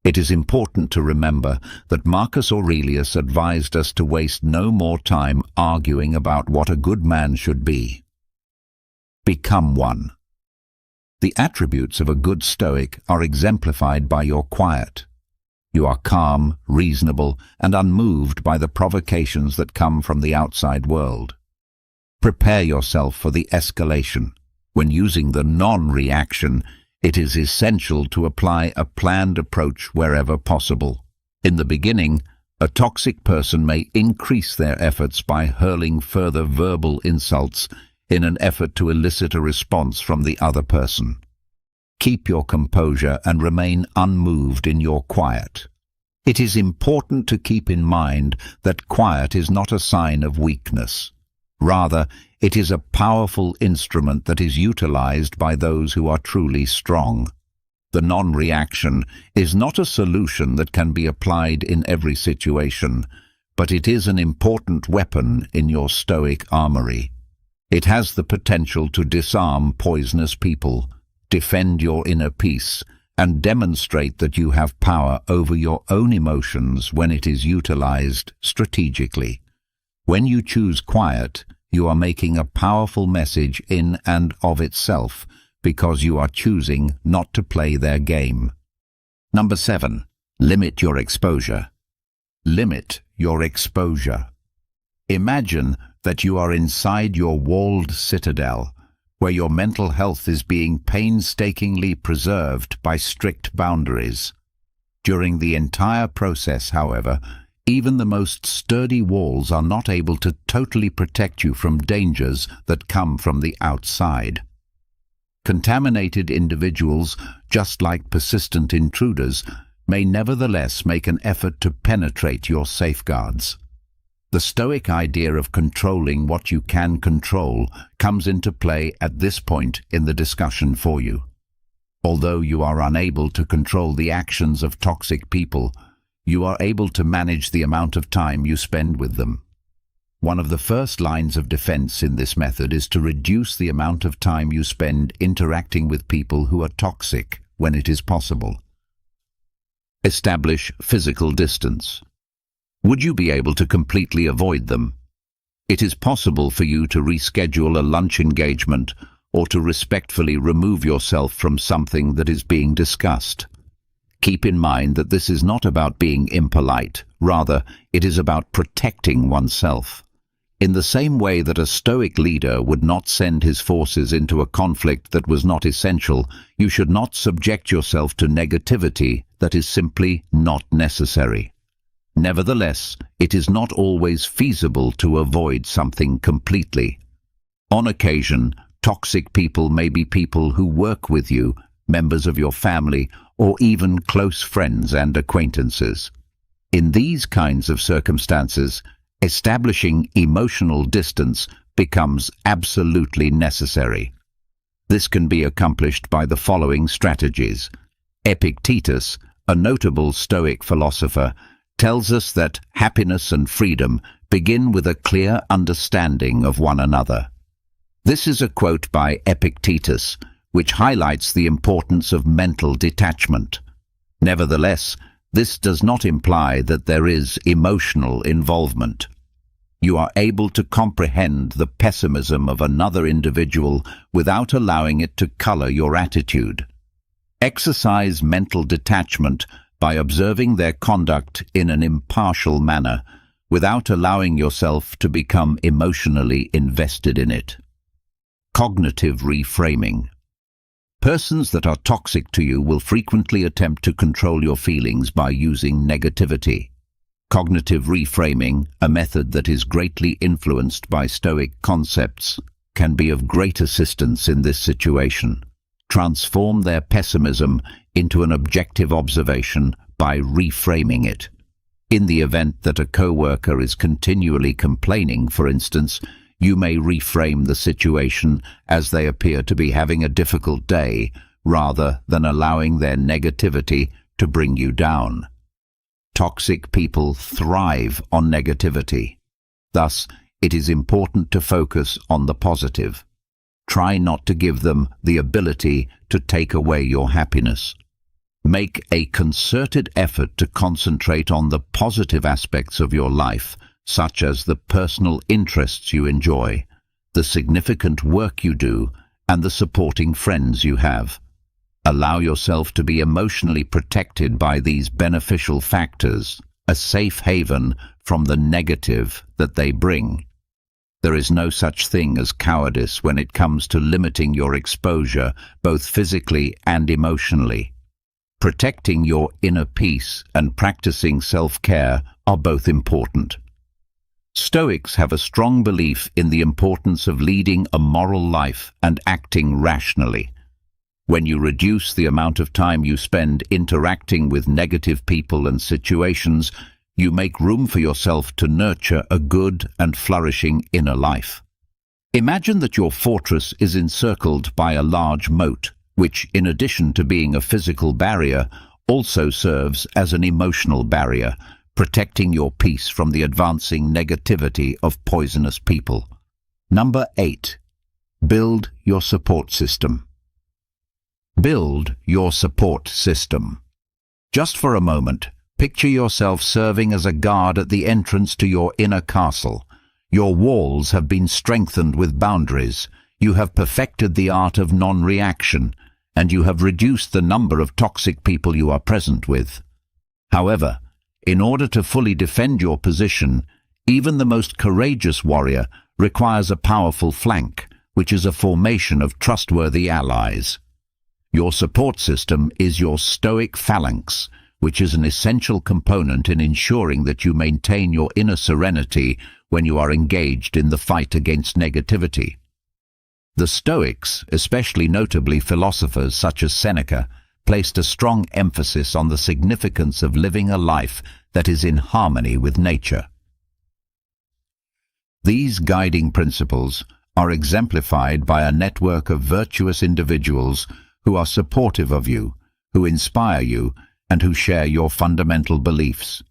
It is important to remember that Marcus Aurelius advised us to waste no more time arguing about what a good man should be. Become one. The attributes of a good Stoic are exemplified by your quiet. You are calm, reasonable, and unmoved by the provocations that come from the outside world. Prepare yourself for the escalation. When using the non-reaction, it is essential to apply a planned approach wherever possible. In the beginning, a toxic person may increase their efforts by hurling further verbal insults in an effort to elicit a response from the other person. Keep your composure and remain unmoved in your quiet. It is important to keep in mind that quiet is not a sign of weakness. Rather, it is a powerful instrument that is utilized by those who are truly strong. The non-reaction is not a solution that can be applied in every situation, but it is an important weapon in your Stoic armory. It has the potential to disarm poisonous people, defend your inner peace, and demonstrate that you have power over your own emotions when it is utilized strategically. When you choose quiet, you are making a powerful message in and of itself because you are choosing not to play their game. Number 7. Limit your exposure. Limit your exposure. Imagine that you are inside your walled citadel, where your mental health is being painstakingly preserved by strict boundaries. During the entire process, however, even the most sturdy walls are not able to totally protect you from dangers that come from the outside. Contaminated individuals, just like persistent intruders, may nevertheless make an effort to penetrate your safeguards. The Stoic idea of controlling what you can control comes into play at this point in the discussion for you. Although you are unable to control the actions of toxic people, you are able to manage the amount of time you spend with them. One of the first lines of defense in this method is to reduce the amount of time you spend interacting with people who are toxic when it is possible. Establish physical distance. Would you be able to completely avoid them? It is possible for you to reschedule a lunch engagement or to respectfully remove yourself from something that is being discussed. Keep in mind that this is not about being impolite, rather, it is about protecting oneself. In the same way that a Stoic leader would not send his forces into a conflict that was not essential, you should not subject yourself to negativity that is simply not necessary. Nevertheless, it is not always feasible to avoid something completely. On occasion, toxic people may be people who work with you, members of your family, or even close friends and acquaintances. In these kinds of circumstances, establishing emotional distance becomes absolutely necessary. This can be accomplished by the following strategies. Epictetus, a notable Stoic philosopher, tells us that happiness and freedom begin with a clear understanding of one another. This is a quote by Epictetus, which highlights the importance of mental detachment. Nevertheless, this does not imply that there is emotional involvement. You are able to comprehend the pessimism of another individual without allowing it to color your attitude. Exercise mental detachment by observing their conduct in an impartial manner, without allowing yourself to become emotionally invested in it. Cognitive reframing. Persons that are toxic to you will frequently attempt to control your feelings by using negativity. Cognitive reframing, a method that is greatly influenced by Stoic concepts, can be of great assistance in this situation. Transform their pessimism into an objective observation by reframing it. In the event that a coworker is continually complaining, for instance, you may reframe the situation as they appear to be having a difficult day, rather than allowing their negativity to bring you down. Toxic people thrive on negativity. Thus, it is important to focus on the positive. Try not to give them the ability to take away your happiness. Make a concerted effort to concentrate on the positive aspects of your life, such as the personal interests you enjoy, the significant work you do, and the supporting friends you have. Allow yourself to be emotionally protected by these beneficial factors, a safe haven from the negative that they bring. There is no such thing as cowardice when it comes to limiting your exposure, both physically and emotionally. Protecting your inner peace and practicing self-care are both important. Stoics have a strong belief in the importance of leading a moral life and acting rationally. When you reduce the amount of time you spend interacting with negative people and situations, you make room for yourself to nurture a good and flourishing inner life. Imagine that your fortress is encircled by a large moat, which, in addition to being a physical barrier, also serves as an emotional barrier, protecting your peace from the advancing negativity of poisonous people. Number 8. Build your support system. Build your support system. Just for a moment, picture yourself serving as a guard at the entrance to your inner castle. Your walls have been strengthened with boundaries. You have perfected the art of non-reaction, and you have reduced the number of toxic people you are present with. However, in order to fully defend your position, even the most courageous warrior requires a powerful flank, which is a formation of trustworthy allies. Your support system is your Stoic phalanx, which is an essential component in ensuring that you maintain your inner serenity when you are engaged in the fight against negativity. The Stoics, especially notably philosophers such as Seneca, placed a strong emphasis on the significance of living a life that is in harmony with nature. These guiding principles are exemplified by a network of virtuous individuals who are supportive of you, who inspire you, and who share your fundamental beliefs.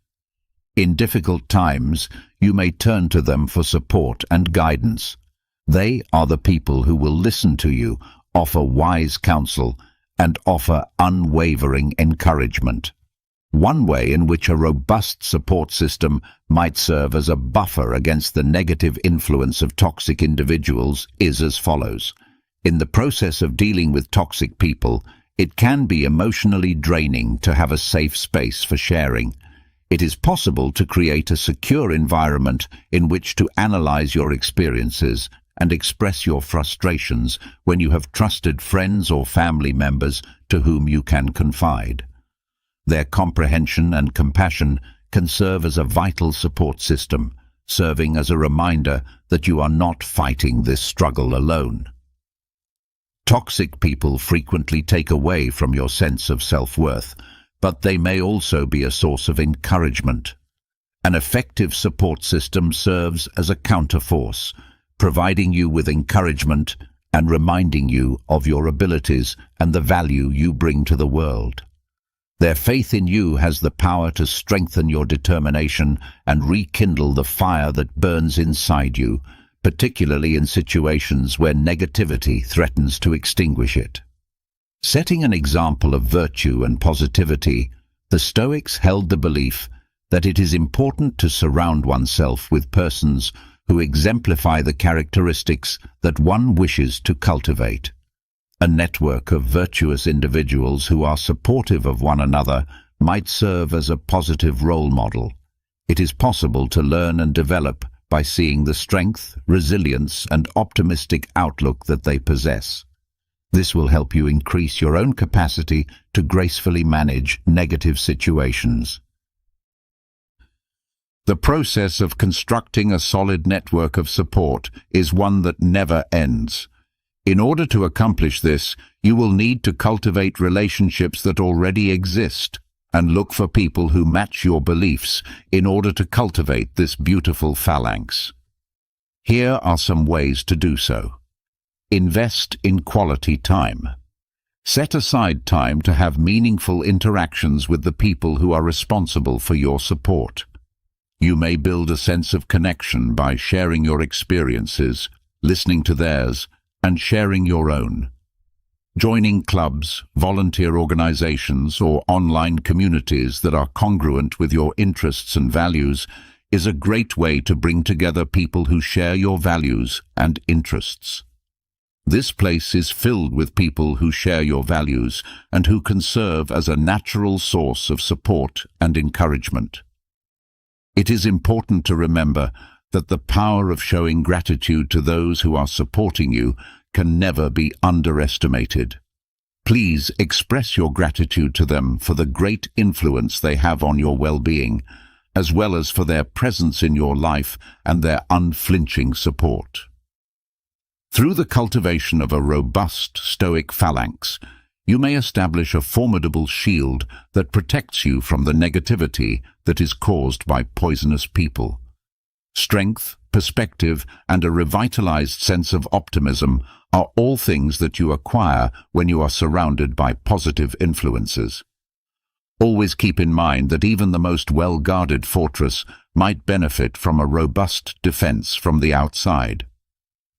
In difficult times, you may turn to them for support and guidance. They are the people who will listen to you, offer wise counsel, and offer unwavering encouragement. One way in which a robust support system might serve as a buffer against the negative influence of toxic individuals is as follows. In the process of dealing with toxic people, it can be emotionally draining to have a safe space for sharing. It is possible to create a secure environment in which to analyze your experiences and express your frustrations when you have trusted friends or family members to whom you can confide. Their comprehension and compassion can serve as a vital support system, serving as a reminder that you are not fighting this struggle alone. Toxic people frequently take away from your sense of self-worth, but they may also be a source of encouragement. An effective support system serves as a counterforce, providing you with encouragement and reminding you of your abilities and the value you bring to the world. Their faith in you has the power to strengthen your determination and rekindle the fire that burns inside you, particularly in situations where negativity threatens to extinguish it. Setting an example of virtue and positivity, the Stoics held the belief that it is important to surround oneself with persons who exemplify the characteristics that one wishes to cultivate. A network of virtuous individuals who are supportive of one another might serve as a positive role model. It is possible to learn and develop by seeing the strength, resilience, and optimistic outlook that they possess. This will help you increase your own capacity to gracefully manage negative situations. The process of constructing a solid network of support is one that never ends. In order to accomplish this, you will need to cultivate relationships that already exist and look for people who match your beliefs in order to cultivate this beautiful phalanx. Here are some ways to do so. Invest in quality time. Set aside time to have meaningful interactions with the people who are responsible for your support. You may build a sense of connection by sharing your experiences, listening to theirs, and sharing your own. Joining clubs, volunteer organizations, or online communities that are congruent with your interests and values is a great way to bring together people who share your values and interests. This place is filled with people who share your values and who can serve as a natural source of support and encouragement. It is important to remember that the power of showing gratitude to those who are supporting you can never be underestimated. Please express your gratitude to them for the great influence they have on your well-being, as well as for their presence in your life and their unflinching support. Through the cultivation of a robust Stoic phalanx, you may establish a formidable shield that protects you from the negativity that is caused by poisonous people. Strength, perspective, and a revitalized sense of optimism are all things that you acquire when you are surrounded by positive influences. Always keep in mind that even the most well-guarded fortress might benefit from a robust defense from the outside.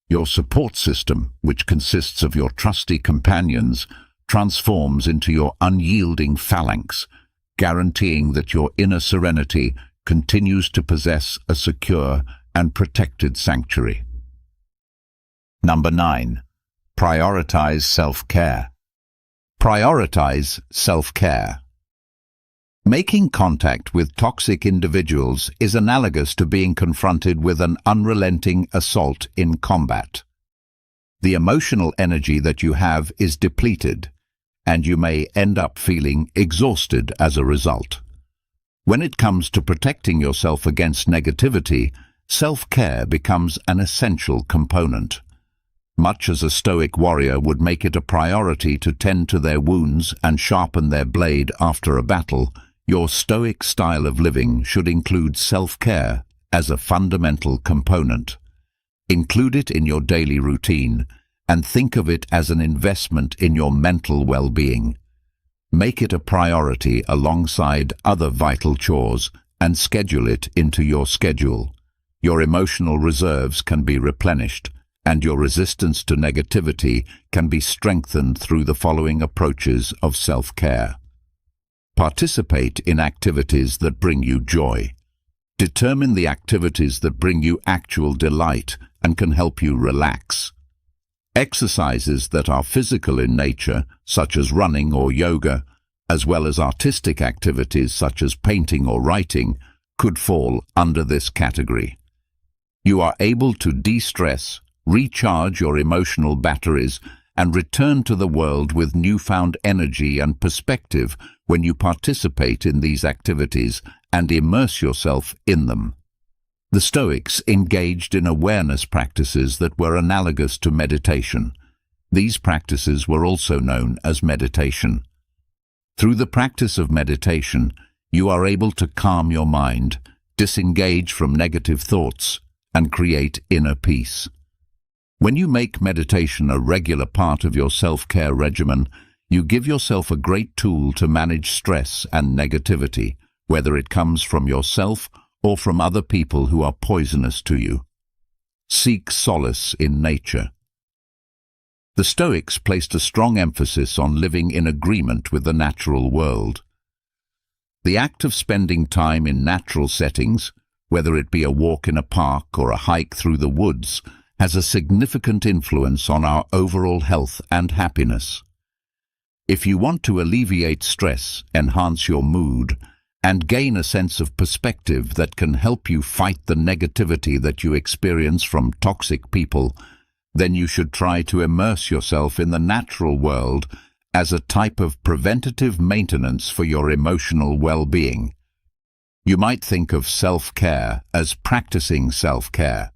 Your support system, which consists of your trusty companions, transforms into your unyielding phalanx, guaranteeing that your inner serenity continues to possess a secure and protected sanctuary. Number 9. Prioritize self-care. Prioritize self-care. Making contact with toxic individuals is analogous to being confronted with an unrelenting assault in combat. The emotional energy that you have is depleted, and you may end up feeling exhausted as a result. When it comes to protecting yourself against negativity, self-care becomes an essential component. Much as a Stoic warrior would make it a priority to tend to their wounds and sharpen their blade after a battle, your Stoic style of living should include self-care as a fundamental component. Include it in your daily routine and think of it as an investment in your mental well-being. Make it a priority alongside other vital chores and schedule it into your schedule. Your emotional reserves can be replenished, and your resistance to negativity can be strengthened through the following approaches of self-care. Participate in activities that bring you joy. Determine the activities that bring you actual delight and can help you relax. Exercises that are physical in nature, such as running or yoga, as well as artistic activities such as painting or writing, could fall under this category. You are able to de-stress, recharge your emotional batteries, and return to the world with newfound energy and perspective when you participate in these activities and immerse yourself in them. The Stoics engaged in awareness practices that were analogous to meditation. These practices were also known as meditation. Through the practice of meditation, you are able to calm your mind, disengage from negative thoughts, and create inner peace. When you make meditation a regular part of your self-care regimen, you give yourself a great tool to manage stress and negativity, whether it comes from yourself or from other people who are poisonous to you. Seek solace in nature. The Stoics placed a strong emphasis on living in agreement with the natural world. The act of spending time in natural settings, whether it be a walk in a park or a hike through the woods, has a significant influence on our overall health and happiness. If you want to alleviate stress, enhance your mood, and gain a sense of perspective that can help you fight the negativity that you experience from toxic people, then you should try to immerse yourself in the natural world as a type of preventative maintenance for your emotional well-being. You might think of self-care as practicing self-care.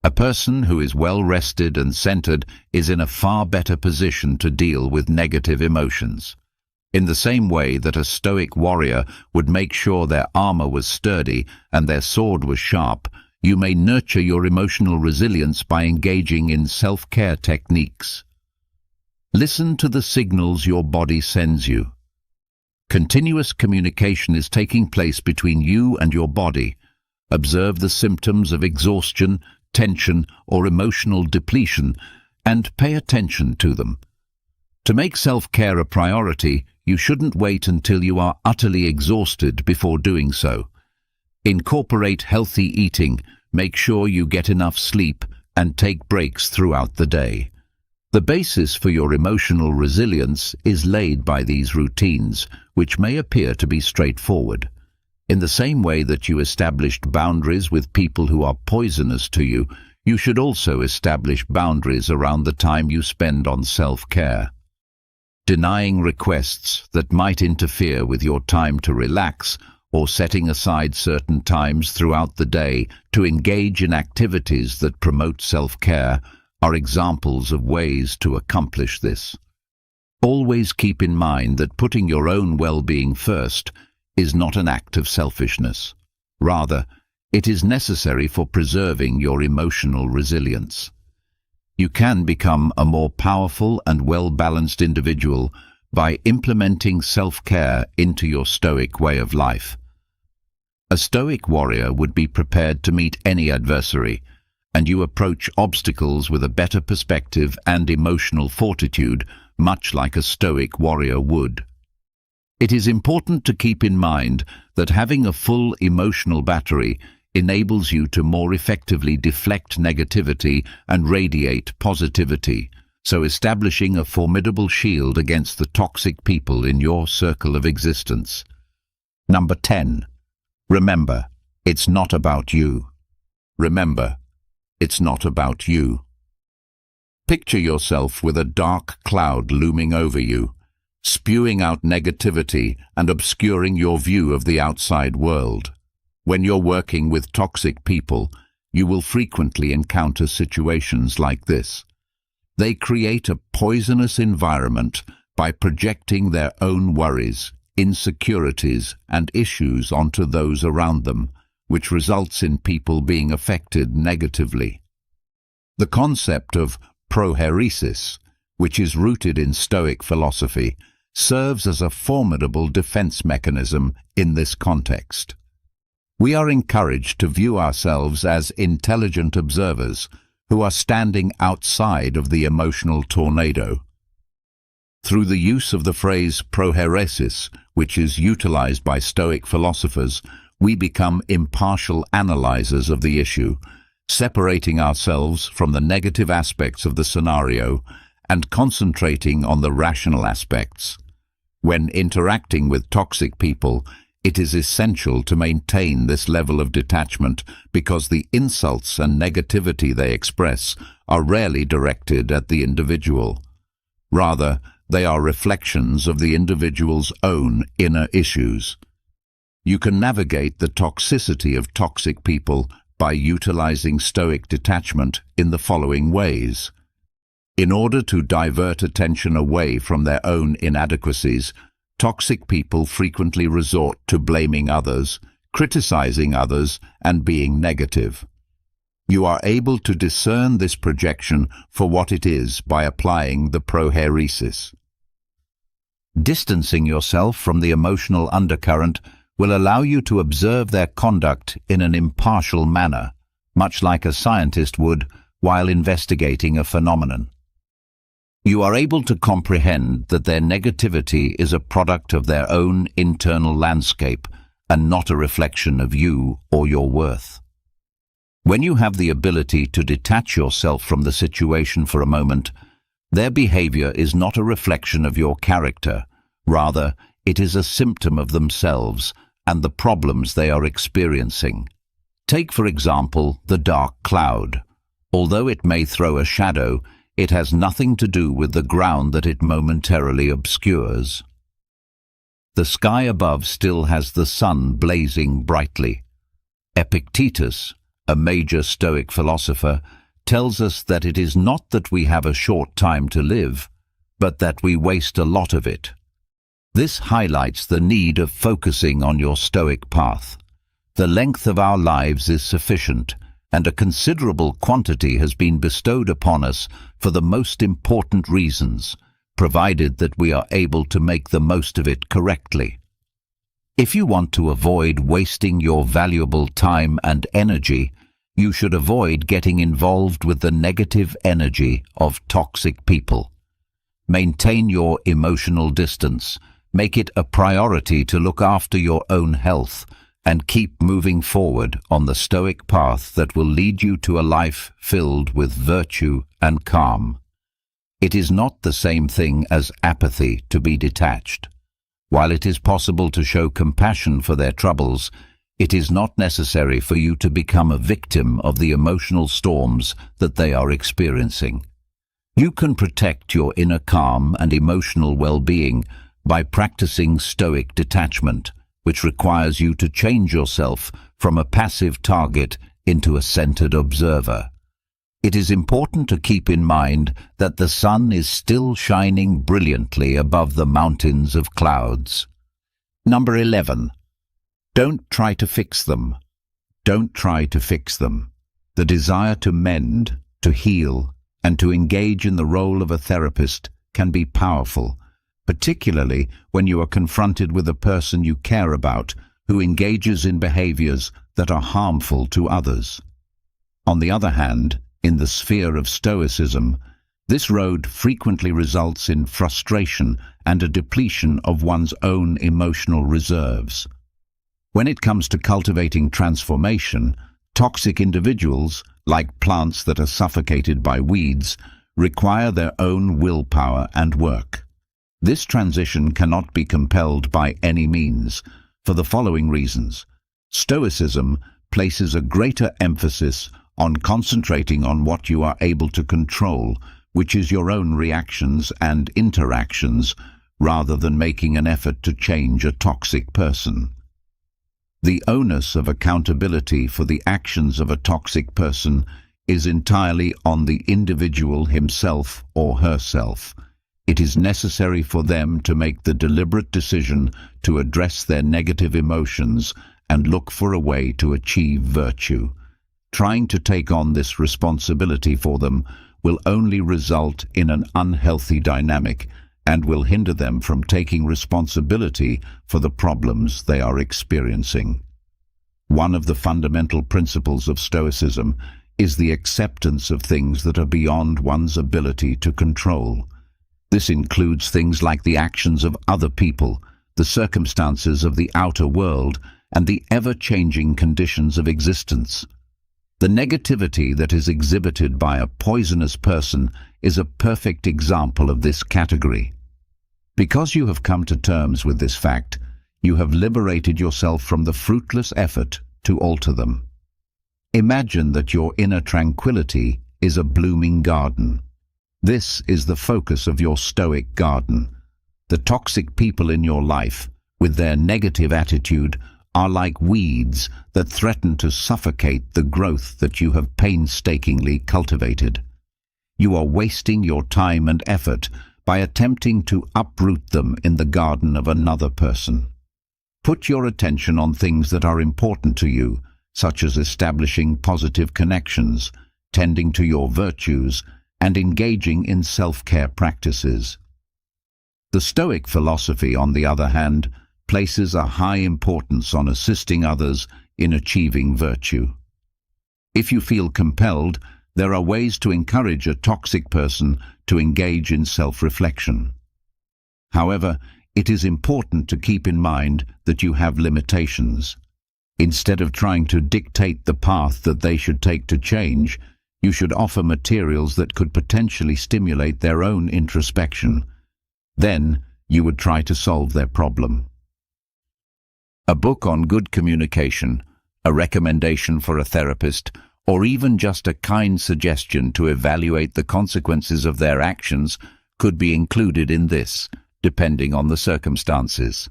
A person who is well-rested and centered is in a far better position to deal with negative emotions. In the same way that a Stoic warrior would make sure their armor was sturdy and their sword was sharp, you may nurture your emotional resilience by engaging in self-care techniques. Listen to the signals your body sends you. Continuous communication is taking place between you and your body. Observe the symptoms of exhaustion, tension, or emotional depletion, and pay attention to them. To make self-care a priority, you shouldn't wait until you are utterly exhausted before doing so. Incorporate healthy eating, make sure you get enough sleep, and take breaks throughout the day. The basis for your emotional resilience is laid by these routines, which may appear to be straightforward. In the same way that you established boundaries with people who are poisonous to you, you should also establish boundaries around the time you spend on self-care. Denying requests that might interfere with your time to relax, or setting aside certain times throughout the day to engage in activities that promote self-care, are examples of ways to accomplish this. Always keep in mind that putting your own well-being first is not an act of selfishness. Rather, it is necessary for preserving your emotional resilience. You can become a more powerful and well-balanced individual by implementing self-care into your Stoic way of life. A Stoic warrior would be prepared to meet any adversary, and you approach obstacles with a better perspective and emotional fortitude, much like a Stoic warrior would. It is important to keep in mind that having a full emotional battery enables you to more effectively deflect negativity and radiate positivity, so establishing a formidable shield against the toxic people in your circle of existence. Number 10. Remember, it's not about you. Remember, it's not about you. Picture yourself with a dark cloud looming over you, spewing out negativity and obscuring your view of the outside world. When you're working with toxic people, you will frequently encounter situations like this. They create a poisonous environment by projecting their own worries, insecurities, and issues onto those around them, which results in people being affected negatively. The concept of prohairesis, which is rooted in Stoic philosophy, serves as a formidable defense mechanism in this context. We are encouraged to view ourselves as intelligent observers who are standing outside of the emotional tornado. Through the use of the phrase prohairesis, which is utilized by Stoic philosophers, we become impartial analyzers of the issue, separating ourselves from the negative aspects of the scenario and concentrating on the rational aspects. When interacting with toxic people, it is essential to maintain this level of detachment because the insults and negativity they express are rarely directed at the individual. Rather, they are reflections of the individual's own inner issues. You can navigate the toxicity of toxic people by utilizing Stoic detachment in the following ways. In order to divert attention away from their own inadequacies, toxic people frequently resort to blaming others, criticizing others, and being negative. You are able to discern this projection for what it is by applying the prohairesis. Distancing yourself from the emotional undercurrent will allow you to observe their conduct in an impartial manner, much like a scientist would while investigating a phenomenon. You are able to comprehend that their negativity is a product of their own internal landscape and not a reflection of you or your worth. When you have the ability to detach yourself from the situation for a moment, their behavior is not a reflection of your character. Rather, it is a symptom of themselves and the problems they are experiencing. Take, for example, the dark cloud. Although it may throw a shadow, it has nothing to do with the ground that it momentarily obscures. The sky above still has the sun blazing brightly. Epictetus, a major Stoic philosopher, tells us that it is not that we have a short time to live, but that we waste a lot of it. This highlights the need of focusing on your Stoic path. The length of our lives is sufficient, and a considerable quantity has been bestowed upon us for the most important reasons, provided that we are able to make the most of it correctly. If you want to avoid wasting your valuable time and energy, you should avoid getting involved with the negative energy of toxic people. Maintain your emotional distance, make it a priority to look after your own health, and keep moving forward on the Stoic path that will lead you to a life filled with virtue and calm. It is not the same thing as apathy to be detached. While it is possible to show compassion for their troubles, it is not necessary for you to become a victim of the emotional storms that they are experiencing. You can protect your inner calm and emotional well-being by practicing Stoic detachment, which requires you to change yourself from a passive target into a centered observer. It is important to keep in mind that the sun is still shining brilliantly above the mountains of clouds. Number 11. Don't try to fix them. Don't try to fix them. The desire to mend, to heal, and to engage in the role of a therapist can be powerful, particularly when you are confronted with a person you care about who engages in behaviors that are harmful to others. On the other hand, in the sphere of Stoicism, this road frequently results in frustration and a depletion of one's own emotional reserves. When it comes to cultivating transformation, toxic individuals, like plants that are suffocated by weeds, require their own willpower and work. This transition cannot be compelled by any means, for the following reasons. Stoicism places a greater emphasis on concentrating on what you are able to control, which is your own reactions and interactions, rather than making an effort to change a toxic person. The onus of accountability for the actions of a toxic person is entirely on the individual himself or herself. It is necessary for them to make the deliberate decision to address their negative emotions and look for a way to achieve virtue. Trying to take on this responsibility for them will only result in an unhealthy dynamic and will hinder them from taking responsibility for the problems they are experiencing. One of the fundamental principles of Stoicism is the acceptance of things that are beyond one's ability to control. This includes things like the actions of other people, the circumstances of the outer world, and the ever-changing conditions of existence. The negativity that is exhibited by a poisonous person is a perfect example of this category. Because you have come to terms with this fact, you have liberated yourself from the fruitless effort to alter them. Imagine that your inner tranquility is a blooming garden. This is the focus of your Stoic garden. The toxic people in your life, with their negative attitude, are like weeds that threaten to suffocate the growth that you have painstakingly cultivated. You are wasting your time and effort by attempting to uproot them in the garden of another person. Put your attention on things that are important to you, such as establishing positive connections, tending to your virtues, and engaging in self-care practices. The Stoic philosophy, on the other hand, places a high importance on assisting others in achieving virtue. If you feel compelled, there are ways to encourage a toxic person to engage in self-reflection. However, it is important to keep in mind that you have limitations. Instead of trying to dictate the path that they should take to change, you should offer materials that could potentially stimulate their own introspection. Then, you would try to solve their problem. A book on good communication, a recommendation for a therapist, or even just a kind suggestion to evaluate the consequences of their actions could be included in this, depending on the circumstances.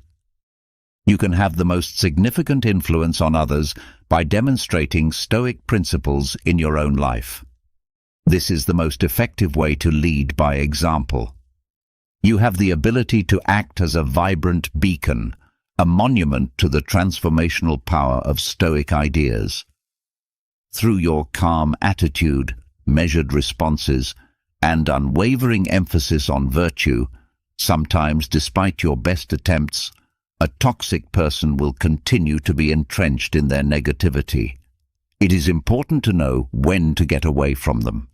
You can have the most significant influence on others by demonstrating Stoic principles in your own life. This is the most effective way to lead by example. You have the ability to act as a vibrant beacon, a monument to the transformational power of Stoic ideas. Through your calm attitude, measured responses, and unwavering emphasis on virtue, sometimes despite your best attempts, a toxic person will continue to be entrenched in their negativity. It is important to know when to get away from them.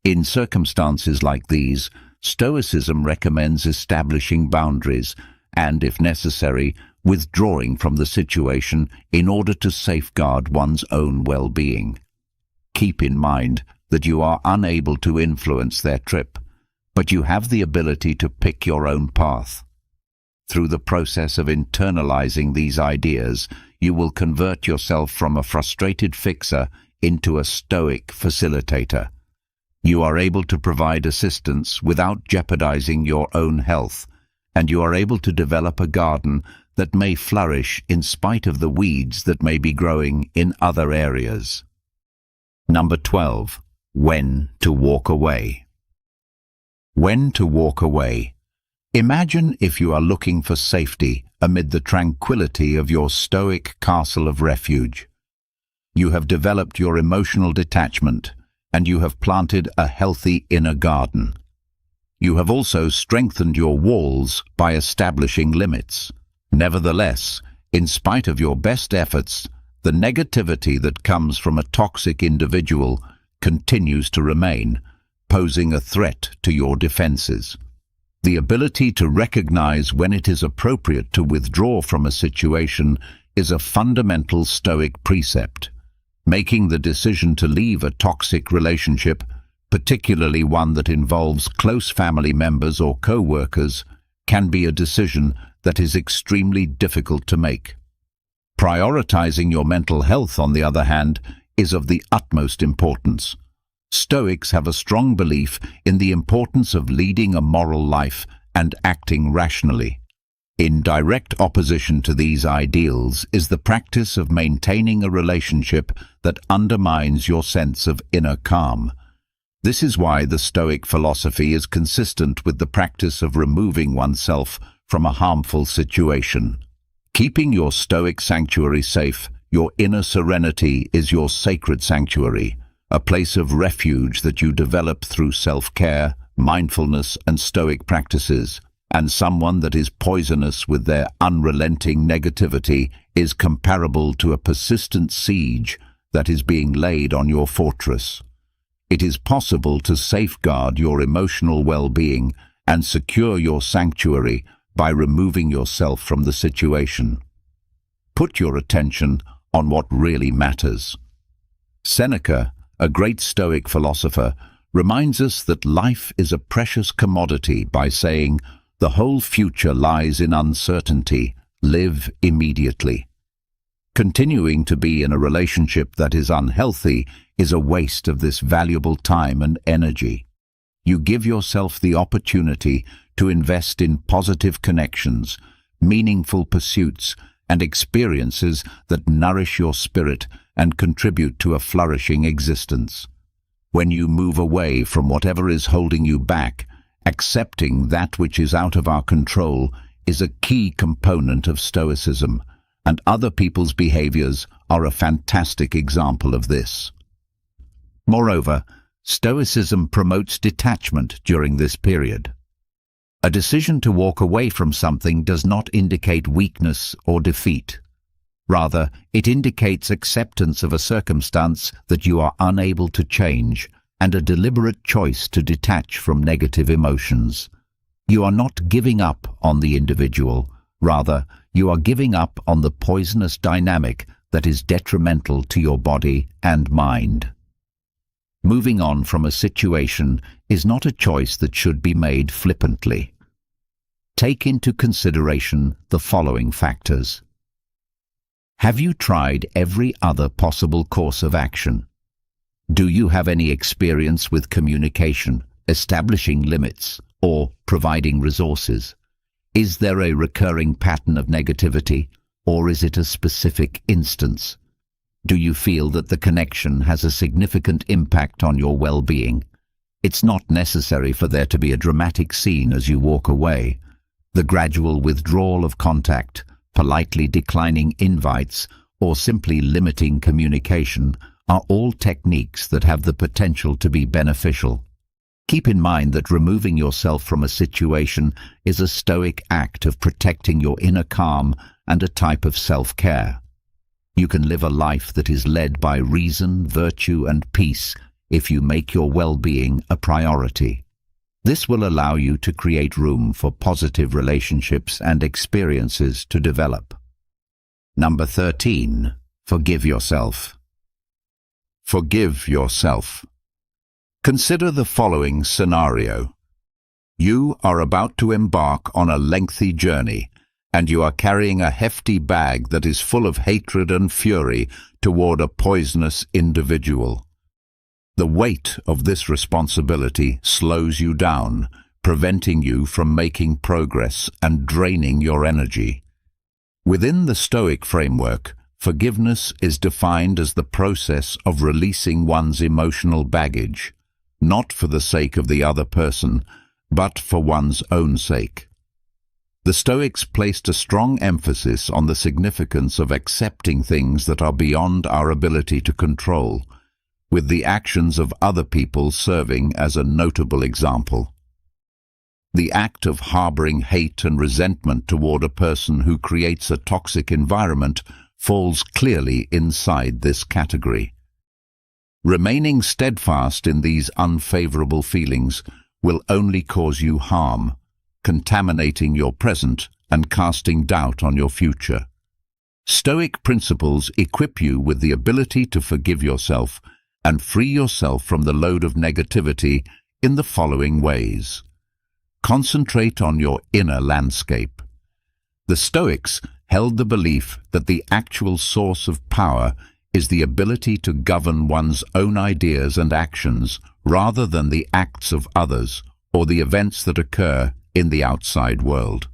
In circumstances like these, Stoicism recommends establishing boundaries and, if necessary, withdrawing from the situation in order to safeguard one's own well-being. Keep in mind that you are unable to influence their trip, but you have the ability to pick your own path. Through the process of internalizing these ideas, you will convert yourself from a frustrated fixer into a Stoic facilitator. You are able to provide assistance without jeopardizing your own health, and you are able to develop a garden that may flourish in spite of the weeds that may be growing in other areas. Number 12. When to walk away. When to walk away. Imagine if you are looking for safety amid the tranquility of your Stoic castle of refuge. You have developed your emotional detachment, and you have planted a healthy inner garden. You have also strengthened your walls by establishing limits. Nevertheless, in spite of your best efforts, the negativity that comes from a toxic individual continues to remain, posing a threat to your defenses. The ability to recognize when it is appropriate to withdraw from a situation is a fundamental Stoic precept. Making the decision to leave a toxic relationship, particularly one that involves close family members or co-workers, can be a decision that is extremely difficult to make. Prioritizing your mental health, on the other hand, is of the utmost importance. Stoics have a strong belief in the importance of leading a moral life and acting rationally. In direct opposition to these ideals is the practice of maintaining a relationship that undermines your sense of inner calm. This is why the Stoic philosophy is consistent with the practice of removing oneself from a harmful situation. Keeping your Stoic sanctuary safe, your inner serenity is your sacred sanctuary, a place of refuge that you develop through self-care, mindfulness, and Stoic practices. And someone that is poisonous with their unrelenting negativity is comparable to a persistent siege that is being laid on your fortress. It is possible to safeguard your emotional well-being and secure your sanctuary by removing yourself from the situation. Put your attention on what really matters. Seneca, a great Stoic philosopher, reminds us that life is a precious commodity by saying, "The whole future lies in uncertainty. Live immediately." Continuing to be in a relationship that is unhealthy is a waste of this valuable time and energy. You give yourself the opportunity to invest in positive connections, meaningful pursuits, and experiences that nourish your spirit and contribute to a flourishing existence. When you move away from whatever is holding you back, accepting that which is out of our control is a key component of Stoicism, and other people's behaviors are a fantastic example of this. Moreover, Stoicism promotes detachment during this period. A decision to walk away from something does not indicate weakness or defeat. Rather, it indicates acceptance of a circumstance that you are unable to change and a deliberate choice to detach from negative emotions. You are not giving up on the individual. Rather, you are giving up on the poisonous dynamic that is detrimental to your body and mind. Moving on from a situation is not a choice that should be made flippantly. Take into consideration the following factors. Have you tried every other possible course of action? Do you have any experience with communication, establishing limits, or providing resources? Is there a recurring pattern of negativity, or is it a specific instance? Do you feel that the connection has a significant impact on your well-being? It's not necessary for there to be a dramatic scene as you walk away. The gradual withdrawal of contact, politely declining invites, or simply limiting communication are all techniques that have the potential to be beneficial. Keep in mind that removing yourself from a situation is a Stoic act of protecting your inner calm and a type of self-care. You can live a life that is led by reason, virtue, and peace if you make your well-being a priority. This will allow you to create room for positive relationships and experiences to develop. Number 13. Forgive yourself. Forgive yourself. Consider the following scenario. You are about to embark on a lengthy journey, and you are carrying a hefty bag that is full of hatred and fury toward a poisonous individual. The weight of this responsibility slows you down, preventing you from making progress and draining your energy. Within the Stoic framework, forgiveness is defined as the process of releasing one's emotional baggage, not for the sake of the other person, but for one's own sake. The Stoics placed a strong emphasis on the significance of accepting things that are beyond our ability to control, with the actions of other people serving as a notable example. The act of harboring hate and resentment toward a person who creates a toxic environment falls clearly inside this category. Remaining steadfast in these unfavorable feelings will only cause you harm, contaminating your present and casting doubt on your future. Stoic principles equip you with the ability to forgive yourself and free yourself from the load of negativity in the following ways. Concentrate on your inner landscape. The Stoics held the belief that the actual source of power is the ability to govern one's own ideas and actions rather than the acts of others or the events that occur in the outside world.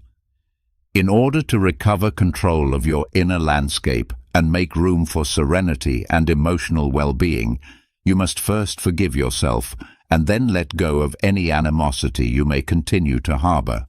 In order to recover control of your inner landscape and make room for serenity and emotional well-being, you must first forgive yourself and then let go of any animosity you may continue to harbor.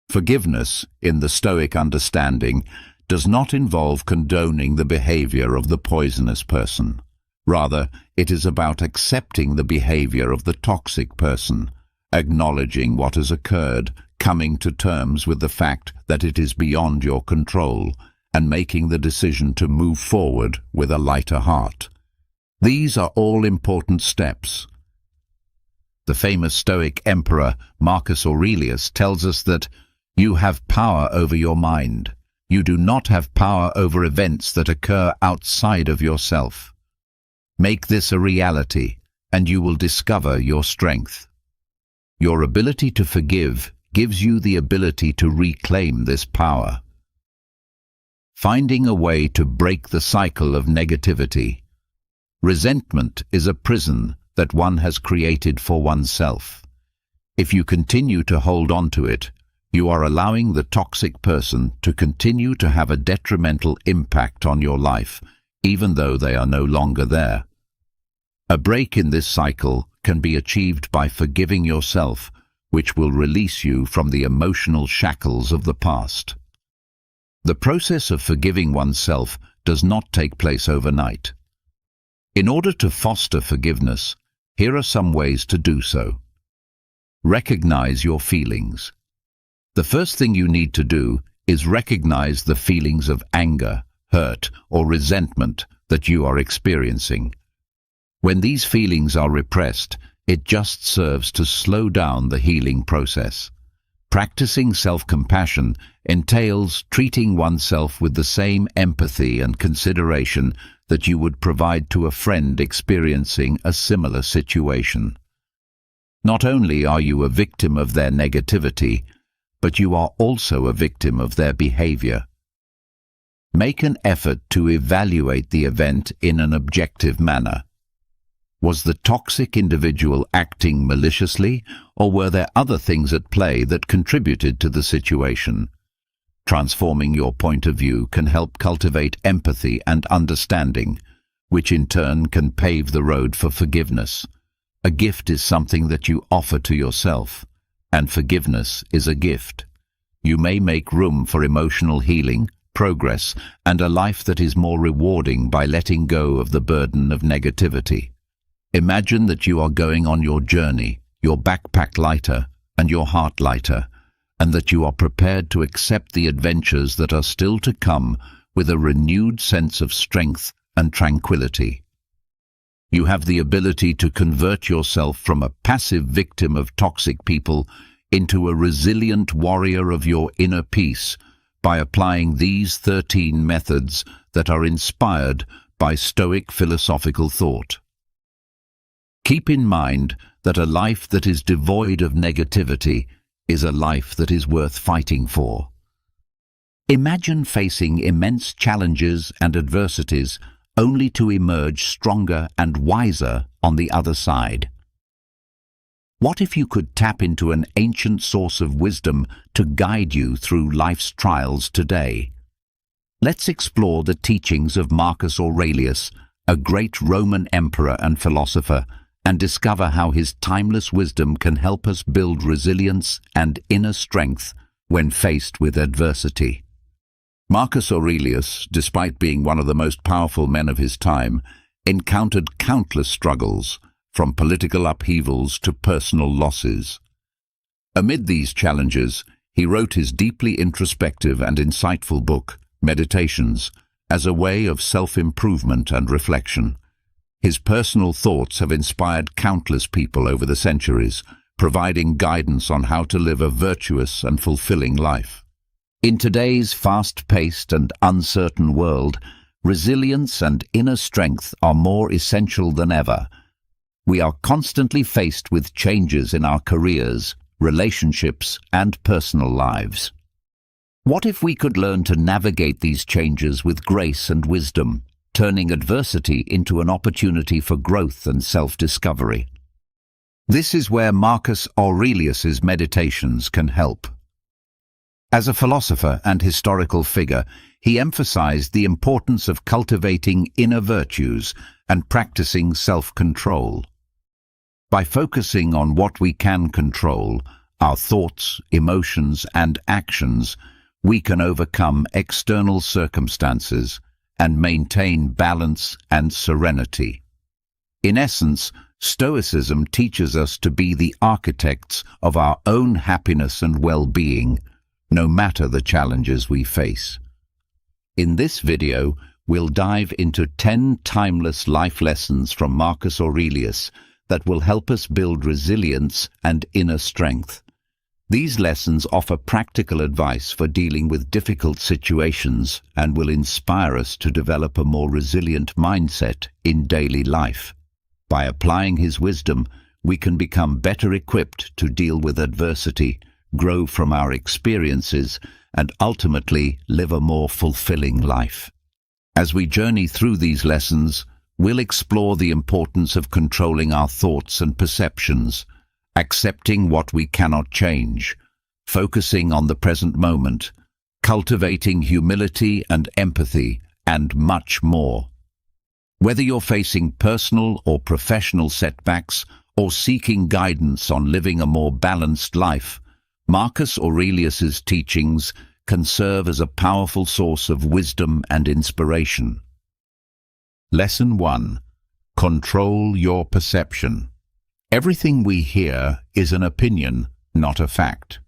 Forgiveness, in the Stoic understanding, does not involve condoning the behavior of the poisonous person. Rather, it is about accepting the behavior of the toxic person, acknowledging what has occurred, coming to terms with the fact that it is beyond your control, and making the decision to move forward with a lighter heart. These are all important steps. the famous Stoic emperor Marcus Aurelius tells us that you have power over your mind. You do not have power over events that occur outside of yourself. Make this a reality, and you will discover your strength. Your ability to forgive gives you the ability to reclaim this power. Finding a way to break the cycle of negativity. Resentment is a prison that one has created for oneself. If you continue to hold on to it, you are allowing the toxic person to continue to have a detrimental impact on your life, even though they are no longer there. A break in this cycle can be achieved by forgiving yourself, which will release you from the emotional shackles of the past. The process of forgiving oneself does not take place overnight. In order to foster forgiveness, here are some ways to do so. Recognize your feelings. The first thing you need to do is recognize the feelings of anger, hurt, or resentment that you are experiencing. When these feelings are repressed, it just serves to slow down the healing process. Practicing self-compassion entails treating oneself with the same empathy and consideration that you would provide to a friend experiencing a similar situation. Not only are you a victim of their negativity, but you are also a victim of their behavior. Make an effort to evaluate the event in an objective manner. Was the toxic individual acting maliciously, or were there other things at play that contributed to the situation? Transforming your point of view can help cultivate empathy and understanding, which in turn can pave the road for forgiveness. A gift is something that you offer to yourself, and forgiveness is a gift. You may make room for emotional healing, progress, and a life that is more rewarding by letting go of the burden of negativity. Imagine that you are going on your journey, your backpack lighter and your heart lighter, and that you are prepared to accept the adventures that are still to come with a renewed sense of strength and tranquility. You have the ability to convert yourself from a passive victim of toxic people into a resilient warrior of your inner peace by applying these 13 methods that are inspired by Stoic philosophical thought. Keep in mind that a life that is devoid of negativity is a life that is worth fighting for. Imagine facing immense challenges and adversities only to emerge stronger and wiser on the other side. What if you could tap into an ancient source of wisdom to guide you through life's trials today? Let's explore the teachings of Marcus Aurelius, a great Roman emperor and philosopher, and discover how his timeless wisdom can help us build resilience and inner strength when faced with adversity. Marcus Aurelius, despite being one of the most powerful men of his time, encountered countless struggles, from political upheavals to personal losses. Amid these challenges, he wrote his deeply introspective and insightful book, Meditations, as a way of self-improvement and reflection. His personal thoughts have inspired countless people over the centuries, providing guidance on how to live a virtuous and fulfilling life. In today's fast-paced and uncertain world, resilience and inner strength are more essential than ever. We are constantly faced with changes in our careers, relationships, and personal lives. What if we could learn to navigate these changes with grace and wisdom, turning adversity into an opportunity for growth and self-discovery? This is where Marcus Aurelius's Meditations can help. As a philosopher and historical figure, he emphasized the importance of cultivating inner virtues and practicing self-control. By focusing on what we can control, our thoughts, emotions, and actions, we can overcome external circumstances and maintain balance and serenity. In essence, Stoicism teaches us to be the architects of our own happiness and well-being, no matter the challenges we face. In this video, we'll dive into 10 timeless life lessons from Marcus Aurelius that will help us build resilience and inner strength. These lessons offer practical advice for dealing with difficult situations and will inspire us to develop a more resilient mindset in daily life. By applying his wisdom, we can become better equipped to deal with adversity, grow from our experiences, and ultimately live a more fulfilling life. As we journey through these lessons, we'll explore the importance of controlling our thoughts and perceptions, accepting what we cannot change, focusing on the present moment, cultivating humility and empathy, and much more. Whether you're facing personal or professional setbacks or seeking guidance on living a more balanced life, Marcus Aurelius's teachings can serve as a powerful source of wisdom and inspiration. Lesson 1. Control your perception. Everything we hear is an opinion, not a fact.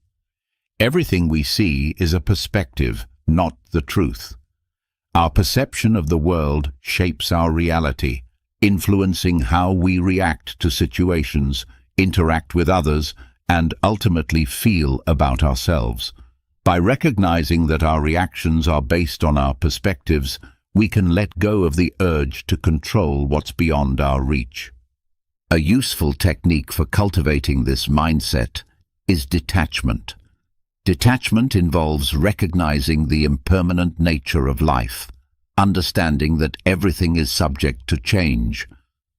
Everything we see is a perspective, not the truth. Our perception of the world shapes our reality, influencing how we react to situations, interact with others, and ultimately feel about ourselves. By recognizing that our reactions are based on our perspectives, we can let go of the urge to control what's beyond our reach. A useful technique for cultivating this mindset is detachment. Detachment involves recognizing the impermanent nature of life, understanding that everything is subject to change.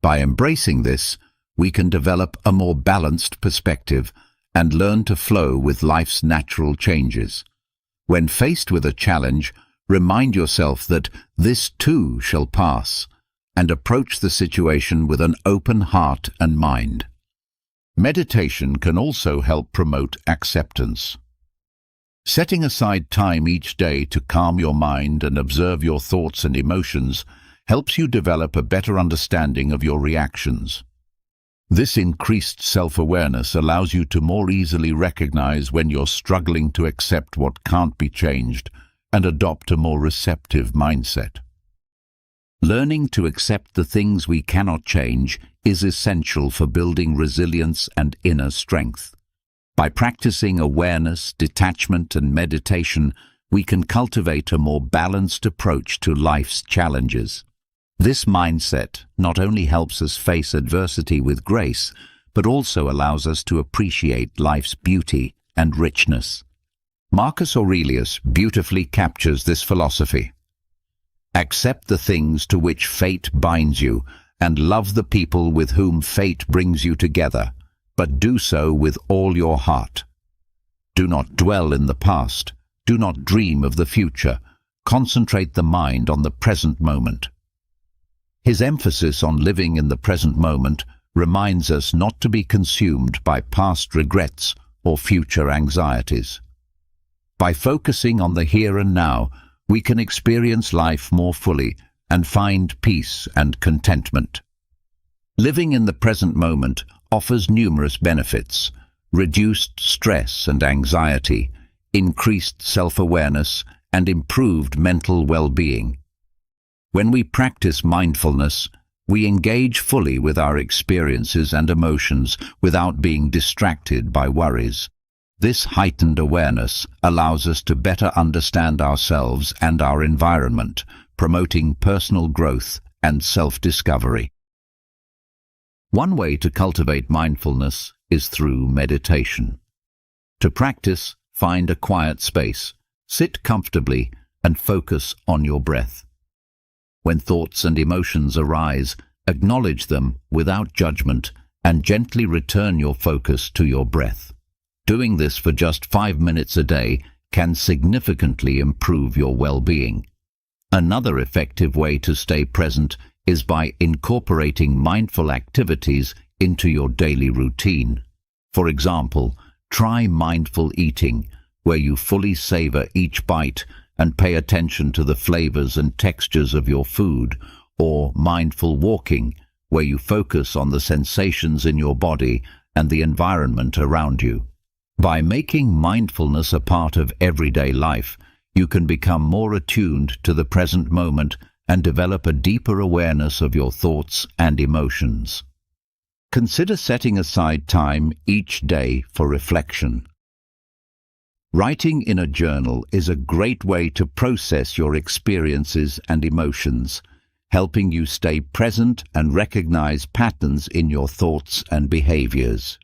By embracing this, we can develop a more balanced perspective and learn to flow with life's natural changes. When faced with a challenge, remind yourself that this too shall pass, and approach the situation with an open heart and mind. Meditation can also help promote acceptance. Setting aside time each day to calm your mind and observe your thoughts and emotions helps you develop a better understanding of your reactions. This increased self-awareness allows you to more easily recognize when you're struggling to accept what can't be changed and adopt a more receptive mindset. Learning to accept the things we cannot change is essential for building resilience and inner strength. By practicing awareness, detachment, and meditation, we can cultivate a more balanced approach to life's challenges. This mindset not only helps us face adversity with grace, but also allows us to appreciate life's beauty and richness. Marcus Aurelius beautifully captures this philosophy. Accept the things to which fate binds you, and love the people with whom fate brings you together, but do so with all your heart. Do not dwell in the past. Do not dream of the future. Concentrate the mind on the present moment. His emphasis on living in the present moment reminds us not to be consumed by past regrets or future anxieties. By focusing on the here and now, we can experience life more fully and find peace and contentment. Living in the present moment offers numerous benefits: reduced stress and anxiety, increased self-awareness, and improved mental well-being. When we practice mindfulness, we engage fully with our experiences and emotions without being distracted by worries. This heightened awareness allows us to better understand ourselves and our environment, promoting personal growth and self-discovery. One way to cultivate mindfulness is through meditation. To practice, find a quiet space, sit comfortably, and focus on your breath. When thoughts and emotions arise, acknowledge them without judgment and gently return your focus to your breath. Doing this for just 5 minutes a day can significantly improve your well-being. Another effective way to stay present is by incorporating mindful activities into your daily routine. For example, try mindful eating, where you fully savor each bite and pay attention to the flavors and textures of your food, or mindful walking, where you focus on the sensations in your body and the environment around you. By making mindfulness a part of everyday life, you can become more attuned to the present moment and develop a deeper awareness of your thoughts and emotions. Consider setting aside time each day for reflection. Writing in a journal is a great way to process your experiences and emotions, helping you stay present and recognize patterns in your thoughts and behaviors.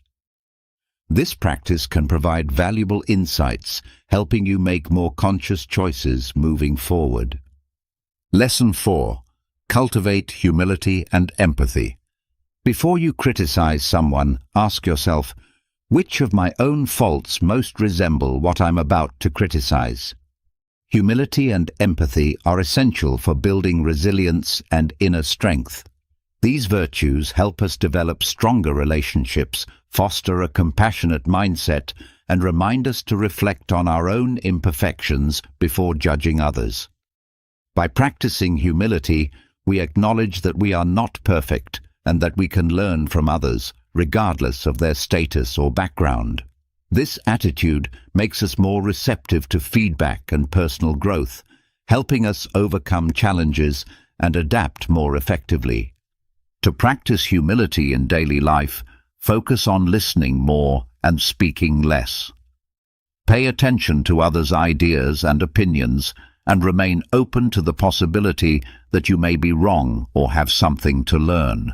This practice can provide valuable insights, helping you make more conscious choices moving forward. Lesson 4. Cultivate humility and empathy. Before you criticize someone, ask yourself, which of my own faults most resemble what I'm about to criticize? Humility and empathy are essential for building resilience and inner strength. These virtues help us develop stronger relationships, foster a compassionate mindset, and remind us to reflect on our own imperfections before judging others. By practicing humility, we acknowledge that we are not perfect and that we can learn from others, regardless of their status or background. This attitude makes us more receptive to feedback and personal growth, helping us overcome challenges and adapt more effectively. To practice humility in daily life, focus on listening more and speaking less. Pay attention to others' ideas and opinions, and remain open to the possibility that you may be wrong or have something to learn.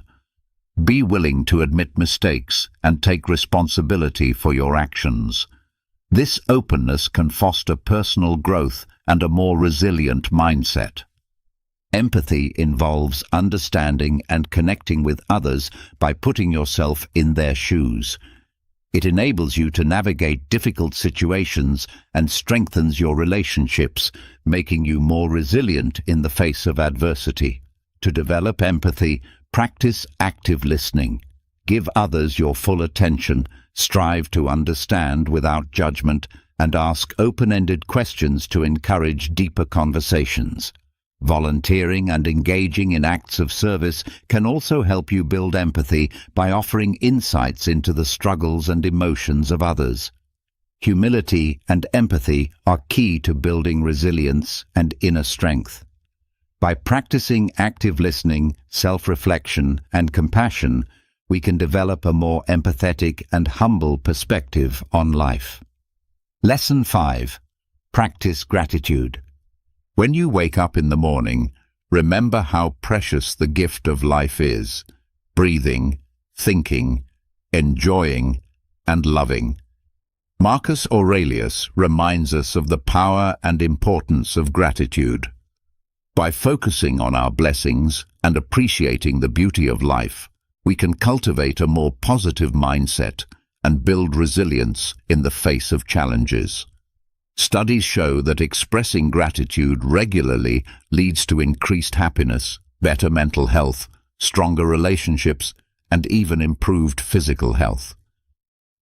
Be willing to admit mistakes and take responsibility for your actions. This openness can foster personal growth and a more resilient mindset. Empathy involves understanding and connecting with others by putting yourself in their shoes. It enables you to navigate difficult situations and strengthens your relationships, making you more resilient in the face of adversity. To develop empathy, practice active listening. Give others your full attention, strive to understand without judgment, and ask open-ended questions to encourage deeper conversations. Volunteering and engaging in acts of service can also help you build empathy by offering insights into the struggles and emotions of others. Humility and empathy are key to building resilience and inner strength. By practicing active listening, self-reflection, and compassion, we can develop a more empathetic and humble perspective on life. Lesson 5. Practice gratitude. When you wake up in the morning, remember how precious the gift of life is: breathing, thinking, enjoying, and loving. Marcus Aurelius reminds us of the power and importance of gratitude. By focusing on our blessings and appreciating the beauty of life, we can cultivate a more positive mindset and build resilience in the face of challenges. Studies show that expressing gratitude regularly leads to increased happiness, better mental health, stronger relationships, and even improved physical health.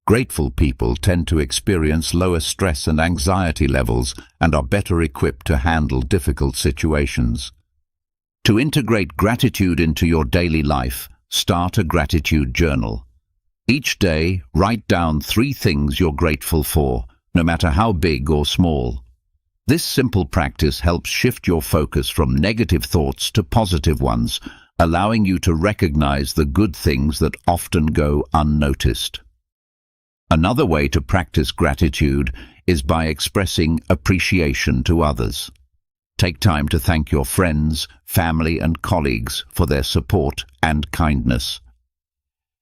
Grateful people tend to experience lower stress and anxiety levels and are better equipped to handle difficult situations. To integrate gratitude into your daily life, start a gratitude journal. Each day, write down 3 things you're grateful for, no matter how big or small. This simple practice helps shift your focus from negative thoughts to positive ones, allowing you to recognize the good things that often go unnoticed. Another way to practice gratitude is by expressing appreciation to others. Take time to thank your friends, family, and colleagues for their support and kindness.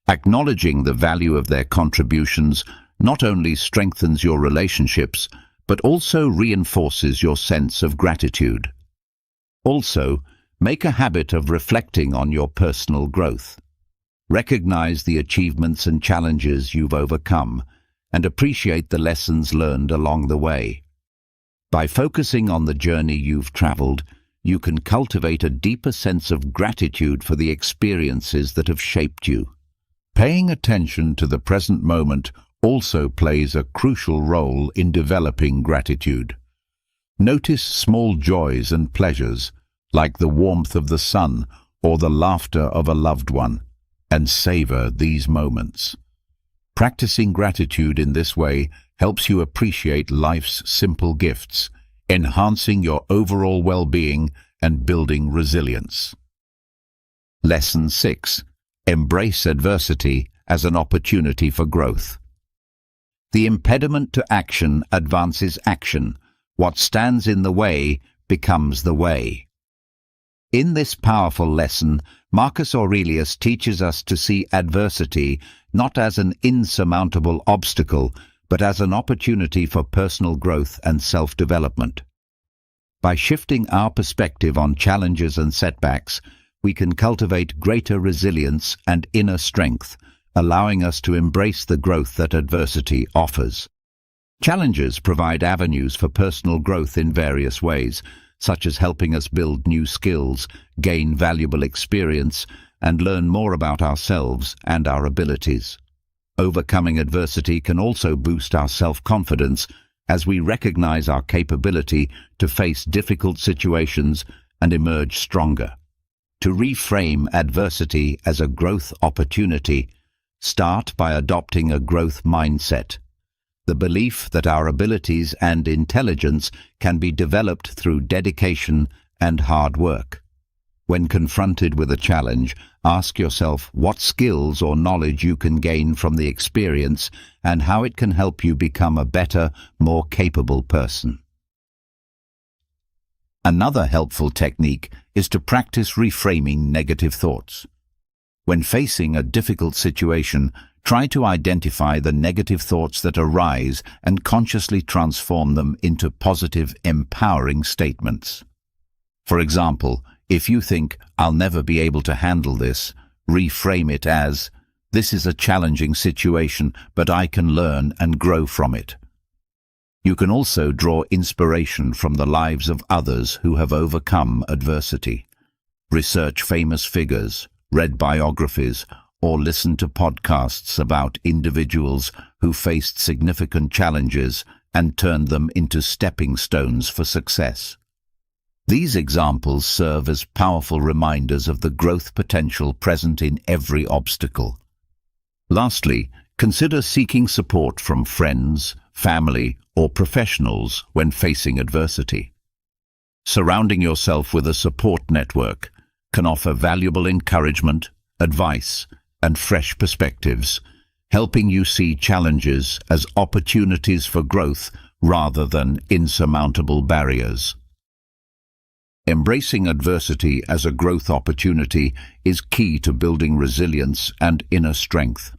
Acknowledging the value of their contributions not only strengthens your relationships, but also reinforces your sense of gratitude. Also, make a habit of reflecting on your personal growth. Recognize the achievements and challenges you've overcome, and appreciate the lessons learned along the way. By focusing on the journey you've traveled, you can cultivate a deeper sense of gratitude for the experiences that have shaped you. Paying attention to the present moment also plays a crucial role in developing gratitude. Notice small joys and pleasures, like the warmth of the sun or the laughter of a loved one, and savor these moments. Practicing gratitude in this way helps you appreciate life's simple gifts, enhancing your overall well-being and building resilience. Lesson 6. Embrace adversity as an opportunity for growth. The impediment to action advances action. What stands in the way becomes the way. In this powerful lesson, Marcus Aurelius teaches us to see adversity not as an insurmountable obstacle, but as an opportunity for personal growth and self-development. By shifting our perspective on challenges and setbacks, we can cultivate greater resilience and inner strength, allowing us to embrace the growth that adversity offers. Challenges provide avenues for personal growth in various ways, such as helping us build new skills, gain valuable experience, and learn more about ourselves and our abilities. Overcoming adversity can also boost our self-confidence as we recognize our capability to face difficult situations and emerge stronger. To reframe adversity as a growth opportunity, start by adopting a growth mindset. The belief that our abilities and intelligence can be developed through dedication and hard work. When confronted with a challenge, ask yourself what skills or knowledge you can gain from the experience and how it can help you become a better, more capable person. Another helpful technique is to practice reframing negative thoughts. When facing a difficult situation, try to identify the negative thoughts that arise and consciously transform them into positive, empowering statements. For example, if you think, "I'll never be able to handle this," reframe it as, "This is a challenging situation, but I can learn and grow from it." You can also draw inspiration from the lives of others who have overcome adversity. Research famous figures, read biographies, or listen to podcasts about individuals who faced significant challenges and turned them into stepping stones for success. These examples serve as powerful reminders of the growth potential present in every obstacle. Lastly, consider seeking support from friends, family, or professionals when facing adversity. Surrounding yourself with a support network can offer valuable encouragement, advice, and fresh perspectives, helping you see challenges as opportunities for growth rather than insurmountable barriers. Embracing adversity as a growth opportunity is key to building resilience and inner strength.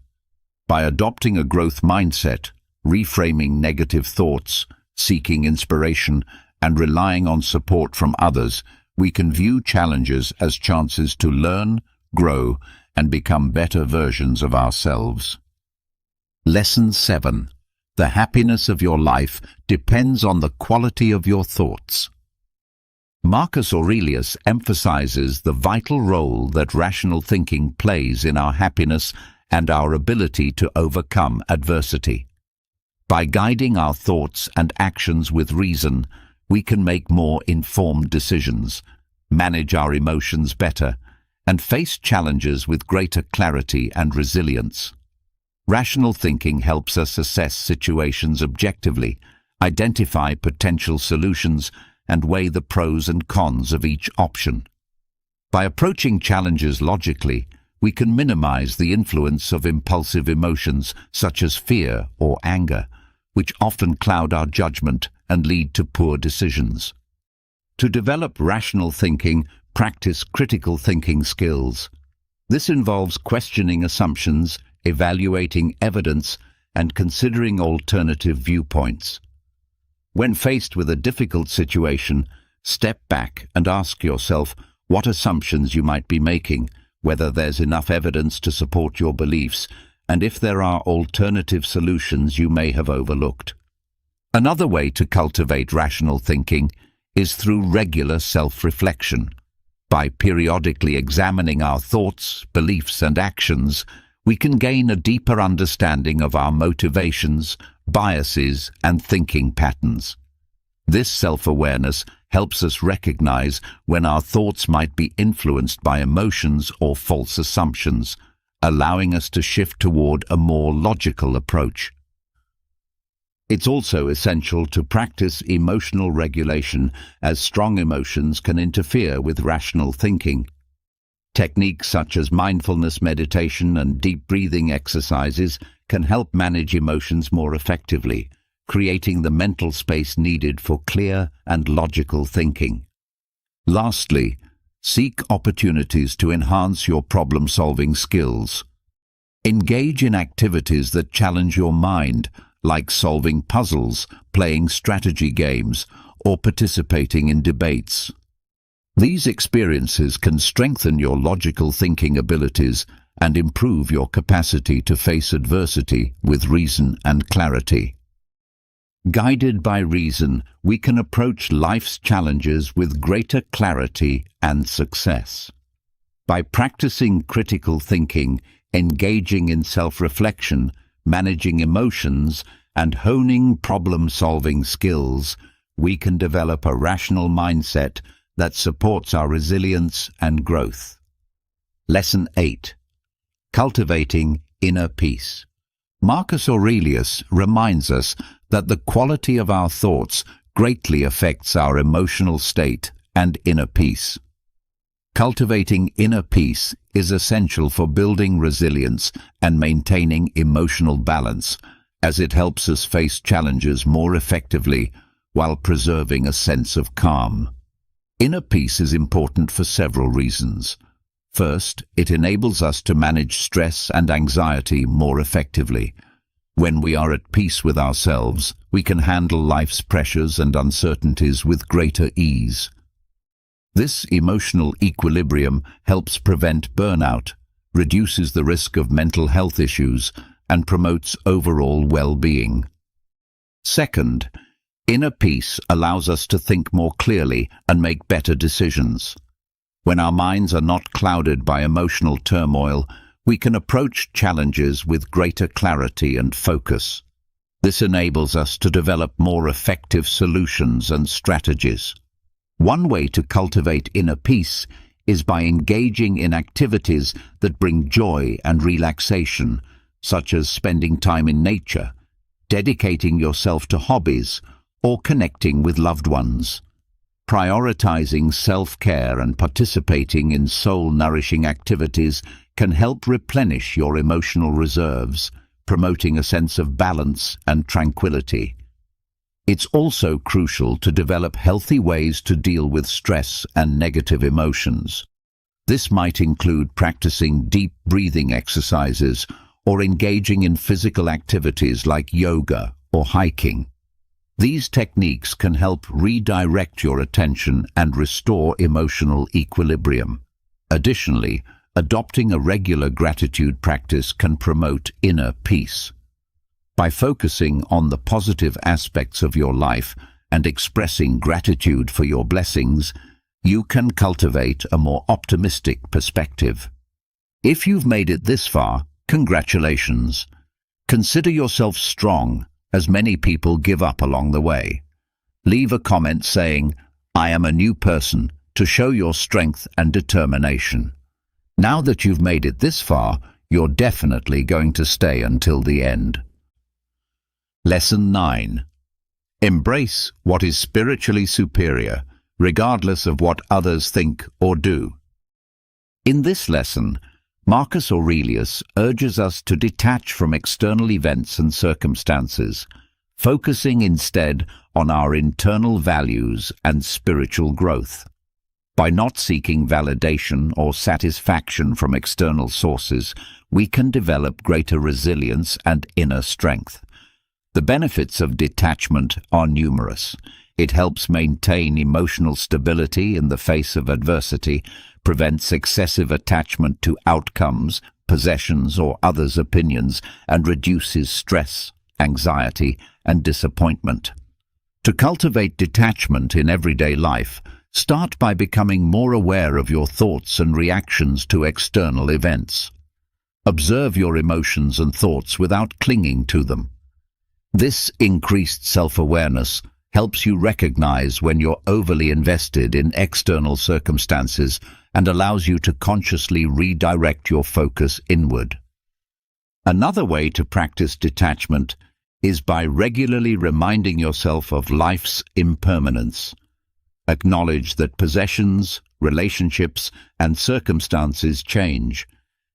By adopting a growth mindset, reframing negative thoughts, seeking inspiration, and relying on support from others, we can view challenges as chances to learn, grow, and become better versions of ourselves. Lesson 7. The happiness of your life depends on the quality of your thoughts. Marcus Aurelius emphasizes the vital role that rational thinking plays in our happiness and our ability to overcome adversity. By guiding our thoughts and actions with reason, we can make more informed decisions, manage our emotions better, and face challenges with greater clarity and resilience. Rational thinking helps us assess situations objectively, identify potential solutions, and weigh the pros and cons of each option. By approaching challenges logically, we can minimize the influence of impulsive emotions such as fear or anger, which often cloud our judgment and lead to poor decisions. To develop rational thinking, practice critical thinking skills. This involves questioning assumptions, evaluating evidence, and considering alternative viewpoints. When faced with a difficult situation, step back and ask yourself what assumptions you might be making, whether there's enough evidence to support your beliefs, and if there are alternative solutions you may have overlooked. Another way to cultivate rational thinking is through regular self-reflection. By periodically examining our thoughts, beliefs, and actions, we can gain a deeper understanding of our motivations, biases, and thinking patterns. This self-awareness helps us recognize when our thoughts might be influenced by emotions or false assumptions, allowing us to shift toward a more logical approach. It's also essential to practice emotional regulation, as strong emotions can interfere with rational thinking. Techniques such as mindfulness meditation and deep breathing exercises can help manage emotions more effectively, creating the mental space needed for clear and logical thinking. Lastly, seek opportunities to enhance your problem-solving skills. Engage in activities that challenge your mind, like solving puzzles, playing strategy games, or participating in debates. These experiences can strengthen your logical thinking abilities and improve your capacity to face adversity with reason and clarity. Guided by reason, we can approach life's challenges with greater clarity and success. By practicing critical thinking, engaging in self-reflection, managing emotions, and honing problem-solving skills, we can develop a rational mindset that supports our resilience and growth. Lesson 8. Cultivating inner peace. Marcus Aurelius reminds us that the quality of our thoughts greatly affects our emotional state and inner peace. Cultivating inner peace is essential for building resilience and maintaining emotional balance, as it helps us face challenges more effectively while preserving a sense of calm. Inner peace is important for several reasons. First, it enables us to manage stress and anxiety more effectively. When we are at peace with ourselves, we can handle life's pressures and uncertainties with greater ease. This emotional equilibrium helps prevent burnout, reduces the risk of mental health issues, and promotes overall well-being. Second, inner peace allows us to think more clearly and make better decisions. When our minds are not clouded by emotional turmoil, we can approach challenges with greater clarity and focus. This enables us to develop more effective solutions and strategies. One way to cultivate inner peace is by engaging in activities that bring joy and relaxation, such as spending time in nature, dedicating yourself to hobbies, or connecting with loved ones. Prioritizing self-care and participating in soul-nourishing activities can help replenish your emotional reserves, promoting a sense of balance and tranquility. It's also crucial to develop healthy ways to deal with stress and negative emotions. This might include practicing deep breathing exercises or engaging in physical activities like yoga or hiking. These techniques can help redirect your attention and restore emotional equilibrium. Additionally, adopting a regular gratitude practice can promote inner peace. By focusing on the positive aspects of your life and expressing gratitude for your blessings, you can cultivate a more optimistic perspective. If you've made it this far, congratulations. Consider yourself strong, as many people give up along the way. Leave a comment saying, "I am a new person," to show your strength and determination. Now that you've made it this far, you're definitely going to stay until the end. Lesson 9. Embrace what is spiritually superior, regardless of what others think or do. In this lesson, Marcus Aurelius urges us to detach from external events and circumstances, focusing instead on our internal values and spiritual growth. By not seeking validation or satisfaction from external sources, we can develop greater resilience and inner strength. The benefits of detachment are numerous. It helps maintain emotional stability in the face of adversity, prevents excessive attachment to outcomes, possessions, or others' opinions, and reduces stress, anxiety, and disappointment. To cultivate detachment in everyday life, start by becoming more aware of your thoughts and reactions to external events. Observe your emotions and thoughts without clinging to them. This increased self-awareness helps you recognize when you're overly invested in external circumstances and allows you to consciously redirect your focus inward. Another way to practice detachment is by regularly reminding yourself of life's impermanence. Acknowledge that possessions, relationships, and circumstances change,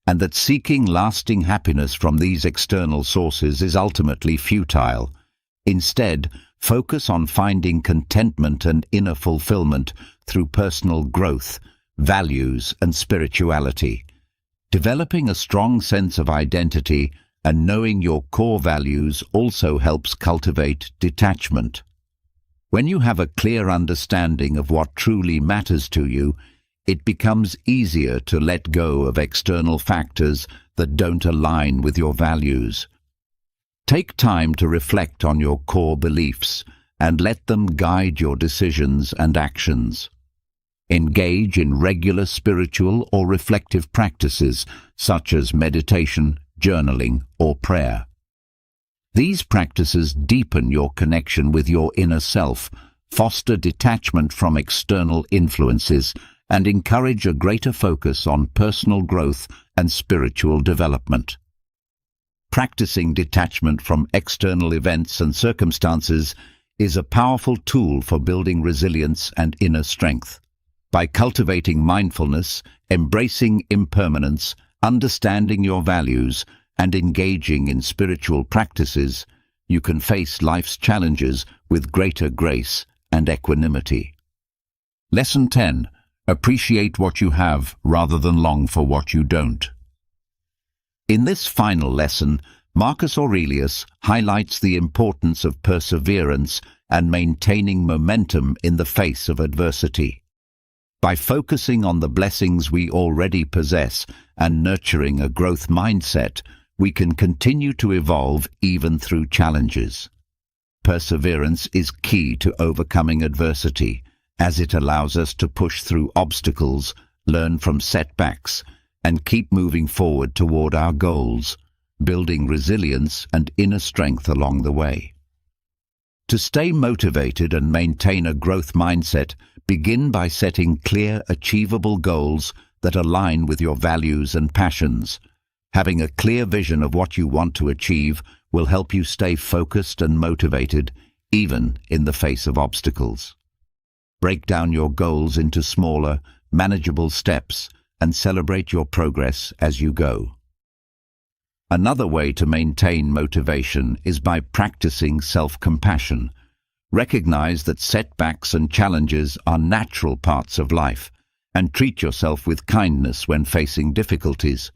and that seeking lasting happiness from these external sources is ultimately futile. Instead, focus on finding contentment and inner fulfillment through personal growth, values, and spirituality. Developing a strong sense of identity and knowing your core values also helps cultivate detachment. When you have a clear understanding of what truly matters to you, it becomes easier to let go of external factors that don't align with your values. Take time to reflect on your core beliefs and let them guide your decisions and actions. Engage in regular spiritual or reflective practices such as meditation, journaling, or prayer. These practices deepen your connection with your inner self, foster detachment from external influences, and encourage a greater focus on personal growth and spiritual development. Practicing detachment from external events and circumstances is a powerful tool for building resilience and inner strength. By cultivating mindfulness, embracing impermanence, understanding your values, and engaging in spiritual practices, you can face life's challenges with greater grace and equanimity. Lesson 10. Appreciate what you have rather than long for what you don't. In this final lesson, Marcus Aurelius highlights the importance of perseverance and maintaining momentum in the face of adversity. By focusing on the blessings we already possess and nurturing a growth mindset, we can continue to evolve even through challenges. Perseverance is key to overcoming adversity, as it allows us to push through obstacles, learn from setbacks, and keep moving forward toward our goals, building resilience and inner strength along the way. To stay motivated and maintain a growth mindset, begin by setting clear, achievable goals that align with your values and passions. Having a clear vision of what you want to achieve will help you stay focused and motivated, even in the face of obstacles. Break down your goals into smaller, manageable steps and celebrate your progress as you go. Another way to maintain motivation is by practicing self-compassion. Recognize that setbacks and challenges are natural parts of life, and treat yourself with kindness when facing difficulties.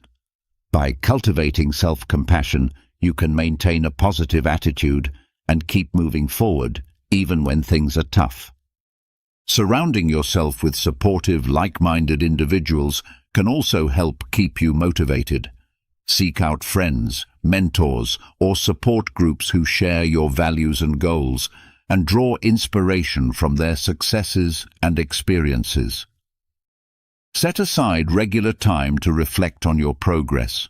By cultivating self-compassion, you can maintain a positive attitude and keep moving forward, even when things are tough. Surrounding yourself with supportive, like-minded individuals can also help keep you motivated. Seek out friends, mentors, or support groups who share your values and goals, and draw inspiration from their successes and experiences. Set aside regular time to reflect on your progress,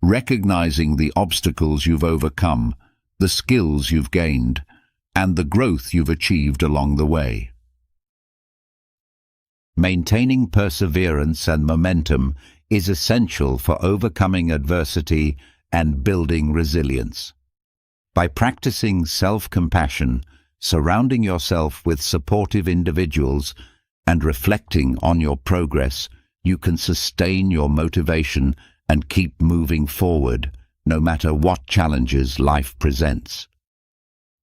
recognizing the obstacles you've overcome, the skills you've gained, and the growth you've achieved along the way. Maintaining perseverance and momentum is essential for overcoming adversity and building resilience. By practicing self-compassion, surrounding yourself with supportive individuals, and reflecting on your progress, you can sustain your motivation and keep moving forward, no matter what challenges life presents.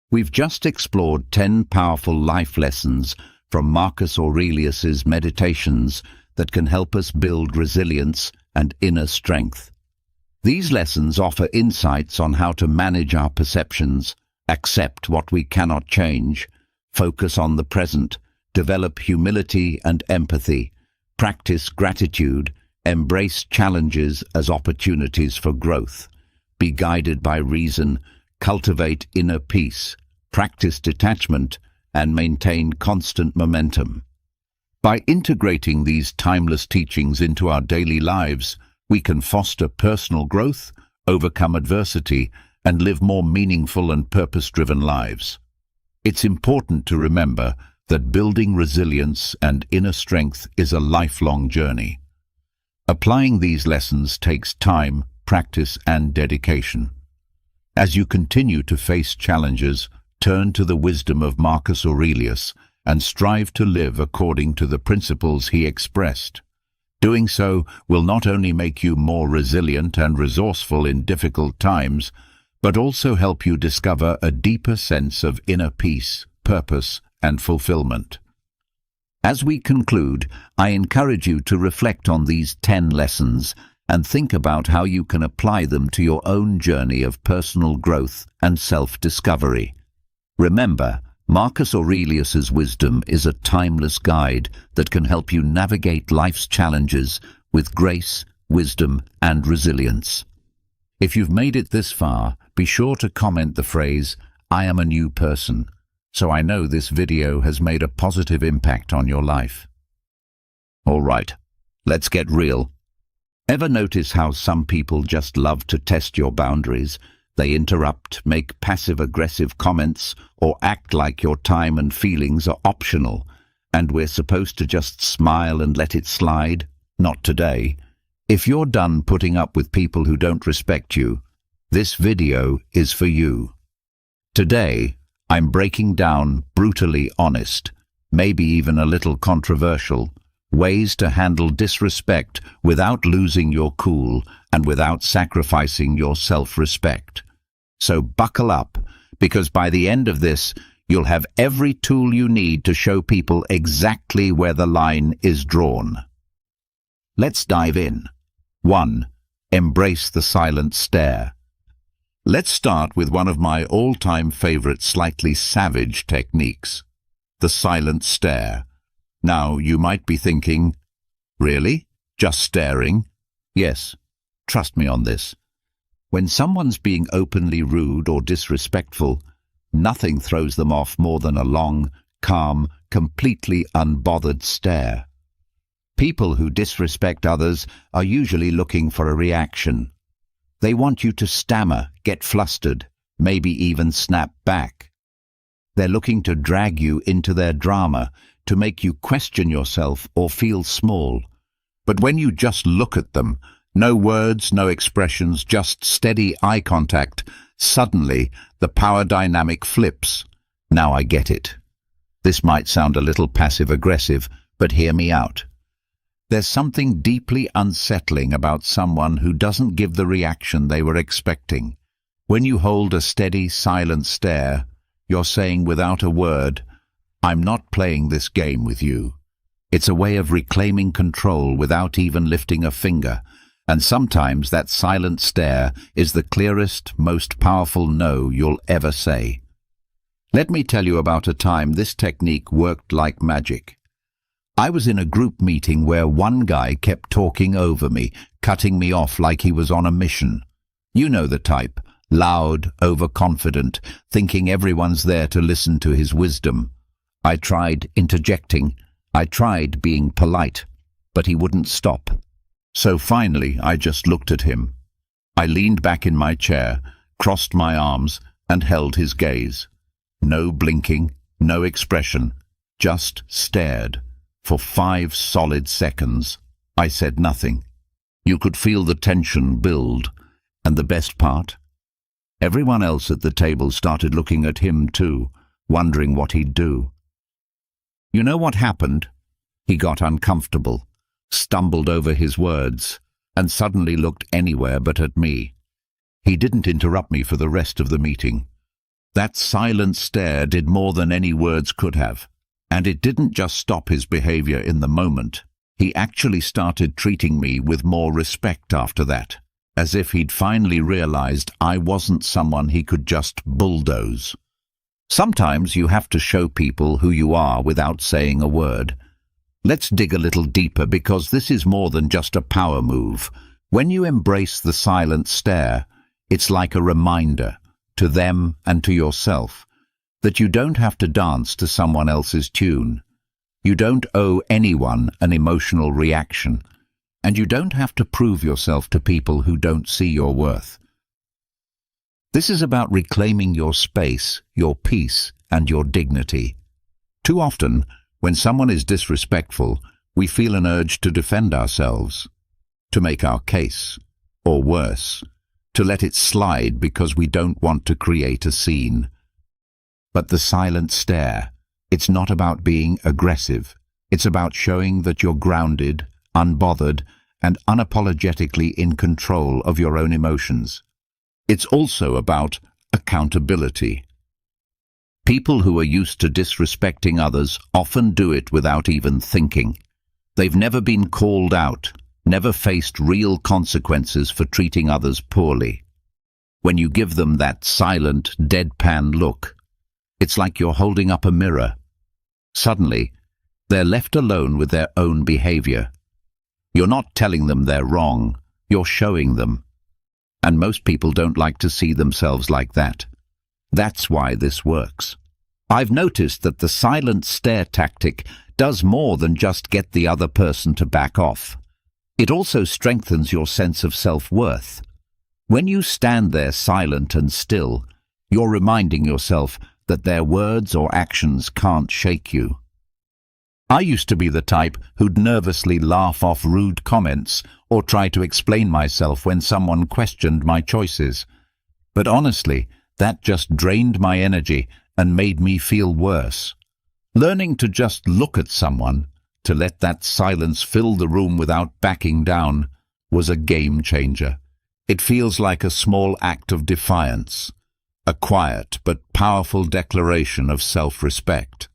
We've just explored 10 powerful life lessons from Marcus Aurelius's Meditations that can help us build resilience and inner strength. These lessons offer insights on how to manage our perceptions, accept what we cannot change, focus on the present, develop humility and empathy, practice gratitude, embrace challenges as opportunities for growth, be guided by reason, cultivate inner peace, practice detachment, and maintain constant momentum. By integrating these timeless teachings into our daily lives, we can foster personal growth, overcome adversity, and live more meaningful and purpose-driven lives. It's important to remember that building resilience and inner strength is a lifelong journey. Applying these lessons takes time, practice, and dedication. As you continue to face challenges, turn to the wisdom of Marcus Aurelius and strive to live according to the principles he expressed. Doing so will not only make you more resilient and resourceful in difficult times, but also help you discover a deeper sense of inner peace, purpose, and fulfillment. As we conclude, I encourage you to reflect on these 10 lessons and think about how you can apply them to your own journey of personal growth and self-discovery. Remember, Marcus Aurelius's wisdom is a timeless guide that can help you navigate life's challenges with grace, wisdom, and resilience. If you've made it this far, be sure to comment the phrase, "I am a new person," so I know this video has made a positive impact on your life. All right, let's get real. Ever notice how some people just love to test your boundaries? They interrupt, make passive-aggressive comments, or act like your time and feelings are optional, and we're supposed to just smile and let it slide? Not today. If you're done putting up with people who don't respect you, this video is for you. Today, I'm breaking down brutally honest, maybe even a little controversial, ways to handle disrespect without losing your cool and without sacrificing your self-respect. So buckle up, because by the end of this, you'll have every tool you need to show people exactly where the line is drawn. Let's dive in. 1. Embrace the silent stare. Let's start with one of my all-time favorite slightly savage techniques, the silent stare. Now, you might be thinking, really? Just staring? Yes, trust me on this. When someone's being openly rude or disrespectful, nothing throws them off more than a long, calm, completely unbothered stare. People who disrespect others are usually looking for a reaction. They want you to stammer, get flustered, maybe even snap back. They're looking to drag you into their drama, to make you question yourself or feel small. But when you just look at them, no words, no expressions, just steady eye contact, suddenly the power dynamic flips. Now I get it. This might sound a little passive-aggressive, but hear me out. There's something deeply unsettling about someone who doesn't give the reaction they were expecting. When you hold a steady, silent stare, you're saying without a word, "I'm not playing this game with you." It's a way of reclaiming control without even lifting a finger, and sometimes that silent stare is the clearest, most powerful no you'll ever say. Let me tell you about a time this technique worked like magic. I was in a group meeting where one guy kept talking over me, cutting me off like he was on a mission. You know the type, loud, overconfident, thinking everyone's there to listen to his wisdom. I tried interjecting. I tried being polite, but he wouldn't stop. So finally, I just looked at him. I leaned back in my chair, crossed my arms, and held his gaze. No blinking, no expression, just stared. For 5 solid seconds, I said nothing. You could feel the tension build, and the best part? Everyone else at the table started looking at him too, wondering what he'd do. You know what happened? He got uncomfortable, stumbled over his words, and suddenly looked anywhere but at me. He didn't interrupt me for the rest of the meeting. That silent stare did more than any words could have. And it didn't just stop his behavior in the moment. He actually started treating me with more respect after that, as if he'd finally realized I wasn't someone he could just bulldoze. Sometimes you have to show people who you are without saying a word. Let's dig a little deeper, because this is more than just a power move. When you embrace the silent stare, it's like a reminder, to them and to yourself, that you don't have to dance to someone else's tune. You don't owe anyone an emotional reaction, and you don't have to prove yourself to people who don't see your worth. This is about reclaiming your space, your peace, and your dignity. Too often, when someone is disrespectful, we feel an urge to defend ourselves, to make our case, or worse, to let it slide because we don't want to create a scene. But the silent stare, It's not about being aggressive. It's about showing that you're grounded, unbothered, and unapologetically in control of your own emotions. It's also about accountability. People who are used to disrespecting others often do it without even thinking. They've never been called out, never faced real consequences for treating others poorly. When you give them that silent, deadpan look, it's like you're holding up a mirror. Suddenly, they're left alone with their own behavior. You're not telling them they're wrong, you're showing them. And most people don't like to see themselves like that. That's why this works. I've noticed that the silent stare tactic does more than just get the other person to back off. It also strengthens your sense of self-worth. When you stand there silent and still, you're reminding yourself that their words or actions can't shake you. I used to be the type who'd nervously laugh off rude comments or try to explain myself when someone questioned my choices. But honestly, that just drained my energy and made me feel worse. Learning to just look at someone, to let that silence fill the room without backing down, was a game changer. It feels like a small act of defiance, a quiet but powerful declaration of self-respect.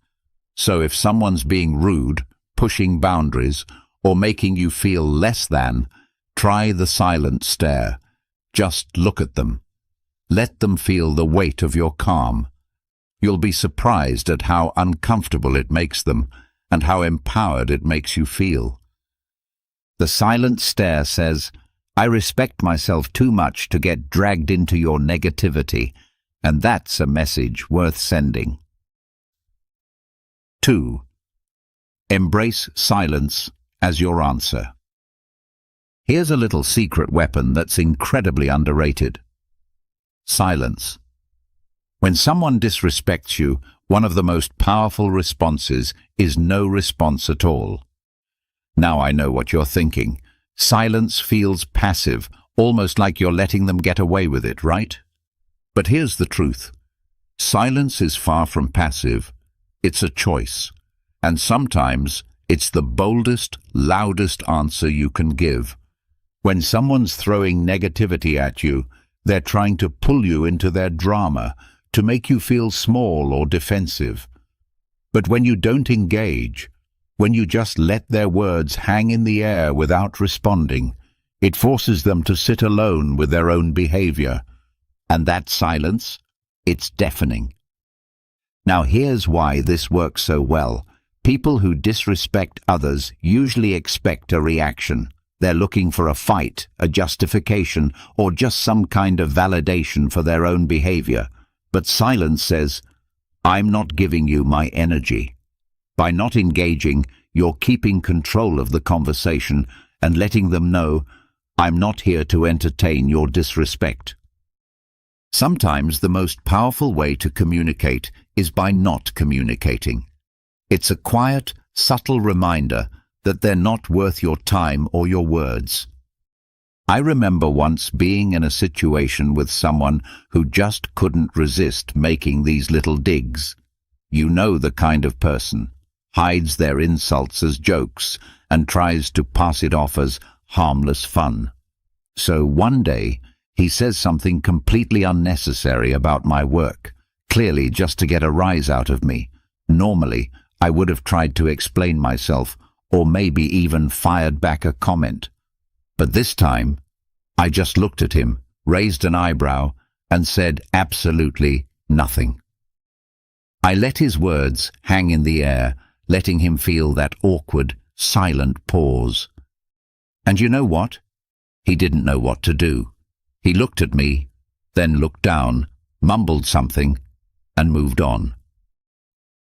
So if someone's being rude, pushing boundaries, or making you feel less than, try the silent stare. Just look at them. Let them feel the weight of your calm. You'll be surprised at how uncomfortable it makes them and how empowered it makes you feel. The silent stare says, "I respect myself too much to get dragged into your negativity," and that's a message worth sending. 2. Embrace silence as your answer. Here's a little secret weapon that's incredibly underrated. Silence. When someone disrespects you, one of the most powerful responses is no response at all. Now I know what you're thinking. Silence feels passive, almost like you're letting them get away with it, right? But here's the truth. Silence is far from passive. It's a choice. And sometimes it's the boldest, loudest answer you can give. When someone's throwing negativity at you, they're trying to pull you into their drama, to make you feel small or defensive. But when you don't engage, when you just let their words hang in the air without responding, it forces them to sit alone with their own behavior. And that silence, it's deafening. Now here's why this works so well. People who disrespect others usually expect a reaction. They're looking for a fight, a justification, or just some kind of validation for their own behavior. But silence says, "I'm not giving you my energy." By not engaging, you're keeping control of the conversation and letting them know, "I'm not here to entertain your disrespect." Sometimes the most powerful way to communicate is by not communicating. It's a quiet, subtle reminder that they're not worth your time or your words. I remember once being in a situation with someone who just couldn't resist making these little digs. You know the kind of person, hides their insults as jokes and tries to pass it off as harmless fun. So one day, he says something completely unnecessary about my work, clearly just to get a rise out of me. Normally, I would have tried to explain myself, or maybe even fired back a comment. But this time, I just looked at him, raised an eyebrow, and said absolutely nothing. I let his words hang in the air, letting him feel that awkward, silent pause. And you know what? He didn't know what to do. He looked at me, then looked down, mumbled something, and moved on.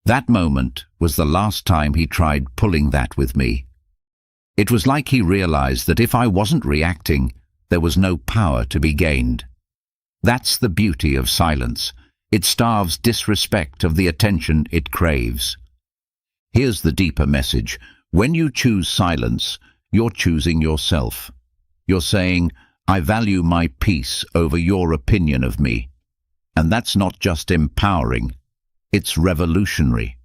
That moment was the last time he tried pulling that with me. It was like he realized that if I wasn't reacting, there was no power to be gained. That's the beauty of silence. It starves disrespect of the attention it craves. Here's the deeper message. When you choose silence, you're choosing yourself. You're saying, "I value my peace over your opinion of me." And that's not just empowering, it's revolutionary.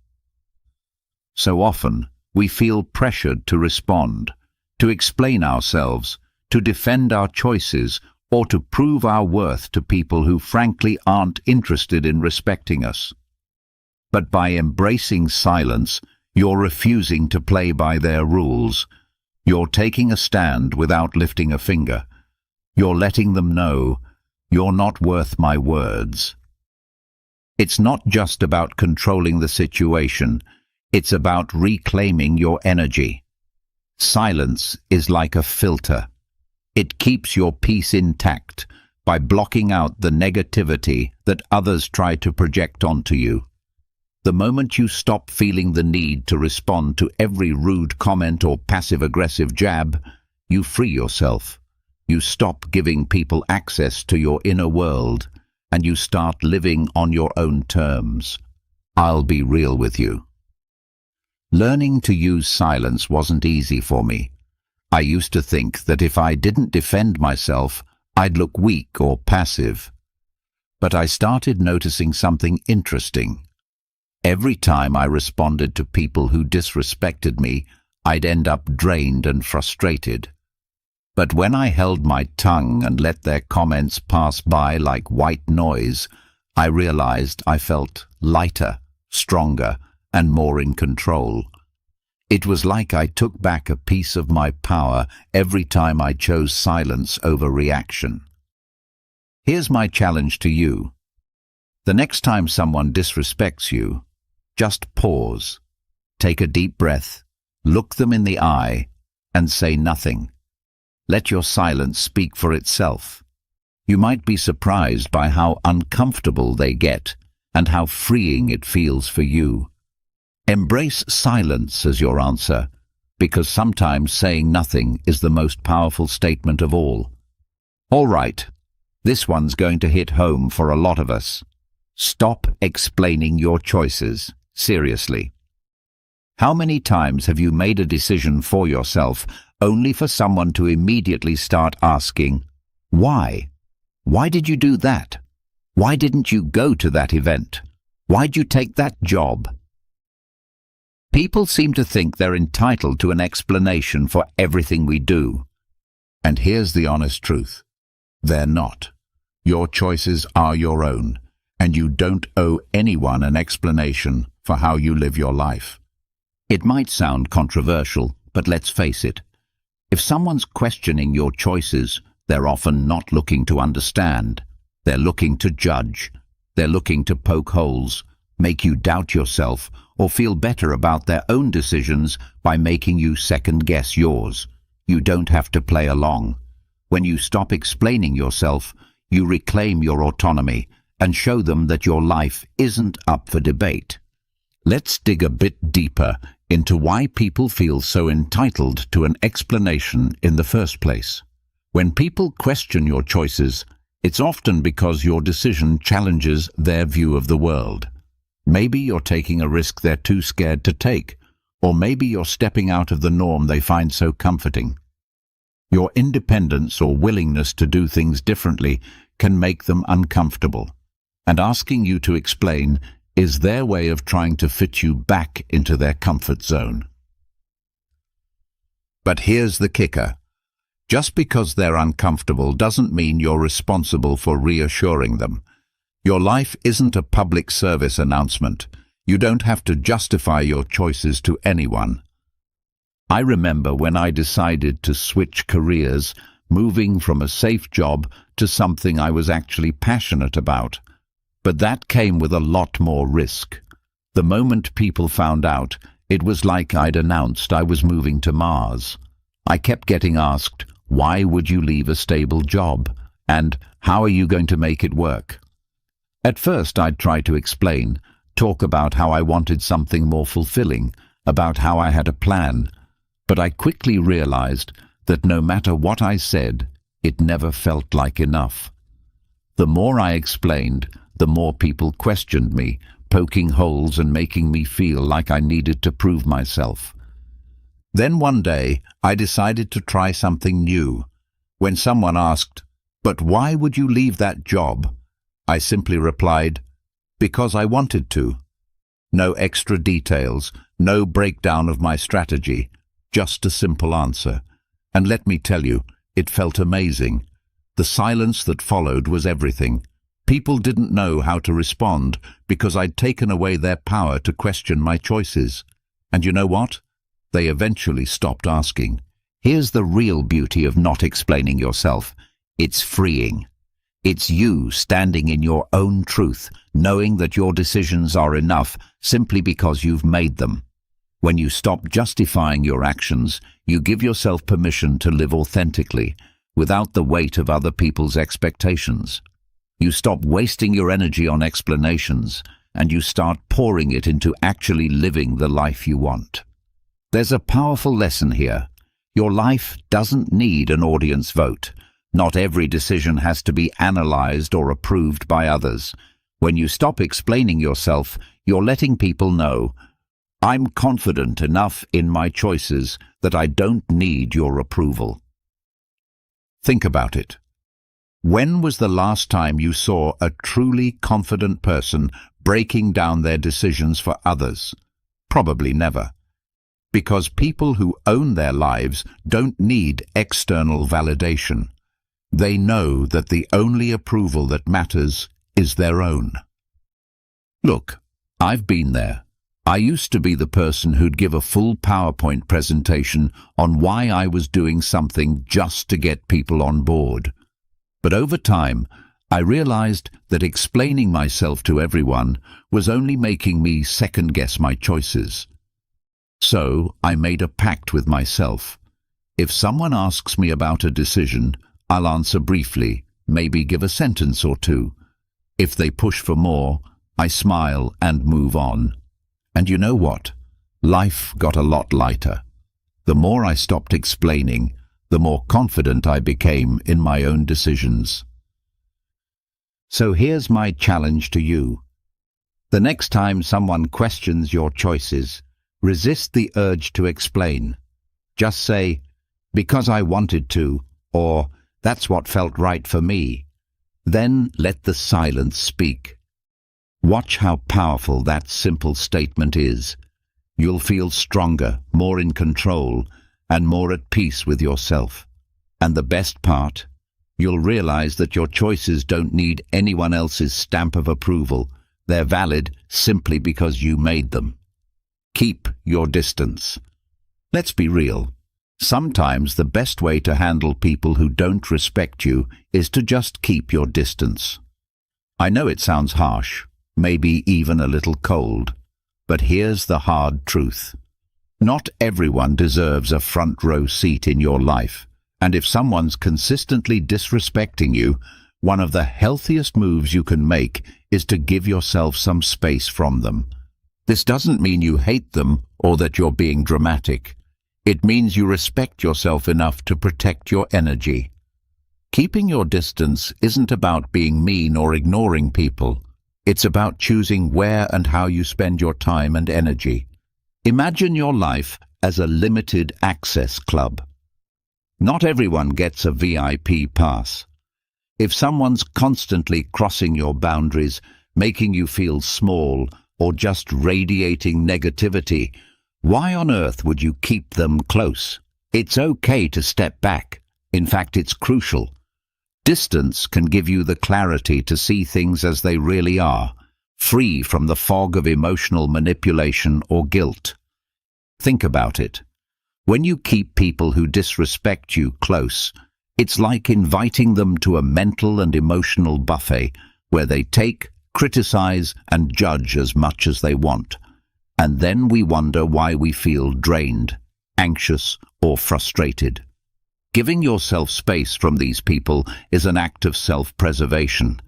So often, we feel pressured to respond, to explain ourselves, to defend our choices, or to prove our worth to people who frankly aren't interested in respecting us. But by embracing silence, you're refusing to play by their rules. You're taking a stand without lifting a finger. You're letting them know, you're not worth my words. It's not just about controlling the situation, it's about reclaiming your energy. Silence is like a filter. It keeps your peace intact by blocking out the negativity that others try to project onto you. The moment you stop feeling the need to respond to every rude comment or passive-aggressive jab, you free yourself. You stop giving people access to your inner world, and you start living on your own terms. I'll be real with you. Learning to use silence wasn't easy for me. I used to think that if I didn't defend myself, I'd look weak or passive. But I started noticing something interesting. Every time I responded to people who disrespected me, I'd end up drained and frustrated. But when I held my tongue and let their comments pass by like white noise, I realized I felt lighter, stronger, and more in control. It was like I took back a piece of my power every time I chose silence over reaction. Here's my challenge to you. The next time someone disrespects you, just pause, take a deep breath, look them in the eye, and say nothing. Let your silence speak for itself. You might be surprised by how uncomfortable they get and how freeing it feels for you. Embrace silence as your answer, because sometimes saying nothing is the most powerful statement of all. All right, this one's going to hit home for a lot of us. Stop explaining your choices. Seriously. How many times have you made a decision for yourself only for someone to immediately start asking, why? Why did you do that? Why didn't you go to that event? Why'd you take that job? People seem to think they're entitled to an explanation for everything we do. And here's the honest truth. They're not. Your choices are your own, and you don't owe anyone an explanation for how you live your life. It might sound controversial, but let's face it. If someone's questioning your choices, they're often not looking to understand. They're looking to judge. They're looking to poke holes, make you doubt yourself, or feel better about their own decisions by making you second-guess yours. You don't have to play along. When you stop explaining yourself, you reclaim your autonomy and show them that your life isn't up for debate. Let's dig a bit deeper into why people feel so entitled to an explanation in the first place. When people question your choices, it's often because your decision challenges their view of the world. Maybe you're taking a risk they're too scared to take, or maybe you're stepping out of the norm they find so comforting. Your independence or willingness to do things differently can make them uncomfortable, and asking you to explain is their way of trying to fit you back into their comfort zone. But here's the kicker. Just because they're uncomfortable doesn't mean you're responsible for reassuring them. Your life isn't a public service announcement. You don't have to justify your choices to anyone. I remember when I decided to switch careers, moving from a safe job to something I was actually passionate about. But that came with a lot more risk. The moment people found out, it was like I'd announced I was moving to Mars. I kept getting asked, why would you leave a stable job? And how are you going to make it work? At first I'd try to explain, talk about how I wanted something more fulfilling, about how I had a plan. But I quickly realized that no matter what I said, it never felt like enough. The more I explained, the more people questioned me, poking holes and making me feel like I needed to prove myself. Then one day, I decided to try something new. When someone asked, "But why would you leave that job?" I simply replied, "Because I wanted to." No extra details, No breakdown of my strategy, just a simple answer. And let me tell you, it felt amazing. The silence that followed was everything. People didn't know how to respond because I'd taken away their power to question my choices. And you know what? They eventually stopped asking. Here's the real beauty of not explaining yourself. It's freeing. It's you standing in your own truth, knowing that your decisions are enough simply because you've made them. When you stop justifying your actions, you give yourself permission to live authentically, without the weight of other people's expectations. You stop wasting your energy on explanations, and you start pouring it into actually living the life you want. There's a powerful lesson here. Your life doesn't need an audience vote. Not every decision has to be analyzed or approved by others. When you stop explaining yourself, you're letting people know, I'm confident enough in my choices that I don't need your approval. Think about it. When was the last time you saw a truly confident person breaking down their decisions for others? Probably never. Because people who own their lives don't need external validation. They know that the only approval that matters is their own. Look, I've been there. I used to be the person who'd give a full PowerPoint presentation on why I was doing something just to get people on board. But over time, I realized that explaining myself to everyone was only making me second-guess my choices. So I made a pact with myself. If someone asks me about a decision, I'll answer briefly, maybe give a sentence or two. If they push for more, I smile and move on. And you know what? Life got a lot lighter. The more I stopped explaining, the more confident I became in my own decisions. So here's my challenge to you. The next time someone questions your choices, resist the urge to explain. Just say, because I wanted to, or that's what felt right for me. Then let the silence speak. Watch how powerful that simple statement is. You'll feel stronger, more in control, and more at peace with yourself. And the best part, you'll realize that your choices don't need anyone else's stamp of approval. They're valid simply because you made them. Keep your distance. Let's be real. Sometimes the best way to handle people who don't respect you is to just keep your distance. I know it sounds harsh, maybe even a little cold, but here's the hard truth. Not everyone deserves a front row seat in your life, and if someone's consistently disrespecting you, one of the healthiest moves you can make is to give yourself some space from them. This doesn't mean you hate them or that you're being dramatic. It means you respect yourself enough to protect your energy. Keeping your distance isn't about being mean or ignoring people. It's about choosing where and how you spend your time and energy. Imagine your life as a limited access club. Not everyone gets a VIP pass. If someone's constantly crossing your boundaries, making you feel small, or just radiating negativity, why on earth would you keep them close? It's okay to step back. In fact, it's crucial. Distance can give you the clarity to see things as they really are, free from the fog of emotional manipulation or guilt. Think about it. When you keep people who disrespect you close, it's like inviting them to a mental and emotional buffet where they take, criticize, and judge as much as they want. And then we wonder why we feel drained, anxious, or frustrated. Giving yourself space from these people is an act of self-preservation.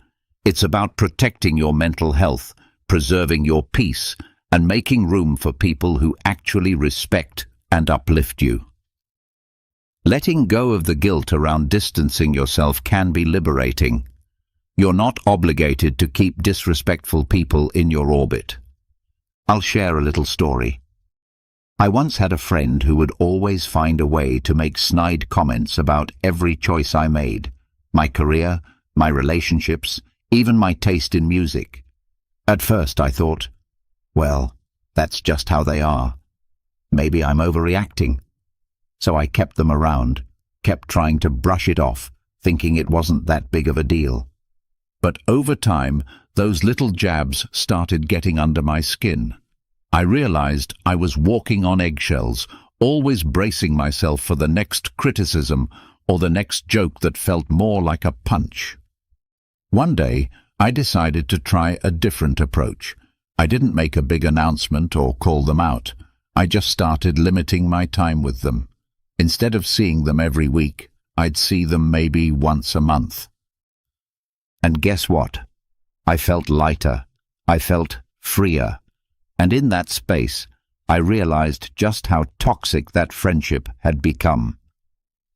It's about protecting your mental health, preserving your peace, and making room for people who actually respect and uplift you. Letting go of the guilt around distancing yourself can be liberating. You're not obligated to keep disrespectful people in your orbit. I'll share a little story. I once had a friend who would always find a way to make snide comments about every choice I made, my career, my relationships, even my taste in music. At first I thought, well, That's just how they are. Maybe I'm overreacting. So I kept them around, kept trying to brush it off, thinking it wasn't that big of a deal. But over time, those little jabs started getting under my skin. I realized I was walking on eggshells, always bracing myself for the next criticism or the next joke that felt more like a punch. One day, I decided to try a different approach. I didn't make a big announcement or call them out. I just started limiting my time with them. Instead of seeing them every week, I'd see them maybe once a month. And guess what? I felt lighter. I felt freer. And in that space, I realized just how toxic that friendship had become.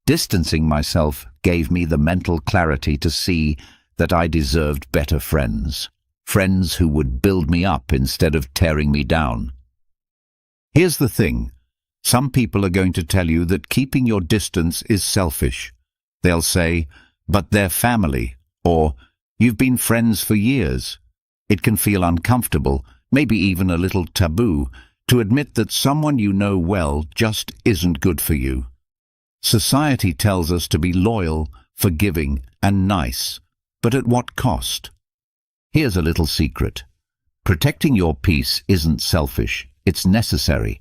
Distancing myself gave me the mental clarity to see that I deserved better friends. Friends who would build me up instead of tearing me down. Here's the thing. Some people are going to tell you that keeping your distance is selfish. They'll say, but they're family, or you've been friends for years. It can feel uncomfortable, maybe even a little taboo, to admit that someone you know well just isn't good for you. Society tells us to be loyal, forgiving, and nice, but at what cost? Here's a little secret. Protecting your peace isn't selfish, it's necessary.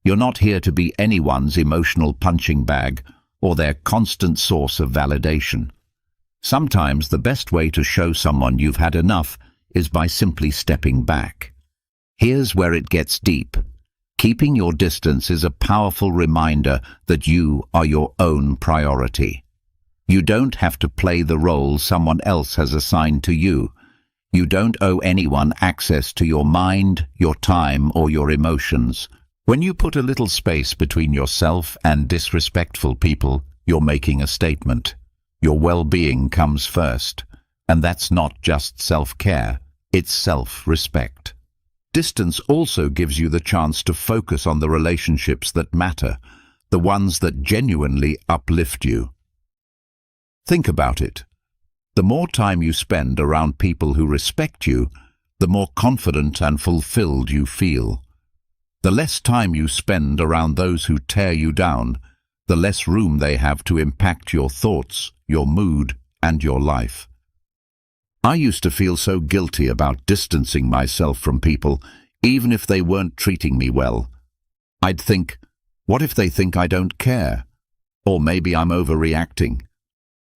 You're not here to be anyone's emotional punching bag or their constant source of validation. Sometimes the best way to show someone you've had enough is by simply stepping back. Here's where it gets deep. Keeping your distance is a powerful reminder that you are your own priority. You don't have to play the role someone else has assigned to you. You don't owe anyone access to your mind, your time, or your emotions. When you put a little space between yourself and disrespectful people, you're making a statement. Your well-being comes first, and that's not just self-care, it's self-respect. Distance also gives you the chance to focus on the relationships that matter, the ones that genuinely uplift you. Think about it. The more time you spend around people who respect you, the more confident and fulfilled you feel. The less time you spend around those who tear you down, the less room they have to impact your thoughts, your mood, and your life. I used to feel so guilty about distancing myself from people, even if they weren't treating me well. I'd think, what if they think I don't care? Or maybe I'm overreacting.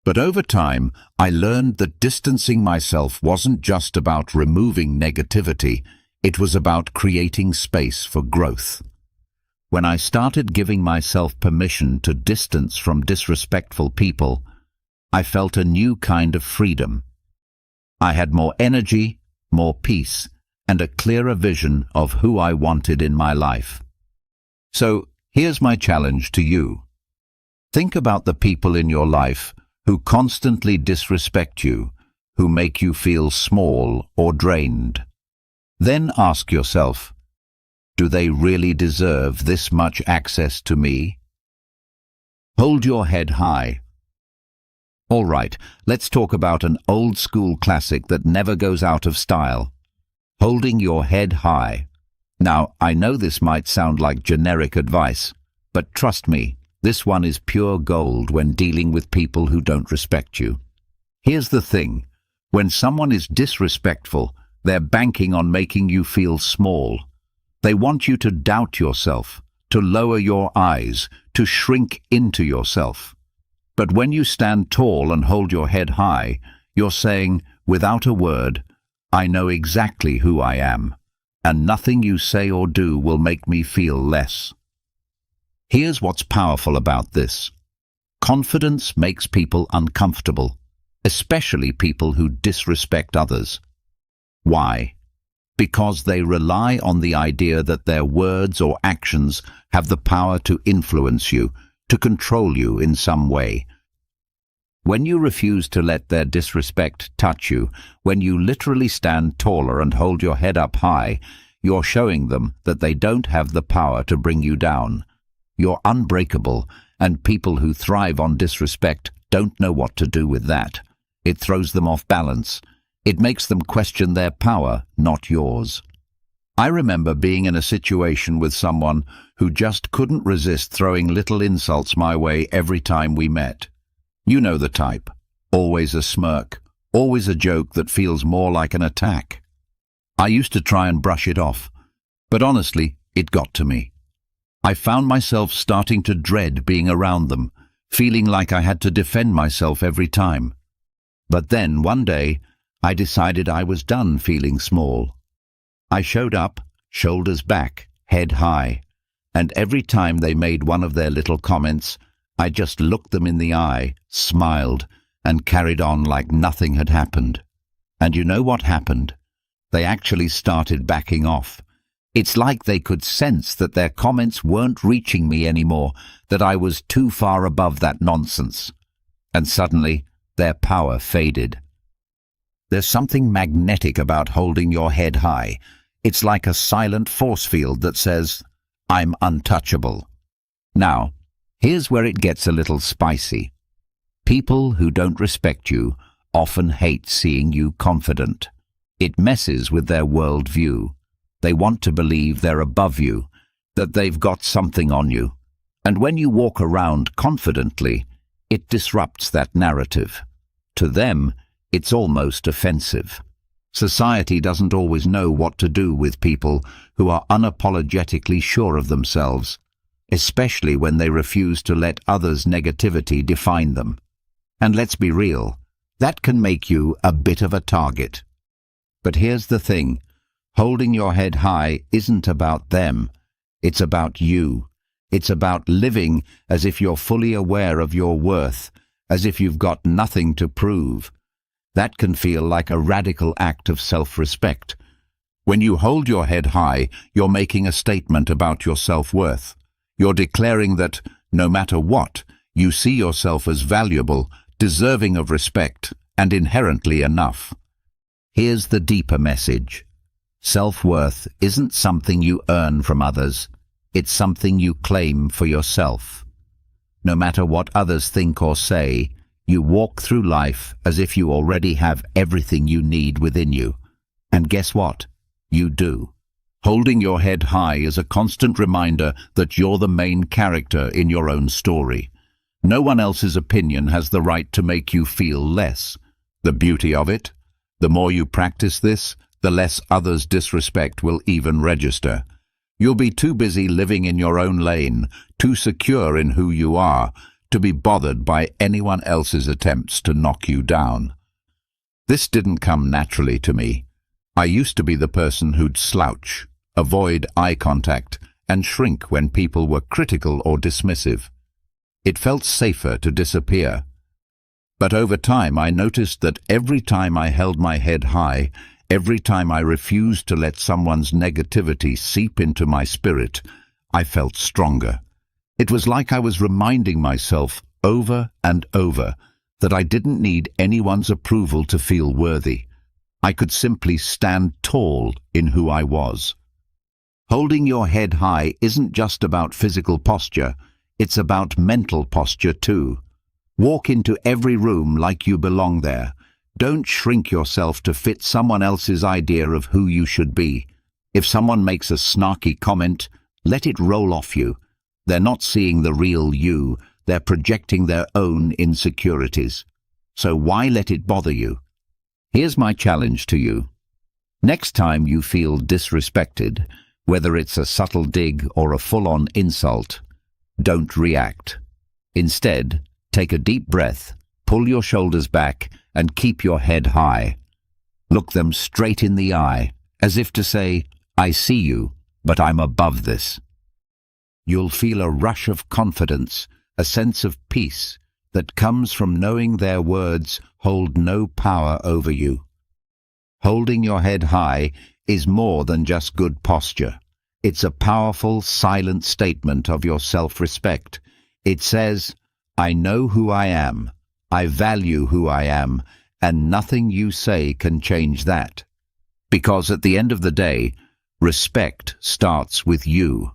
But over time, I learned that distancing myself wasn't just about removing negativity, it was about creating space for growth. When I started giving myself permission to distance from disrespectful people, I felt a new kind of freedom. I had more energy, more peace, and a clearer vision of who I wanted in my life. So, here's my challenge to you. Think about the people in your life who constantly disrespect you, who make you feel small or drained. Then ask yourself, do they really deserve this much access to me? Hold your head high. All right, let's talk about an old-school classic that never goes out of style. Holding your head high. Now, I know this might sound like generic advice, but trust me, this one is pure gold when dealing with people who don't respect you. Here's the thing. When someone is disrespectful, they're banking on making you feel small. They want you to doubt yourself, to lower your eyes, to shrink into yourself. But when you stand tall and hold your head high, you're saying, without a word, I know exactly who I am, and nothing you say or do will make me feel less. Here's what's powerful about this. Confidence makes people uncomfortable, especially people who disrespect others. Why? Because they rely on the idea that their words or actions have the power to influence you, to control you in some way. When you refuse to let their disrespect touch you, when you literally stand taller and hold your head up high, you're showing them that they don't have the power to bring you down. You're unbreakable, and people who thrive on disrespect don't know what to do with that. It throws them off balance. It makes them question their power, not yours. I remember being in a situation with someone who just couldn't resist throwing little insults my way every time we met. You know the type. Always a smirk, always a joke that feels more like an attack. I used to try and brush it off, but honestly, it got to me. I found myself starting to dread being around them, feeling like I had to defend myself every time. But then, one day, I decided I was done feeling small. I showed up, shoulders back, head high, and every time they made one of their little comments, I just looked them in the eye, smiled, and carried on like nothing had happened. And you know what happened? They actually started backing off. It's like they could sense that their comments weren't reaching me anymore, that I was too far above that nonsense. And suddenly, their power faded. There's something magnetic about holding your head high. It's like a silent force field that says, I'm untouchable. Now, here's where it gets a little spicy. People who don't respect you often hate seeing you confident. It messes with their worldview. They want to believe they're above you, that they've got something on you. And when you walk around confidently, it disrupts that narrative. To them, it's almost offensive. Society doesn't always know what to do with people who are unapologetically sure of themselves, especially when they refuse to let others' negativity define them. And let's be real, that can make you a bit of a target. But here's the thing, holding your head high isn't about them, it's about you. It's about living as if you're fully aware of your worth, as if you've got nothing to prove. That can feel like a radical act of self-respect. When you hold your head high, you're making a statement about your self-worth. You're declaring that, no matter what, you see yourself as valuable, deserving of respect, and inherently enough. Here's the deeper message. Self-worth isn't something you earn from others. It's something you claim for yourself. No matter what others think or say, you walk through life as if you already have everything you need within you. And guess what? You do. Holding your head high is a constant reminder that you're the main character in your own story. No one else's opinion has the right to make you feel less. The beauty of it? The more you practice this, the less others' disrespect will even register. You'll be too busy living in your own lane, too secure in who you are, to be bothered by anyone else's attempts to knock you down. This didn't come naturally to me. I used to be the person who'd slouch, avoid eye contact, and shrink when people were critical or dismissive. It felt safer to disappear. But over time I noticed that every time I held my head high, every time I refused to let someone's negativity seep into my spirit, I felt stronger. It was like I was reminding myself over and over that I didn't need anyone's approval to feel worthy. I could simply stand tall in who I was. Holding your head high isn't just about physical posture, it's about mental posture too. Walk into every room like you belong there. Don't shrink yourself to fit someone else's idea of who you should be. If someone makes a snarky comment, let it roll off you. They're not seeing the real you, they're projecting their own insecurities. So why let it bother you? Here's my challenge to you. Next time you feel disrespected, whether it's a subtle dig or a full-on insult, don't react. Instead, take a deep breath, pull your shoulders back, and keep your head high. Look them straight in the eye, as if to say, I see you, but I'm above this. You'll feel a rush of confidence, a sense of peace that comes from knowing their words hold no power over you. Holding your head high is more than just good posture. It's a powerful, silent statement of your self-respect. It says, I know who I am, I value who I am, and nothing you say can change that. Because at the end of the day, respect starts with you.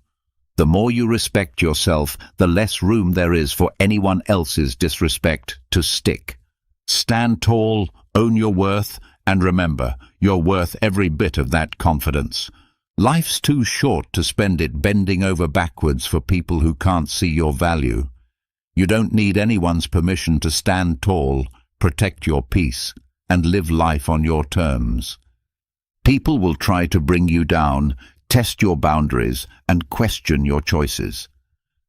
The more you respect yourself, the less room there is for anyone else's disrespect to stick. Stand tall, own your worth, and remember, you're worth every bit of that confidence. Life's too short to spend it bending over backwards for people who can't see your value. You don't need anyone's permission to stand tall, protect your peace, and live life on your terms. People will try to bring you down, test your boundaries, and question your choices.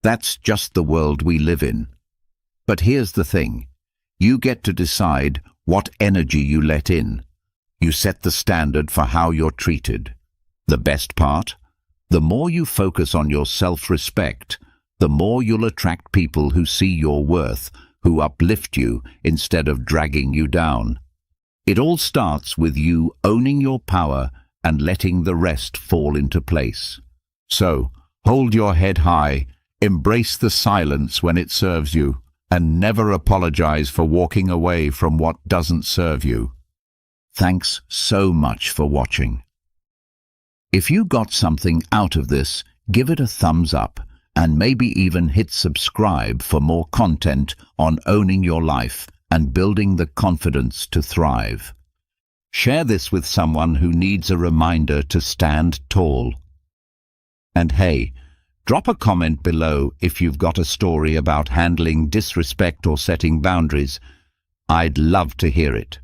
That's just the world we live in. But here's the thing. You get to decide what energy you let in. You set the standard for how you're treated. The best part? The more you focus on your self-respect, the more you'll attract people who see your worth, who uplift you instead of dragging you down. It all starts with you owning your power and letting the rest fall into place. So, hold your head high, embrace the silence when it serves you, and never apologize for walking away from what doesn't serve you. Thanks so much for watching. If you got something out of this, give it a thumbs up and maybe even hit subscribe for more content on owning your life and building the confidence to thrive. Share this with someone who needs a reminder to stand tall. And hey, drop a comment below if you've got a story about handling disrespect or setting boundaries. I'd love to hear it.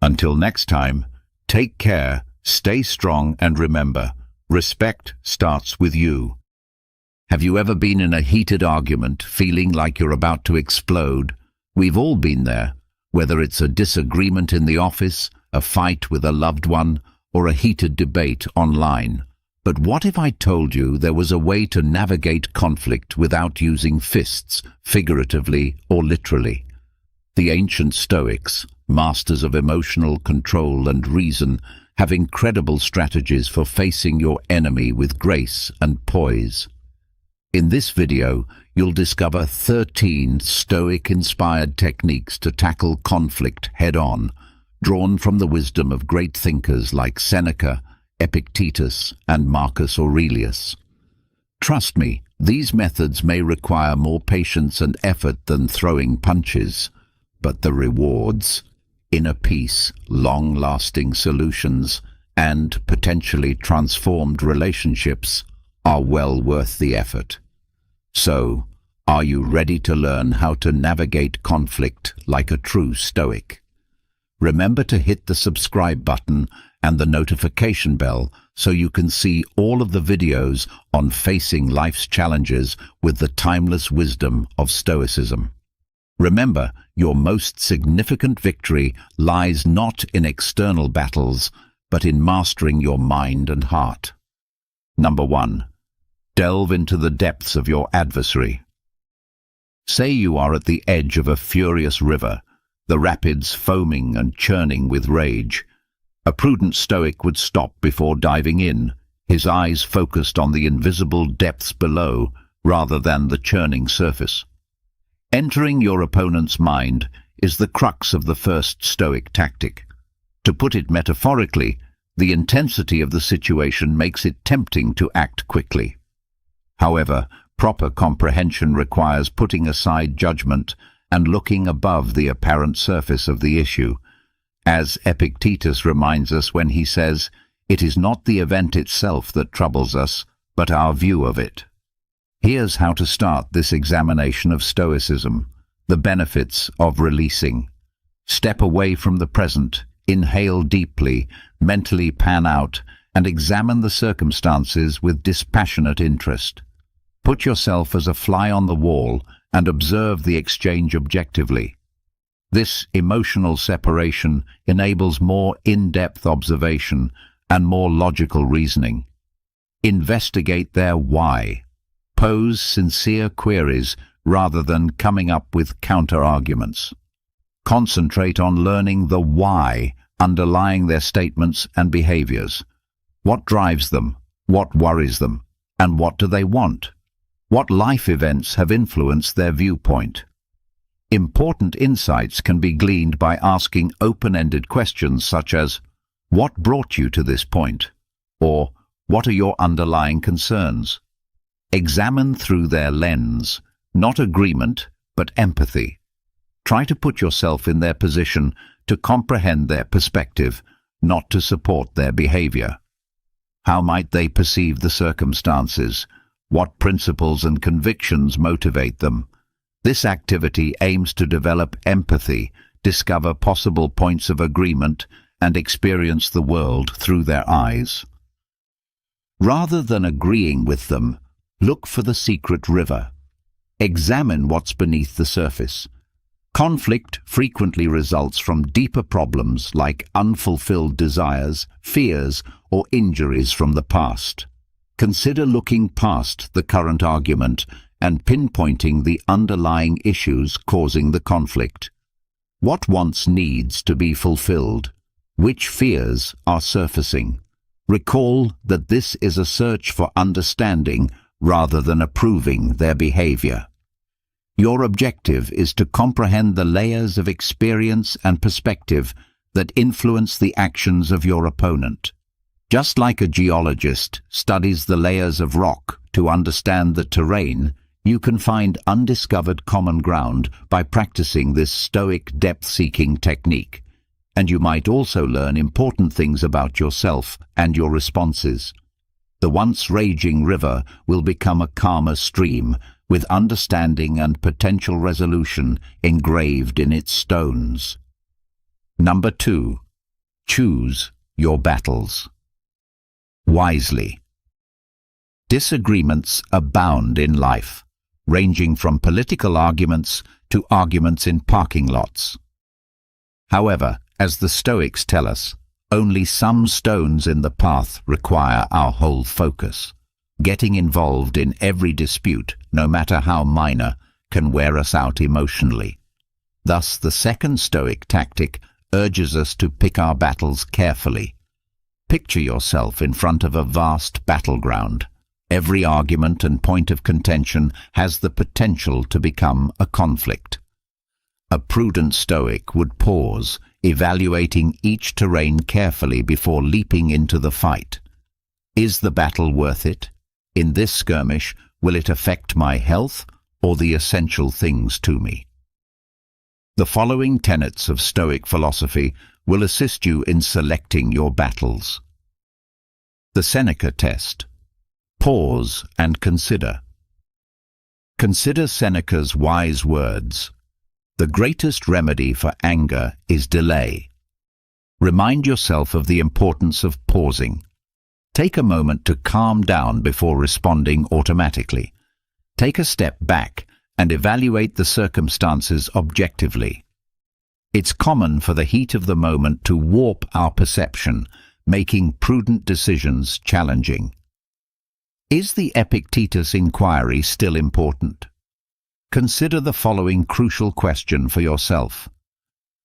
Until next time, take care, stay strong, and remember, respect starts with you. Have you ever been in a heated argument, feeling like you're about to explode? We've all been there, whether it's a disagreement in the office, a fight with a loved one, or a heated debate online. But what if I told you there was a way to navigate conflict without using fists, figuratively or literally? The ancient Stoics, masters of emotional control and reason, have incredible strategies for facing your enemy with grace and poise. In this video, you'll discover 13 Stoic-inspired techniques to tackle conflict head-on, drawn from the wisdom of great thinkers like Seneca, Epictetus, and Marcus Aurelius. Trust me, these methods may require more patience and effort than throwing punches, but the rewards, inner peace, long-lasting solutions, and potentially transformed relationships are well worth the effort. So, are you ready to learn how to navigate conflict like a true Stoic? Remember to hit the subscribe button and the notification bell so you can see all of the videos on facing life's challenges with the timeless wisdom of Stoicism. Remember, your most significant victory lies not in external battles, but in mastering your mind and heart. Number 1. Delve into the depths of your adversary. Say you are at the edge of a furious river, the rapids foaming and churning with rage. A prudent Stoic would stop before diving in, his eyes focused on the invisible depths below rather than the churning surface. Entering your opponent's mind is the crux of the first Stoic tactic. To put it metaphorically, the intensity of the situation makes it tempting to act quickly. However, proper comprehension requires putting aside judgment and looking above the apparent surface of the issue. As Epictetus reminds us when he says, "It is not the event itself that troubles us, but our view of it." Here's how to start this examination of Stoicism, the benefits of releasing. Step away from the present, inhale deeply, mentally pan out, and examine the circumstances with dispassionate interest. Put yourself as a fly on the wall and observe the exchange objectively. This emotional separation enables more in-depth observation and more logical reasoning. Investigate their why. Pose sincere queries rather than coming up with counter-arguments. Concentrate on learning the why underlying their statements and behaviors. What drives them? What worries them? And what do they want? What life events have influenced their viewpoint? Important insights can be gleaned by asking open-ended questions such as, "What brought you to this point?" or "What are your underlying concerns?" Examine through their lens, not agreement, but empathy. Try to put yourself in their position to comprehend their perspective, not to support their behavior. How might they perceive the circumstances? What principles and convictions motivate them? This activity aims to develop empathy, discover possible points of agreement, and experience the world through their eyes. Rather than agreeing with them, look for the secret river. Examine what's beneath the surface. Conflict frequently results from deeper problems like unfulfilled desires, fears, or injuries from the past. Consider looking past the current argument and pinpointing the underlying issues causing the conflict. What wants needs to be fulfilled? Which fears are surfacing? Recall that this is a search for understanding rather than approving their behavior. Your objective is to comprehend the layers of experience and perspective that influence the actions of your opponent. Just like a geologist studies the layers of rock to understand the terrain, you can find undiscovered common ground by practicing this Stoic depth-seeking technique. And you might also learn important things about yourself and your responses. The once raging river will become a calmer stream, with understanding and potential resolution engraved in its stones. Number 2. Choose your battles wisely. Disagreements abound in life, ranging from political arguments to arguments in parking lots. However, as the Stoics tell us, only some stones in the path require our whole focus. Getting involved in every dispute, no matter how minor, can wear us out emotionally. Thus, the second Stoic tactic urges us to pick our battles carefully. Picture yourself in front of a vast battleground. Every argument and point of contention has the potential to become a conflict. A prudent Stoic would pause, evaluating each terrain carefully before leaping into the fight. Is the battle worth it? In this skirmish, will it affect my health or the essential things to me? The following tenets of Stoic philosophy will assist you in selecting your battles. The Seneca test. Pause and consider. Consider Seneca's wise words. The greatest remedy for anger is delay. Remind yourself of the importance of pausing. Take a moment to calm down before responding automatically. Take a step back and evaluate the circumstances objectively. It's common for the heat of the moment to warp our perception, making prudent decisions challenging. Is the Epictetus inquiry still important? Consider the following crucial question for yourself.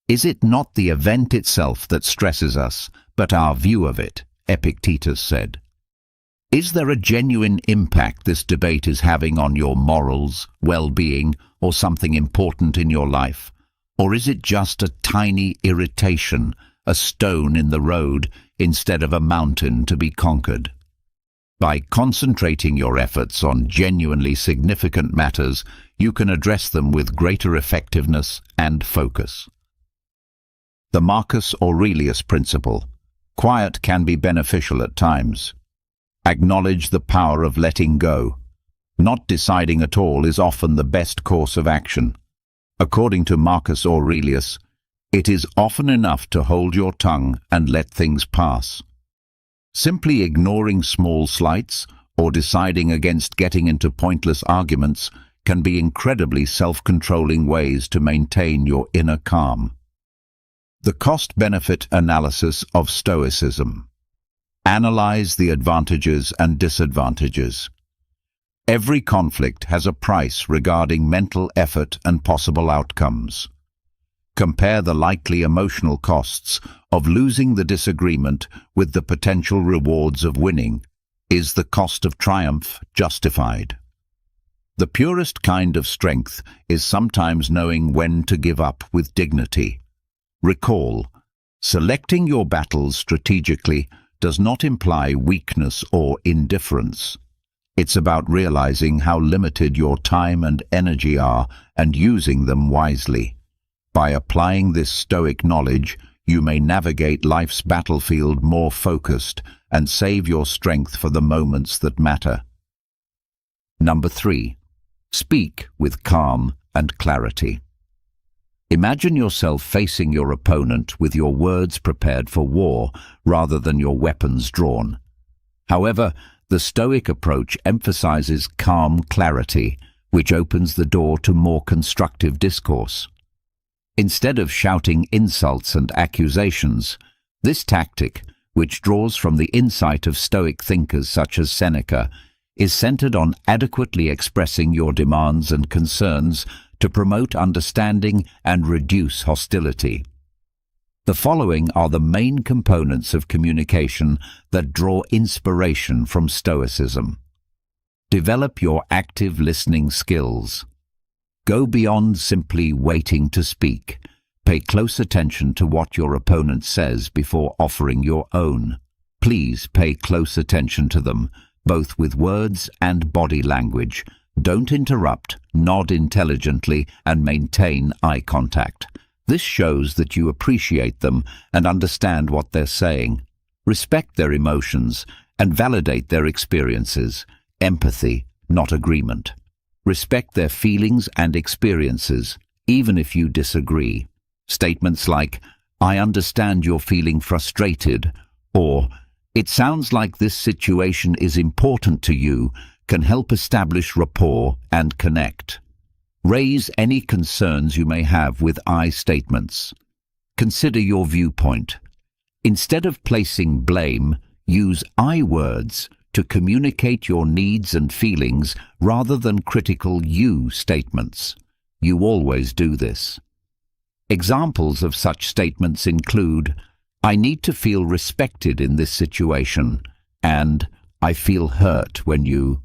Is it not the event itself that stresses us, but our view of it? Epictetus said. Is there a genuine impact this debate is having on your morals, well-being, or something important in your life? Or is it just a tiny irritation, a stone in the road, instead of a mountain to be conquered? By concentrating your efforts on genuinely significant matters, you can address them with greater effectiveness and focus. The Marcus Aurelius principle. Quiet can be beneficial at times. Acknowledge the power of letting go. Not deciding at all is often the best course of action. According to Marcus Aurelius, it is often enough to hold your tongue and let things pass. Simply ignoring small slights or deciding against getting into pointless arguments can be incredibly self-controlling ways to maintain your inner calm. The cost-benefit analysis of Stoicism. Analyze the advantages and disadvantages. Every conflict has a price regarding mental effort and possible outcomes. Compare the likely emotional costs of losing the disagreement with the potential rewards of winning. Is the cost of triumph justified? The purest kind of strength is sometimes knowing when to give up with dignity. Recall, selecting your battles strategically does not imply weakness or indifference. It's about realizing how limited your time and energy are and using them wisely. By applying this Stoic knowledge, you may navigate life's battlefield more focused and save your strength for the moments that matter. Number 3. Speak with calm and clarity. Imagine yourself facing your opponent with your words prepared for war rather than your weapons drawn. However, the Stoic approach emphasizes calm clarity, which opens the door to more constructive discourse. Instead of shouting insults and accusations, this tactic, which draws from the insight of Stoic thinkers such as Seneca, is centered on adequately expressing your demands and concerns to promote understanding and reduce hostility. The following are the main components of communication that draw inspiration from Stoicism. Develop your active listening skills. Go beyond simply waiting to speak. Pay close attention to what your opponent says before offering your own. Please pay close attention to them, both with words and body language. Don't interrupt, nod intelligently, and maintain eye contact. This shows that you appreciate them and understand what they're saying. Respect their emotions and validate their experiences. Empathy, not agreement. Respect their feelings and experiences, even if you disagree. Statements like, "I understand you're feeling frustrated," or "It sounds like this situation is important to you," can help establish rapport and connect. Raise any concerns you may have with I statements. Consider your viewpoint. Instead of placing blame, use I words to communicate your needs and feelings rather than critical you statements. You always do this. Examples of such statements include, "I need to feel respected in this situation," and "I feel hurt when you..."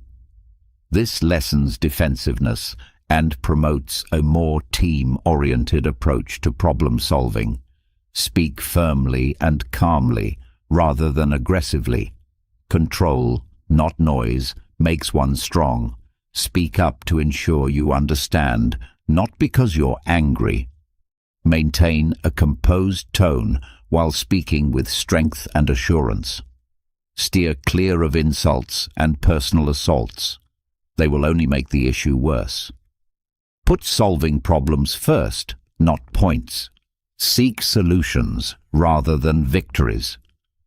This lessens defensiveness and promotes a more team-oriented approach to problem solving. Speak firmly and calmly rather than aggressively. Control, not noise, makes one strong. Speak up to ensure you understand, not because you're angry. Maintain a composed tone while speaking with strength and assurance. Steer clear of insults and personal assaults. They will only make the issue worse. Put solving problems first, not points. Seek solutions rather than victories.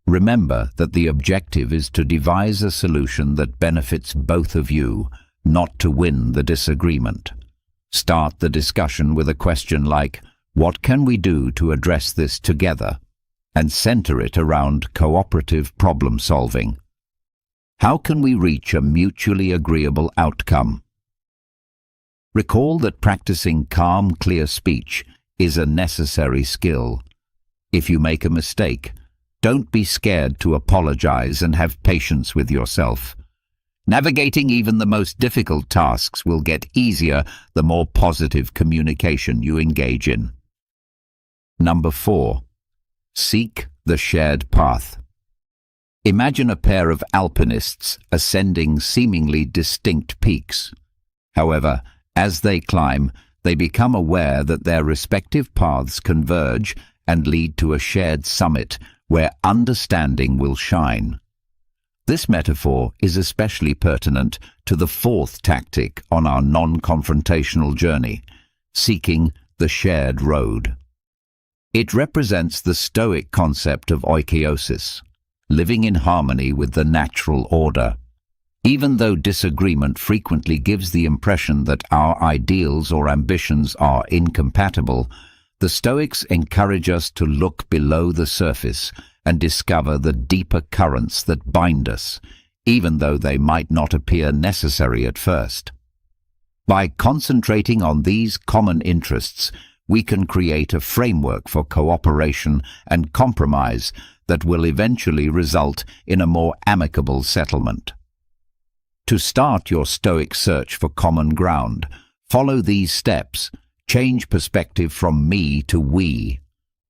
Remember that the objective is to devise a solution that benefits both of you, not to win the disagreement. Start the discussion with a question like, "What can we do to address this together?" and center it around cooperative problem solving. How can we reach a mutually agreeable outcome? Recall that practicing calm, clear speech is a necessary skill. If you make a mistake, don't be scared to apologize and have patience with yourself. Navigating even the most difficult tasks will get easier the more positive communication you engage in. Number 4. Seek the shared path. Imagine a pair of alpinists ascending seemingly distinct peaks. However, as they climb, they become aware that their respective paths converge and lead to a shared summit where understanding will shine. This metaphor is especially pertinent to the fourth tactic on our non-confrontational journey, seeking the shared road. It represents the Stoic concept of oikeiosis, living in harmony with the natural order. Even though disagreement frequently gives the impression that our ideals or ambitions are incompatible, the Stoics encourage us to look below the surface and discover the deeper currents that bind us, even though they might not appear necessary at first. By concentrating on these common interests, we can create a framework for cooperation and compromise that will eventually result in a more amicable settlement. To start your Stoic search for common ground, follow these steps. Change perspective from me to we.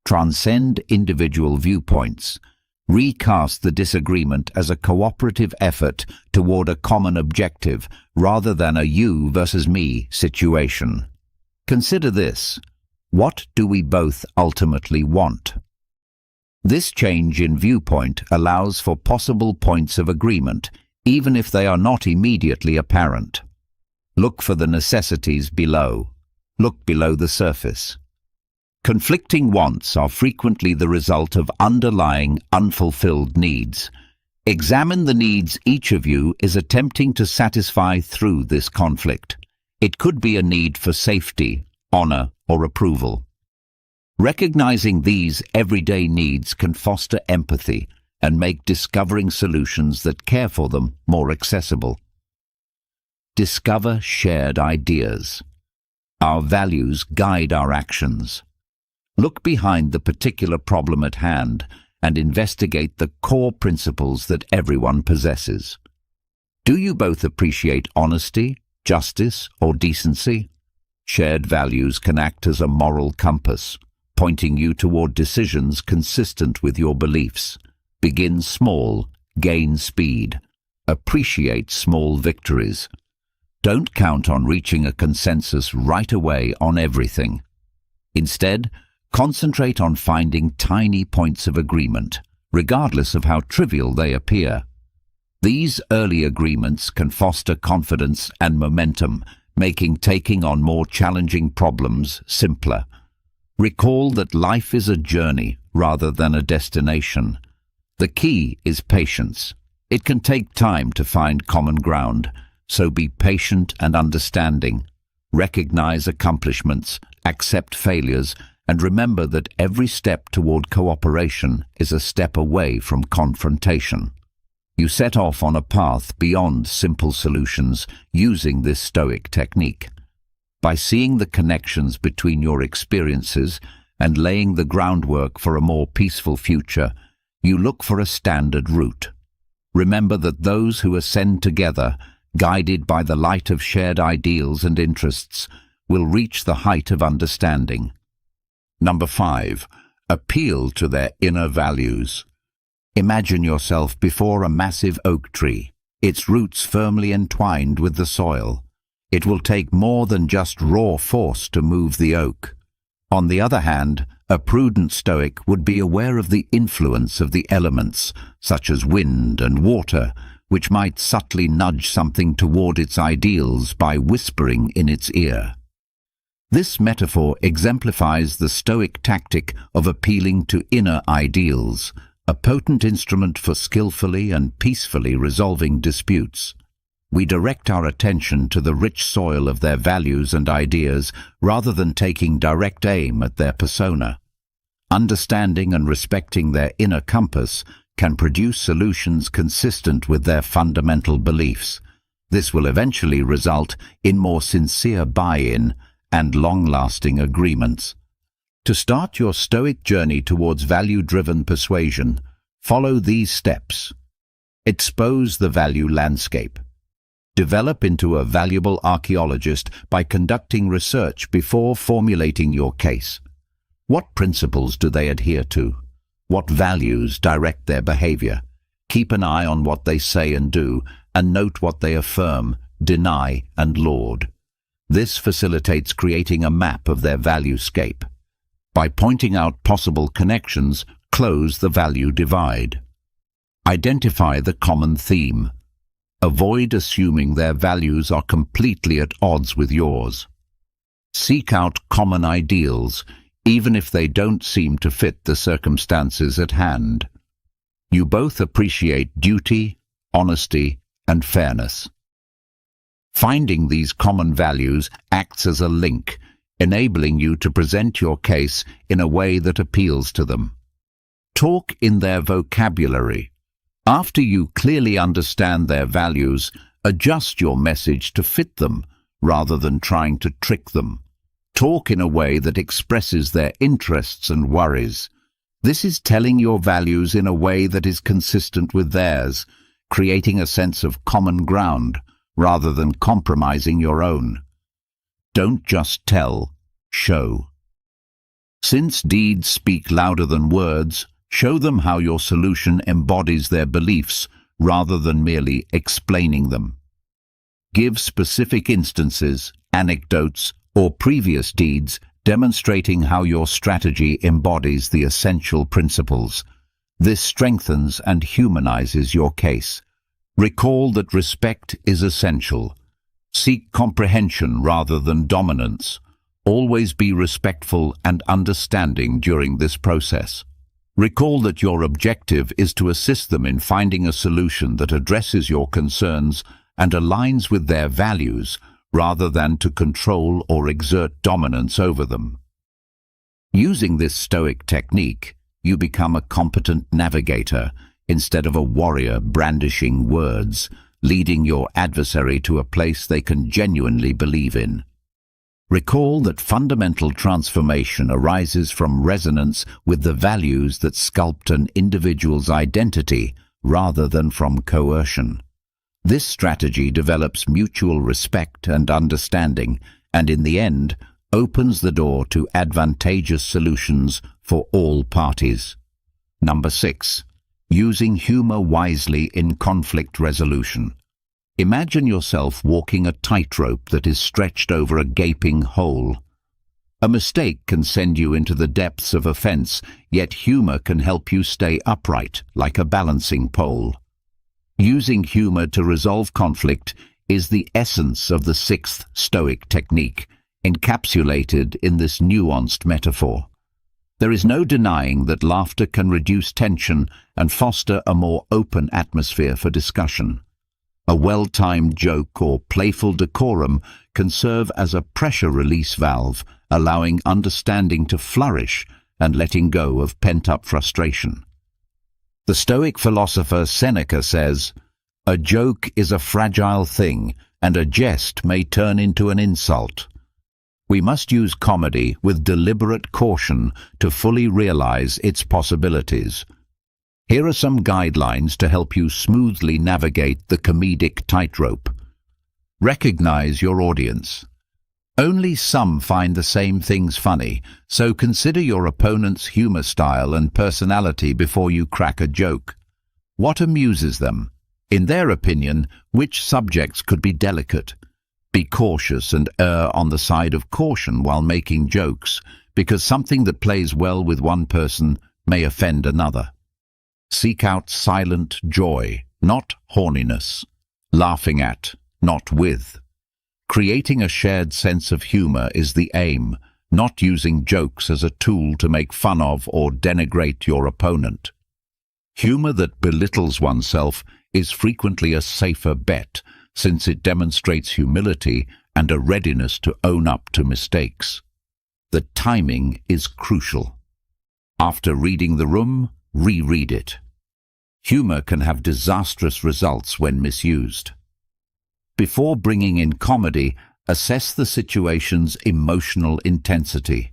Transcend individual viewpoints. Recast the disagreement as a cooperative effort toward a common objective rather than a you versus me situation. Consider this. What do we both ultimately want? This change in viewpoint allows for possible points of agreement, even if they are not immediately apparent. Look for the necessities below. Look below the surface. Conflicting wants are frequently the result of underlying, unfulfilled needs. Examine the needs each of you is attempting to satisfy through this conflict. It could be a need for safety, honor, or approval. Recognizing these everyday needs can foster empathy and make discovering solutions that care for them more accessible. Discover shared ideas. Our values guide our actions. Look behind the particular problem at hand and investigate the core principles that everyone possesses. Do you both appreciate honesty, justice, or decency? Shared values can act as a moral compass, pointing you toward decisions consistent with your beliefs. Begin small, gain speed. Appreciate small victories. Don't count on reaching a consensus right away on everything. Instead, concentrate on finding tiny points of agreement, regardless of how trivial they appear. These early agreements can foster confidence and momentum, making taking on more challenging problems simpler. Recall that life is a journey rather than a destination. The key is patience. It can take time to find common ground, so be patient and understanding. Recognize accomplishments, accept failures, and remember that every step toward cooperation is a step away from confrontation. You set off on a path beyond simple solutions using this Stoic technique. By seeing the connections between your experiences and laying the groundwork for a more peaceful future, you look for a standard route. Remember that those who ascend together, guided by the light of shared ideals and interests, will reach the height of understanding. Number 5. Appeal to their inner values. Imagine yourself before a massive oak tree, its roots firmly entwined with the soil. It will take more than just raw force to move the oak. On the other hand, a prudent Stoic would be aware of the influence of the elements, such as wind and water, which might subtly nudge something toward its ideals by whispering in its ear. This metaphor exemplifies the Stoic tactic of appealing to inner ideals, a potent instrument for skillfully and peacefully resolving disputes. We direct our attention to the rich soil of their values and ideas rather than taking direct aim at their persona. Understanding and respecting their inner compass can produce solutions consistent with their fundamental beliefs. This will eventually result in more sincere buy-in and long-lasting agreements. To start your Stoic journey towards value-driven persuasion, follow these steps. Expose the value landscape. Develop into a valuable archaeologist by conducting research before formulating your case. What principles do they adhere to? What values direct their behavior? Keep an eye on what they say and do, and note what they affirm, deny, and laud. This facilitates creating a map of their valuescape. By pointing out possible connections, close the value divide. Identify the common theme. Avoid assuming their values are completely at odds with yours. Seek out common ideals, even if they don't seem to fit the circumstances at hand. You both appreciate duty, honesty, and fairness. Finding these common values acts as a link, enabling you to present your case in a way that appeals to them. Talk in their vocabulary. After you clearly understand their values, adjust your message to fit them, rather than trying to trick them. Talk in a way that expresses their interests and worries. This is telling your values in a way that is consistent with theirs, creating a sense of common ground, rather than compromising your own. Don't just tell, show. Since deeds speak louder than words, show them how your solution embodies their beliefs rather than merely explaining them. Give specific instances, anecdotes, or previous deeds demonstrating how your strategy embodies the essential principles. This strengthens and humanizes your case. Recall that respect is essential. Seek comprehension rather than dominance. Always be respectful and understanding during this process. Recall that your objective is to assist them in finding a solution that addresses your concerns and aligns with their values, rather than to control or exert dominance over them. Using this Stoic technique, you become a competent navigator instead of a warrior brandishing words, leading your adversary to a place they can genuinely believe in. Recall that fundamental transformation arises from resonance with the values that sculpt an individual's identity rather than from coercion. This strategy develops mutual respect and understanding, and in the end, opens the door to advantageous solutions for all parties. Number 6. Using humor wisely in conflict resolution. Imagine yourself walking a tightrope that is stretched over a gaping hole. A mistake can send you into the depths of offense, yet humor can help you stay upright, like a balancing pole. Using humor to resolve conflict is the essence of the 6th Stoic technique, encapsulated in this nuanced metaphor. There is no denying that laughter can reduce tension and foster a more open atmosphere for discussion. A well-timed joke or playful decorum can serve as a pressure release valve, allowing understanding to flourish and letting go of pent-up frustration. The Stoic philosopher Seneca says, "A joke is a fragile thing, and a jest may turn into an insult." We must use comedy with deliberate caution to fully realize its possibilities. Here are some guidelines to help you smoothly navigate the comedic tightrope. Recognize your audience. Only some find the same things funny, so consider your opponent's humor style and personality before you crack a joke. What amuses them? In their opinion, which subjects could be delicate? Be cautious and err on the side of caution while making jokes, because something that plays well with one person may offend another. Seek out silent joy, not horniness. Laughing at, not with. Creating a shared sense of humor is the aim, not using jokes as a tool to make fun of or denigrate your opponent. Humor that belittles oneself is frequently a safer bet, since it demonstrates humility and a readiness to own up to mistakes. The timing is crucial. After reading the room, reread it. Humor can have disastrous results when misused. Before bringing in comedy, assess the situation's emotional intensity.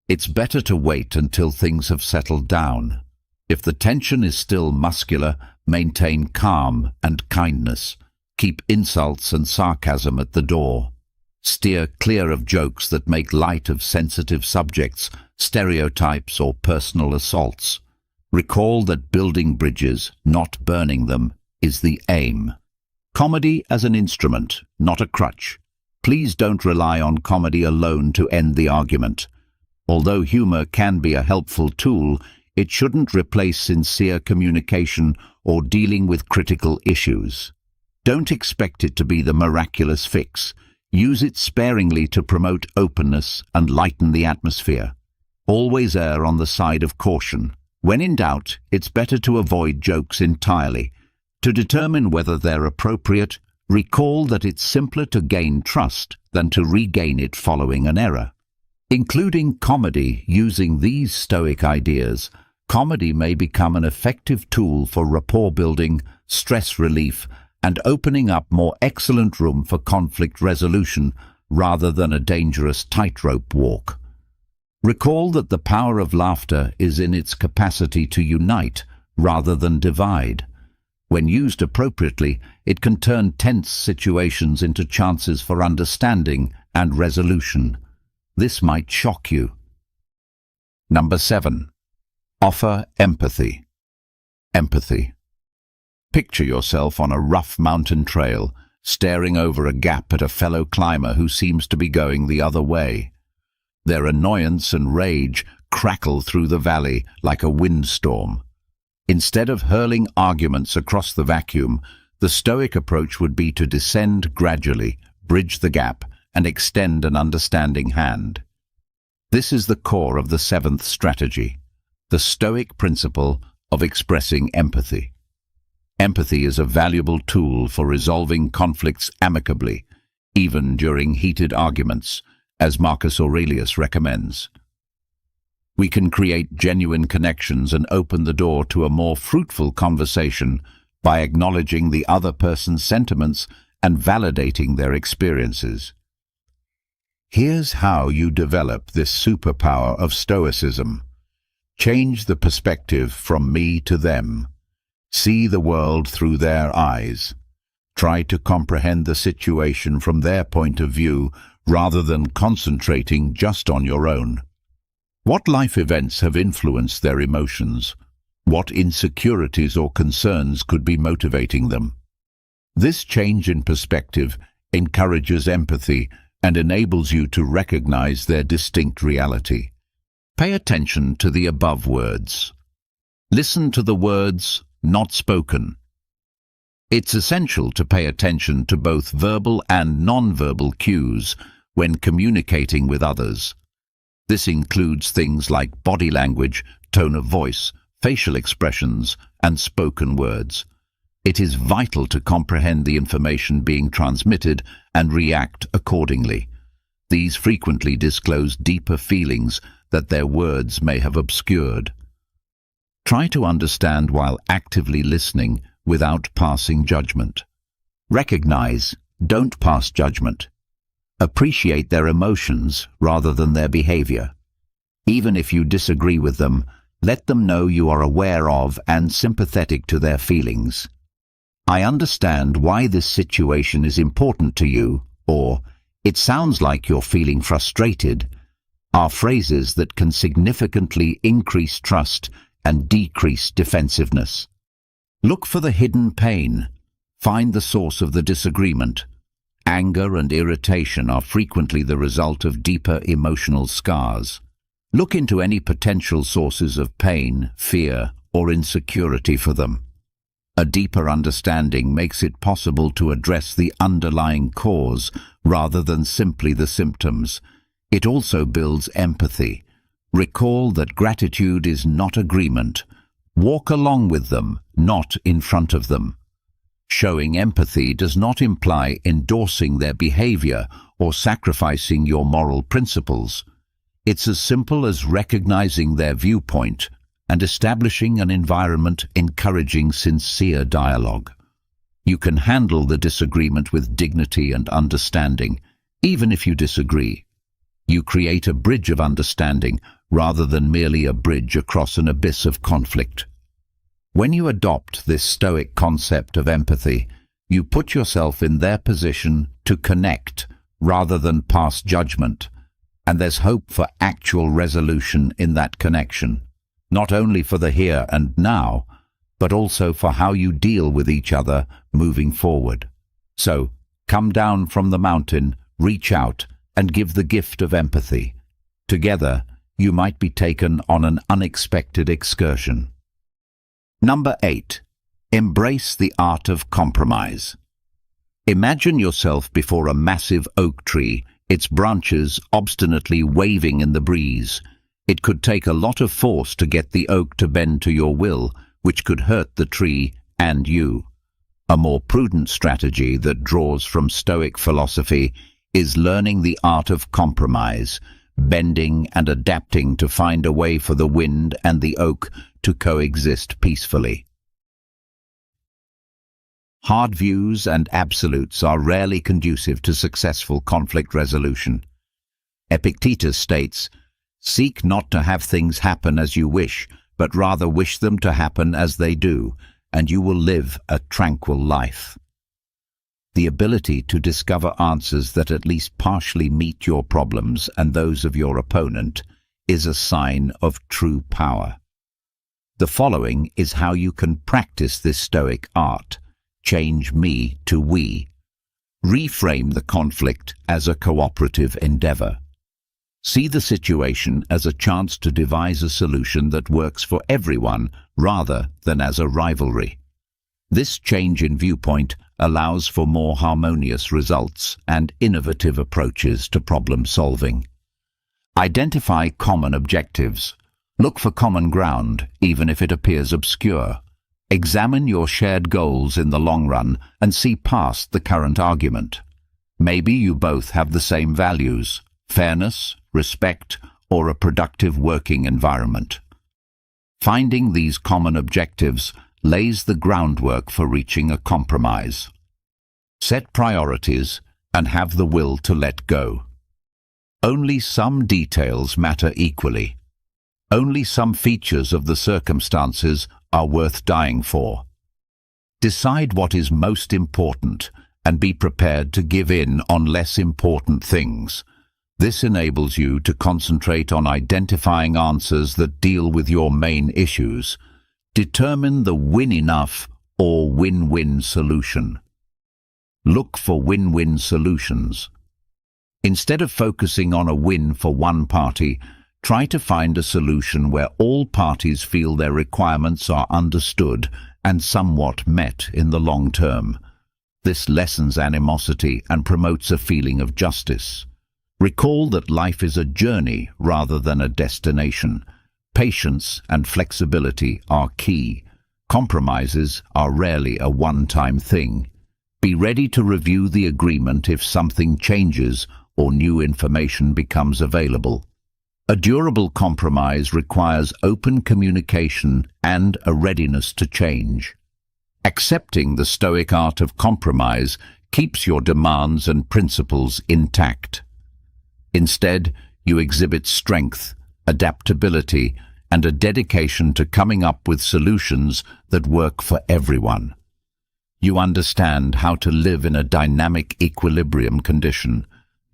It's better to wait until things have settled down. If the tension is still muscular, maintain calm and kindness. Keep insults and sarcasm at the door. Steer clear of jokes that make light of sensitive subjects, stereotypes, or personal assaults. Recall that building bridges, not burning them, is the aim. Comedy as an instrument, not a crutch. Please don't rely on comedy alone to end the argument. Although humor can be a helpful tool, it shouldn't replace sincere communication or dealing with critical issues. Don't expect it to be the miraculous fix. Use it sparingly to promote openness and lighten the atmosphere. Always err on the side of caution. When in doubt, it's better to avoid jokes entirely. To determine whether they're appropriate, recall that it's simpler to gain trust than to regain it following an error. Including comedy using these Stoic ideas, comedy may become an effective tool for rapport building, stress relief, and opening up more excellent room for conflict resolution rather than a dangerous tightrope walk. Recall that the power of laughter is in its capacity to unite rather than divide. When used appropriately, it can turn tense situations into chances for understanding and resolution. This might shock you. Number 7. Offer empathy. Empathy. Picture yourself on a rough mountain trail, staring over a gap at a fellow climber who seems to be going the other way. Their annoyance and rage crackle through the valley like a windstorm. Instead of hurling arguments across the vacuum, the Stoic approach would be to descend gradually, bridge the gap, and extend an understanding hand. This is the core of the seventh strategy, the Stoic principle of expressing empathy. Empathy is a valuable tool for resolving conflicts amicably, even during heated arguments, as Marcus Aurelius recommends. We can create genuine connections and open the door to a more fruitful conversation by acknowledging the other person's sentiments and validating their experiences. Here's how you develop this superpower of Stoicism. Change the perspective from me to them. See the world through their eyes. Try to comprehend the situation from their point of view rather than concentrating just on your own. What life events have influenced their emotions? What insecurities or concerns could be motivating them? This change in perspective encourages empathy and enables you to recognize their distinct reality. Pay attention to the above words. Listen to the words not spoken. It's essential to pay attention to both verbal and non-verbal cues when communicating with others. This includes things like body language, tone of voice, facial expressions, and spoken words. It is vital to comprehend the information being transmitted and react accordingly. These frequently disclose deeper feelings that their words may have obscured. Try to understand while actively listening without passing judgment. Recognize, don't pass judgment. Appreciate their emotions rather than their behavior. Even if you disagree with them, let them know you are aware of and sympathetic to their feelings. I understand why this situation is important to you, or it sounds like you're feeling frustrated, are phrases that can significantly increase trust and decrease defensiveness. Look for the hidden pain. Find the source of the disagreement. Anger and irritation are frequently the result of deeper emotional scars. Look into any potential sources of pain, fear, or insecurity for them. A deeper understanding makes it possible to address the underlying cause rather than simply the symptoms. It also builds empathy. Recall that gratitude is not agreement. Walk along with them, not in front of them. Showing empathy does not imply endorsing their behavior or sacrificing your moral principles. It's as simple as recognizing their viewpoint and establishing an environment encouraging sincere dialogue. You can handle the disagreement with dignity and understanding, even if you disagree. You create a bridge of understanding rather than merely a bridge across an abyss of conflict. When you adopt this Stoic concept of empathy, you put yourself in their position to connect rather than pass judgment, and there's hope for actual resolution in that connection, not only for the here and now, but also for how you deal with each other moving forward. So, come down from the mountain, reach out, and give the gift of empathy. Together, you might be taken on an unexpected excursion. Number 8. Embrace the art of compromise. Imagine yourself before a massive oak tree, its branches obstinately waving in the breeze. It could take a lot of force to get the oak to bend to your will, which could hurt the tree and you. A more prudent strategy that draws from Stoic philosophy is learning the art of compromise, bending and adapting to find a way for the wind and the oak to coexist peacefully. Hard views and absolutes are rarely conducive to successful conflict resolution. Epictetus states, "Seek not to have things happen as you wish, but rather wish them to happen as they do, and you will live a tranquil life." The ability to discover answers that at least partially meet your problems and those of your opponent is a sign of true power. The following is how you can practice this Stoic art. Change me to we. Reframe the conflict as a cooperative endeavor. See the situation as a chance to devise a solution that works for everyone rather than as a rivalry. This change in viewpoint allows for more harmonious results and innovative approaches to problem solving. Identify common objectives. Look for common ground, even if it appears obscure. Examine your shared goals in the long run and see past the current argument. Maybe you both have the same values: fairness, respect, or a productive working environment. Finding these common objectives lays the groundwork for reaching a compromise. Set priorities and have the will to let go. Only some details matter equally. Only some features of the circumstances are worth dying for. Decide what is most important and be prepared to give in on less important things. This enables you to concentrate on identifying answers that deal with your main issues. Determine the win-enough or win-win solution. Look for win-win solutions. Instead of focusing on a win for one party, try to find a solution where all parties feel their requirements are understood and somewhat met in the long term. This lessens animosity and promotes a feeling of justice. Recall that life is a journey rather than a destination. Patience and flexibility are key. Compromises are rarely a one-time thing. Be ready to review the agreement if something changes or new information becomes available. A durable compromise requires open communication and a readiness to change. Accepting the Stoic art of compromise keeps your demands and principles intact. Instead, you exhibit strength, adaptability, and a dedication to coming up with solutions that work for everyone. You understand how to live in a dynamic equilibrium condition,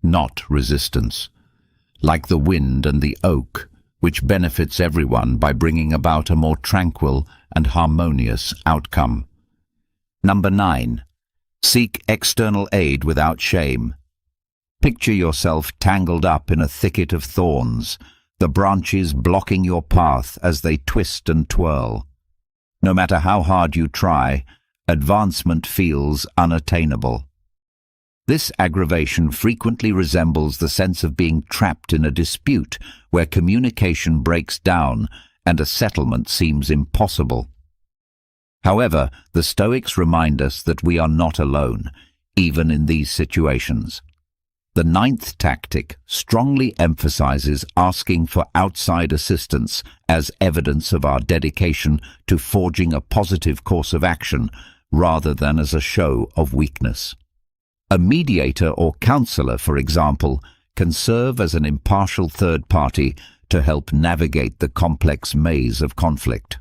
not resistance. Like the wind and the oak, which benefits everyone by bringing about a more tranquil and harmonious outcome. Number 9. Seek external aid without shame. Picture yourself tangled up in a thicket of thorns, the branches blocking your path as they twist and twirl. No matter how hard you try, advancement feels unattainable. This aggravation frequently resembles the sense of being trapped in a dispute where communication breaks down and a settlement seems impossible. However, the Stoics remind us that we are not alone, even in these situations. The 9th tactic strongly emphasizes asking for outside assistance as evidence of our dedication to forging a positive course of action rather than as a show of weakness. A mediator or counselor, for example, can serve as an impartial third party to help navigate the complex maze of conflict.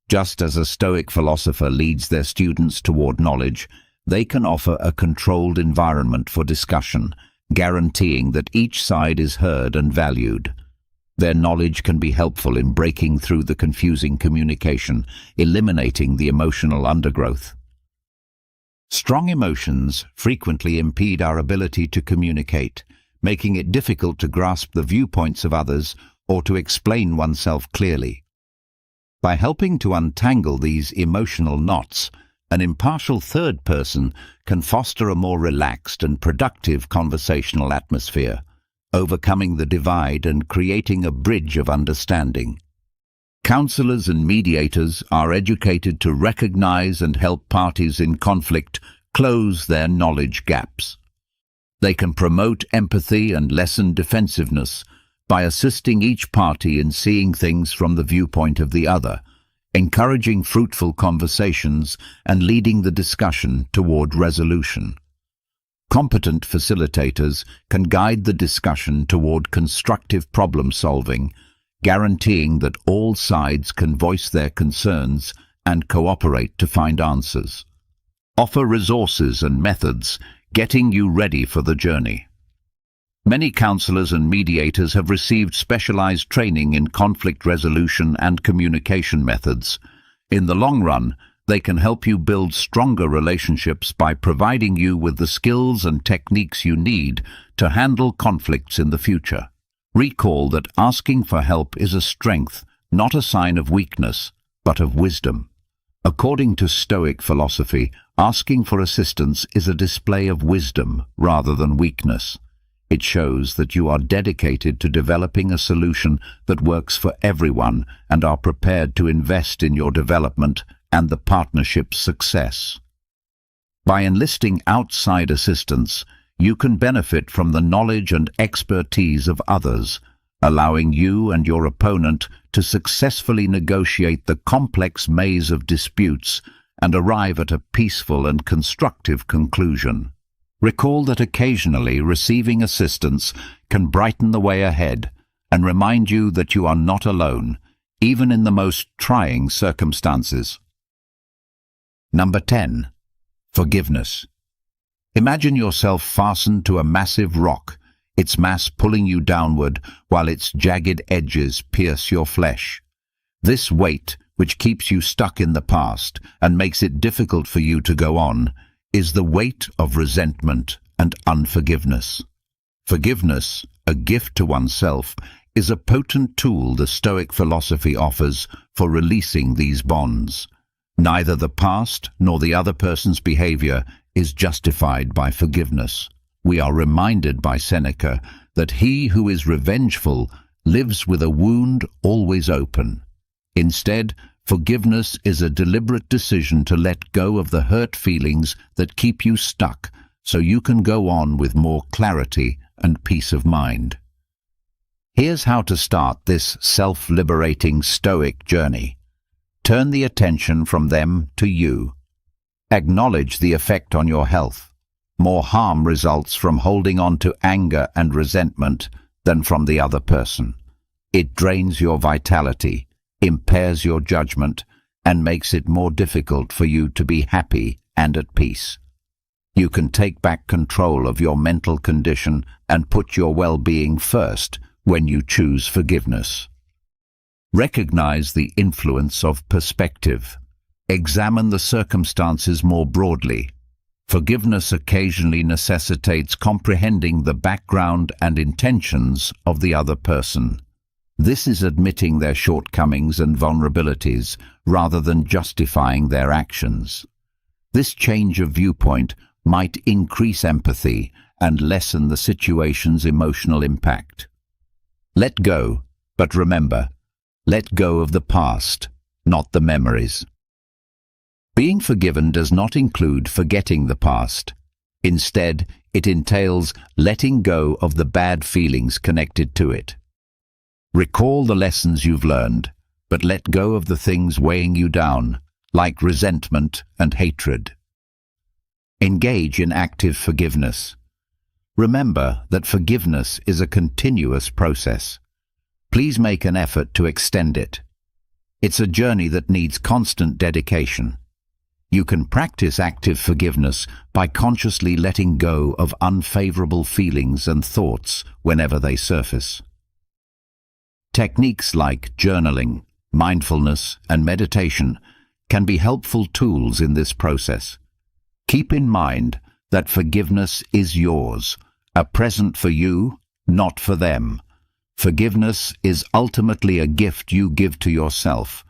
Just as a Stoic philosopher leads their students toward knowledge, they can offer a controlled environment for discussion, guaranteeing that each side is heard and valued. Their knowledge can be helpful in breaking through the confusing communication, eliminating the emotional undergrowth. Strong emotions frequently impede our ability to communicate, making it difficult to grasp the viewpoints of others or to explain oneself clearly. By helping to untangle these emotional knots, an impartial third person can foster a more relaxed and productive conversational atmosphere, overcoming the divide and creating a bridge of understanding. Counselors and mediators are educated to recognize and help parties in conflict close their knowledge gaps. They can promote empathy and lessen defensiveness by assisting each party in seeing things from the viewpoint of the other, encouraging fruitful conversations and leading the discussion toward resolution. Competent facilitators can guide the discussion toward constructive problem-solving, guaranteeing that all sides can voice their concerns and cooperate to find answers. Offer resources and methods, getting you ready for the journey. Many counselors and mediators have received specialized training in conflict resolution and communication methods. In the long run, they can help you build stronger relationships by providing you with the skills and techniques you need to handle conflicts in the future. Recall that asking for help is a strength, not a sign of weakness, but of wisdom. According to Stoic philosophy, asking for assistance is a display of wisdom rather than weakness. It shows that you are dedicated to developing a solution that works for everyone and are prepared to invest in your development and the partnership's success. By enlisting outside assistance, you can benefit from the knowledge and expertise of others, allowing you and your opponent to successfully negotiate the complex maze of disputes and arrive at a peaceful and constructive conclusion. Recall that occasionally receiving assistance can brighten the way ahead and remind you that you are not alone, even in the most trying circumstances. Number 10. Forgiveness. Imagine yourself fastened to a massive rock, its mass pulling you downward while its jagged edges pierce your flesh. This weight, which keeps you stuck in the past and makes it difficult for you to go on, is the weight of resentment and unforgiveness. Forgiveness, a gift to oneself, is a potent tool the Stoic philosophy offers for releasing these bonds. Neither the past nor the other person's behavior is justified by forgiveness. We are reminded by Seneca that he who is revengeful lives with a wound always open. Instead, forgiveness is a deliberate decision to let go of the hurt feelings that keep you stuck so you can go on with more clarity and peace of mind. Here's how to start this self-liberating Stoic journey. Turn the attention from them to you. Acknowledge the effect on your health. More harm results from holding on to anger and resentment than from the other person. It drains your vitality, impairs your judgment, and makes it more difficult for you to be happy and at peace. You can take back control of your mental condition and put your well-being first when you choose forgiveness. Recognize the influence of perspective. Examine the circumstances more broadly. Forgiveness occasionally necessitates comprehending the background and intentions of the other person. This is admitting their shortcomings and vulnerabilities rather than justifying their actions. This change of viewpoint might increase empathy and lessen the situation's emotional impact. Let go, but remember, let go of the past, not the memories. Being forgiven does not include forgetting the past. Instead, it entails letting go of the bad feelings connected to it. Recall the lessons you've learned, but let go of the things weighing you down, like resentment and hatred. Engage in active forgiveness. Remember that forgiveness is a continuous process. Please make an effort to extend it. It's a journey that needs constant dedication. You can practice active forgiveness by consciously letting go of unfavorable feelings and thoughts whenever they surface. Techniques like journaling, mindfulness, and meditation can be helpful tools in this process. Keep in mind that forgiveness is yours, a present for you, not for them. Forgiveness is ultimately a gift you give to yourself.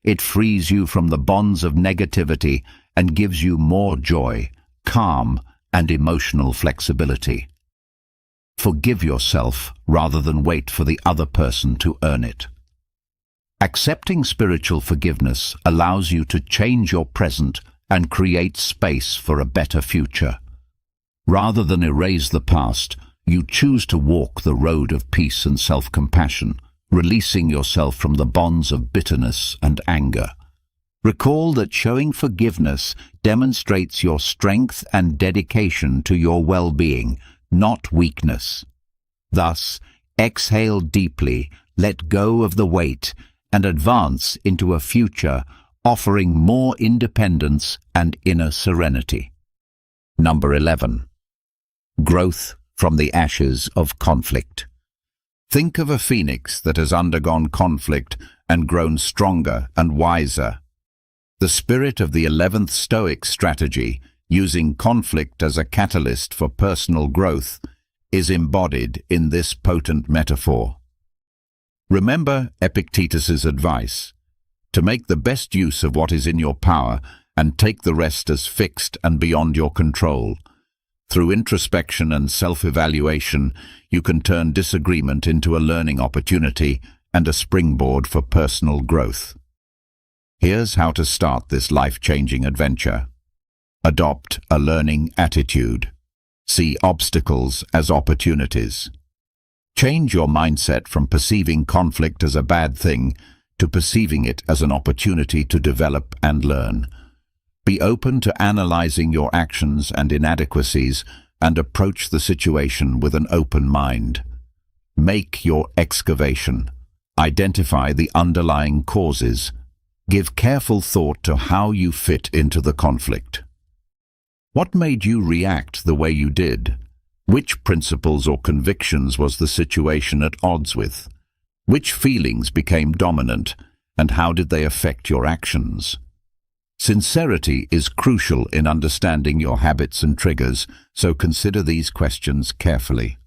It frees you from the bonds of negativity and gives you more joy, calm, and emotional flexibility. Forgive yourself rather than wait for the other person to earn it. Accepting spiritual forgiveness allows you to change your present and create space for a better future. Rather than erase the past, you choose to walk the road of peace and self-compassion, releasing yourself from the bonds of bitterness and anger. Recall that showing forgiveness demonstrates your strength and dedication to your well-being, not weakness. Thus, exhale deeply, let go of the weight, and advance into a future offering more independence and inner serenity. Number 11. Growth from the ashes of conflict. Think of a phoenix that has undergone conflict and grown stronger and wiser. The spirit of the 11th Stoic strategy, using conflict as a catalyst for personal growth, is embodied in this potent metaphor. Remember Epictetus's advice, to make the best use of what is in your power and take the rest as fixed and beyond your control. Through introspection and self-evaluation, you can turn disagreement into a learning opportunity and a springboard for personal growth. Here's how to start this life-changing adventure. Adopt a learning attitude. See obstacles as opportunities. Change your mindset from perceiving conflict as a bad thing to perceiving it as an opportunity to develop and learn. Be open to analyzing your actions and inadequacies and approach the situation with an open mind. Make your excavation. Identify the underlying causes. Give careful thought to how you fit into the conflict. What made you react the way you did? Which principles or convictions was the situation at odds with? Which feelings became dominant, and how did they affect your actions? Sincerity is crucial in understanding your habits and triggers, so consider these questions carefully.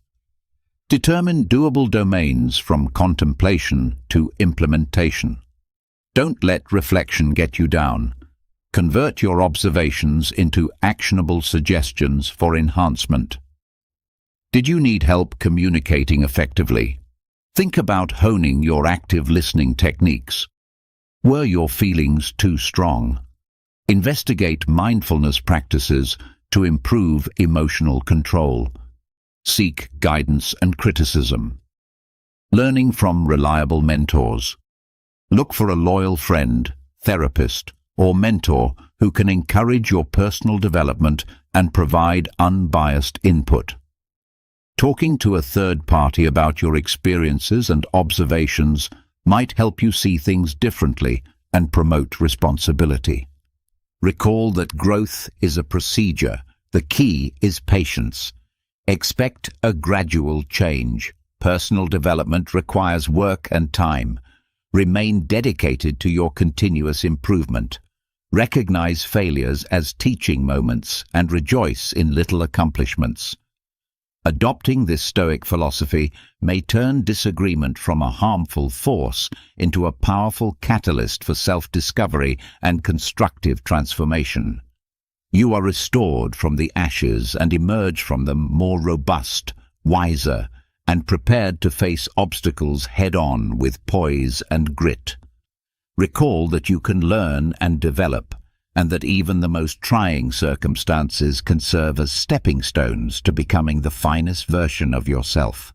Determine doable domains from contemplation to implementation. Don't let reflection get you down. Convert your observations into actionable suggestions for enhancement. Did you need help communicating effectively? Think about honing your active listening techniques. Were your feelings too strong? Investigate mindfulness practices to improve emotional control. Seek guidance and criticism. Learning from reliable mentors. Look for a loyal friend, therapist, or mentor who can encourage your personal development and provide unbiased input. Talking to a third party about your experiences and observations might help you see things differently and promote responsibility. Recall that growth is a procedure. The key is patience. Expect a gradual change. Personal development requires work and time. Remain dedicated to your continuous improvement. Recognize failures as teaching moments and rejoice in little accomplishments. Adopting this Stoic philosophy may turn disagreement from a harmful force into a powerful catalyst for self-discovery and constructive transformation. You are restored from the ashes and emerge from them more robust, wiser, and prepared to face obstacles head-on with poise and grit. Recall that you can learn and develop, and that even the most trying circumstances can serve as stepping stones to becoming the finest version of yourself.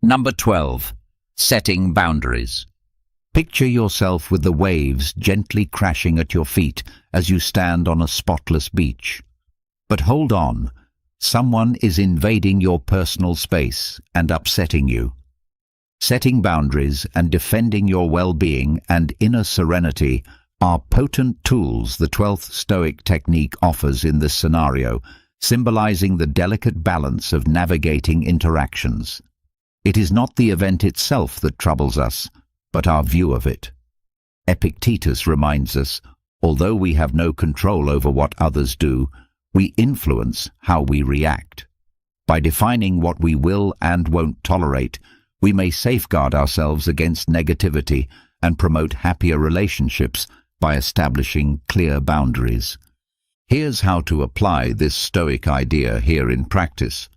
Number 12. Setting boundaries. Picture yourself with the waves gently crashing at your feet as you stand on a spotless beach. But hold on, someone is invading your personal space and upsetting you. Setting boundaries and defending your well-being and inner serenity are potent tools the 12th Stoic technique offers in this scenario, symbolizing the delicate balance of navigating interactions. It is not the event itself that troubles us, but our view of it. Epictetus reminds us, although we have no control over what others do, we influence how we react. By defining what we will and won't tolerate, we may safeguard ourselves against negativity and promote happier relationships by establishing clear boundaries. Here's how to apply this Stoic idea here in practice.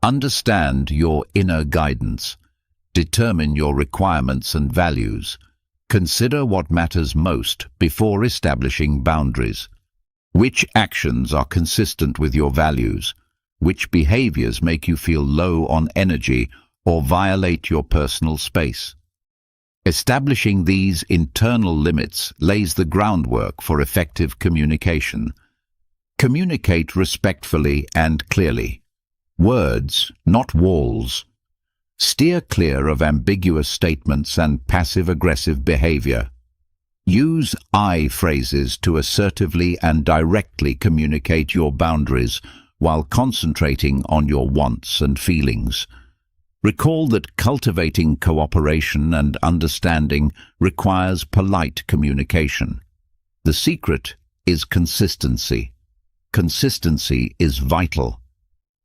Understand your inner guidance. Determine your requirements and values. Consider what matters most before establishing boundaries. Which actions are consistent with your values? Which behaviors make you feel low on energy or violate your personal space? Establishing these internal limits lays the groundwork for effective communication. Communicate respectfully and clearly. Words, not walls. Steer clear of ambiguous statements and passive-aggressive behavior. Use I phrases to assertively and directly communicate your boundaries while concentrating on your wants and feelings. Recall that cultivating cooperation and understanding requires polite communication. The secret is consistency. Consistency is vital.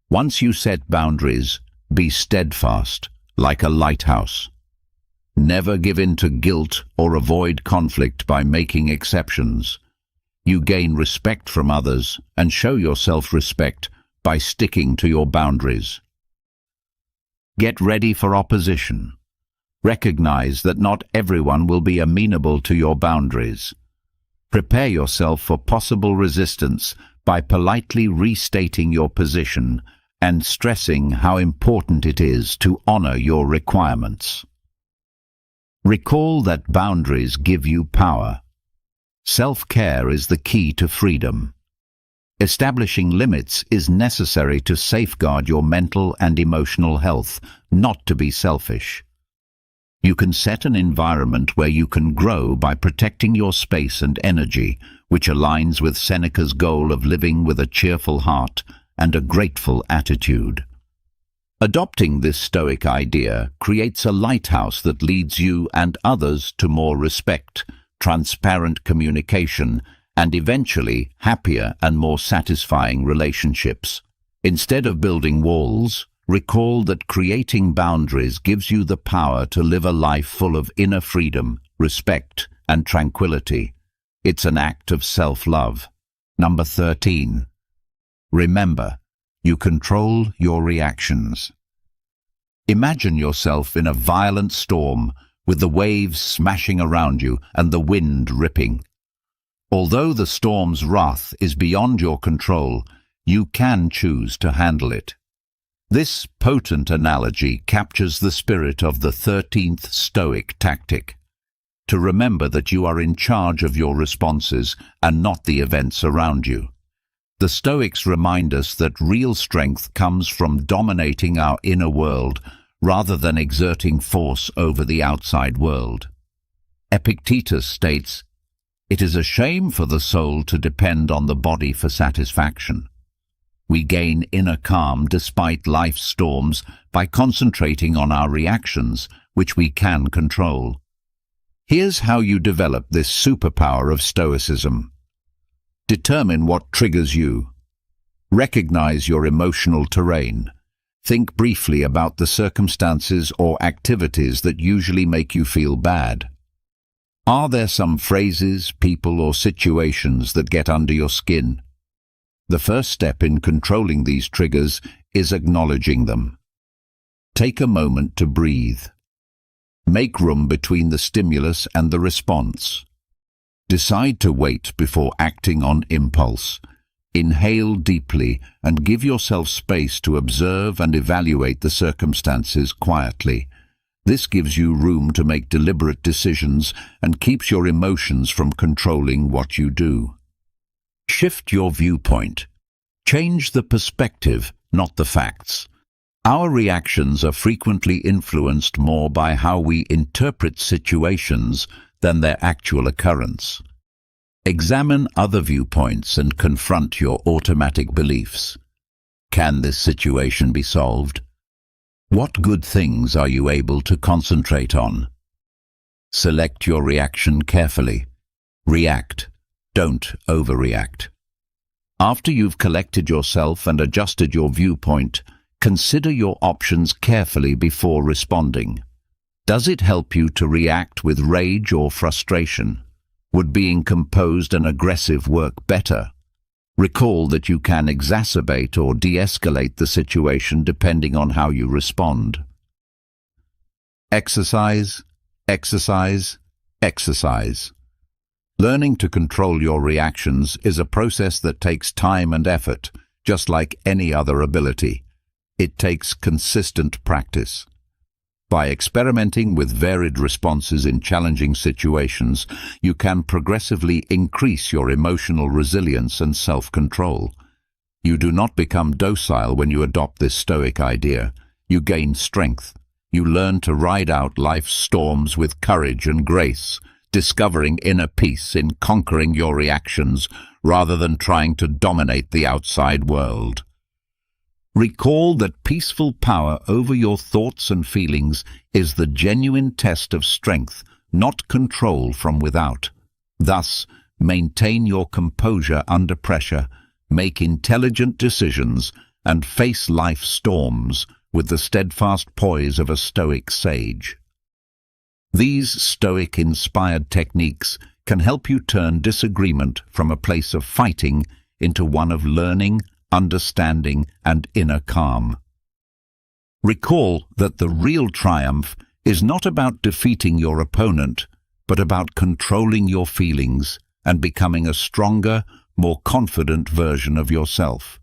Once you set boundaries, be steadfast, like a lighthouse. Never give in to guilt or avoid conflict by making exceptions. You gain respect from others and show your self-respect by sticking to your boundaries. Get ready for opposition. Recognize that not everyone will be amenable to your boundaries. Prepare yourself for possible resistance by politely restating your position and stressing how important it is to honor your requirements. Recall that boundaries give you power. Self-care is the key to freedom. Establishing limits is necessary to safeguard your mental and emotional health, not to be selfish. You can set an environment where you can grow by protecting your space and energy, which aligns with Seneca's goal of living with a cheerful heart and a grateful attitude. Adopting this Stoic idea creates a lighthouse that leads you and others to more respect, transparent communication, and eventually happier and more satisfying relationships. Instead of building walls, recall that creating boundaries gives you the power to live a life full of inner freedom, respect, and tranquility. It's an act of self-love. Number 13. Remember, you control your reactions. Imagine yourself in a violent storm with the waves smashing around you and the wind ripping. Although the storm's wrath is beyond your control, you can choose to handle it. This potent analogy captures the spirit of the 13th Stoic tactic: to remember that you are in charge of your responses and not the events around you. The Stoics remind us that real strength comes from dominating our inner world rather than exerting force over the outside world. Epictetus states, "It is a shame for the soul to depend on the body for satisfaction." We gain inner calm despite life's storms by concentrating on our reactions, which we can control. Here's how you develop this superpower of Stoicism. Determine what triggers you. Recognize your emotional terrain. Think briefly about the circumstances or activities that usually make you feel bad. Are there some phrases, people, or situations that get under your skin? The first step in controlling these triggers is acknowledging them. Take a moment to breathe. Make room between the stimulus and the response. Decide to wait before acting on impulse. Inhale deeply and give yourself space to observe and evaluate the circumstances quietly. This gives you room to make deliberate decisions and keeps your emotions from controlling what you do. Shift your viewpoint. Change the perspective, not the facts. Our reactions are frequently influenced more by how we interpret situations than their actual occurrence. Examine other viewpoints and confront your automatic beliefs. Can this situation be solved? What good things are you able to concentrate on? Select your reaction carefully. React. Don't overreact. After you've collected yourself and adjusted your viewpoint, consider your options carefully before responding. Does it help you to react with rage or frustration? Would being composed and aggressive work better? Recall that you can exacerbate or de-escalate the situation depending on how you respond. Exercise, exercise, exercise. Learning to control your reactions is a process that takes time and effort, just like any other ability. It takes consistent practice. By experimenting with varied responses in challenging situations, you can progressively increase your emotional resilience and self-control. You do not become docile when you adopt this Stoic idea. You gain strength. You learn to ride out life's storms with courage and grace, discovering inner peace in conquering your reactions rather than trying to dominate the outside world. Recall that peaceful power over your thoughts and feelings is the genuine test of strength, not control from without. Thus, maintain your composure under pressure, make intelligent decisions, and face life's storms with the steadfast poise of a Stoic sage. These Stoic-inspired techniques can help you turn disagreement from a place of fighting into one of learning, understanding, and inner calm. Recall that the real triumph is not about defeating your opponent, but about controlling your feelings and becoming a stronger, more confident version of yourself.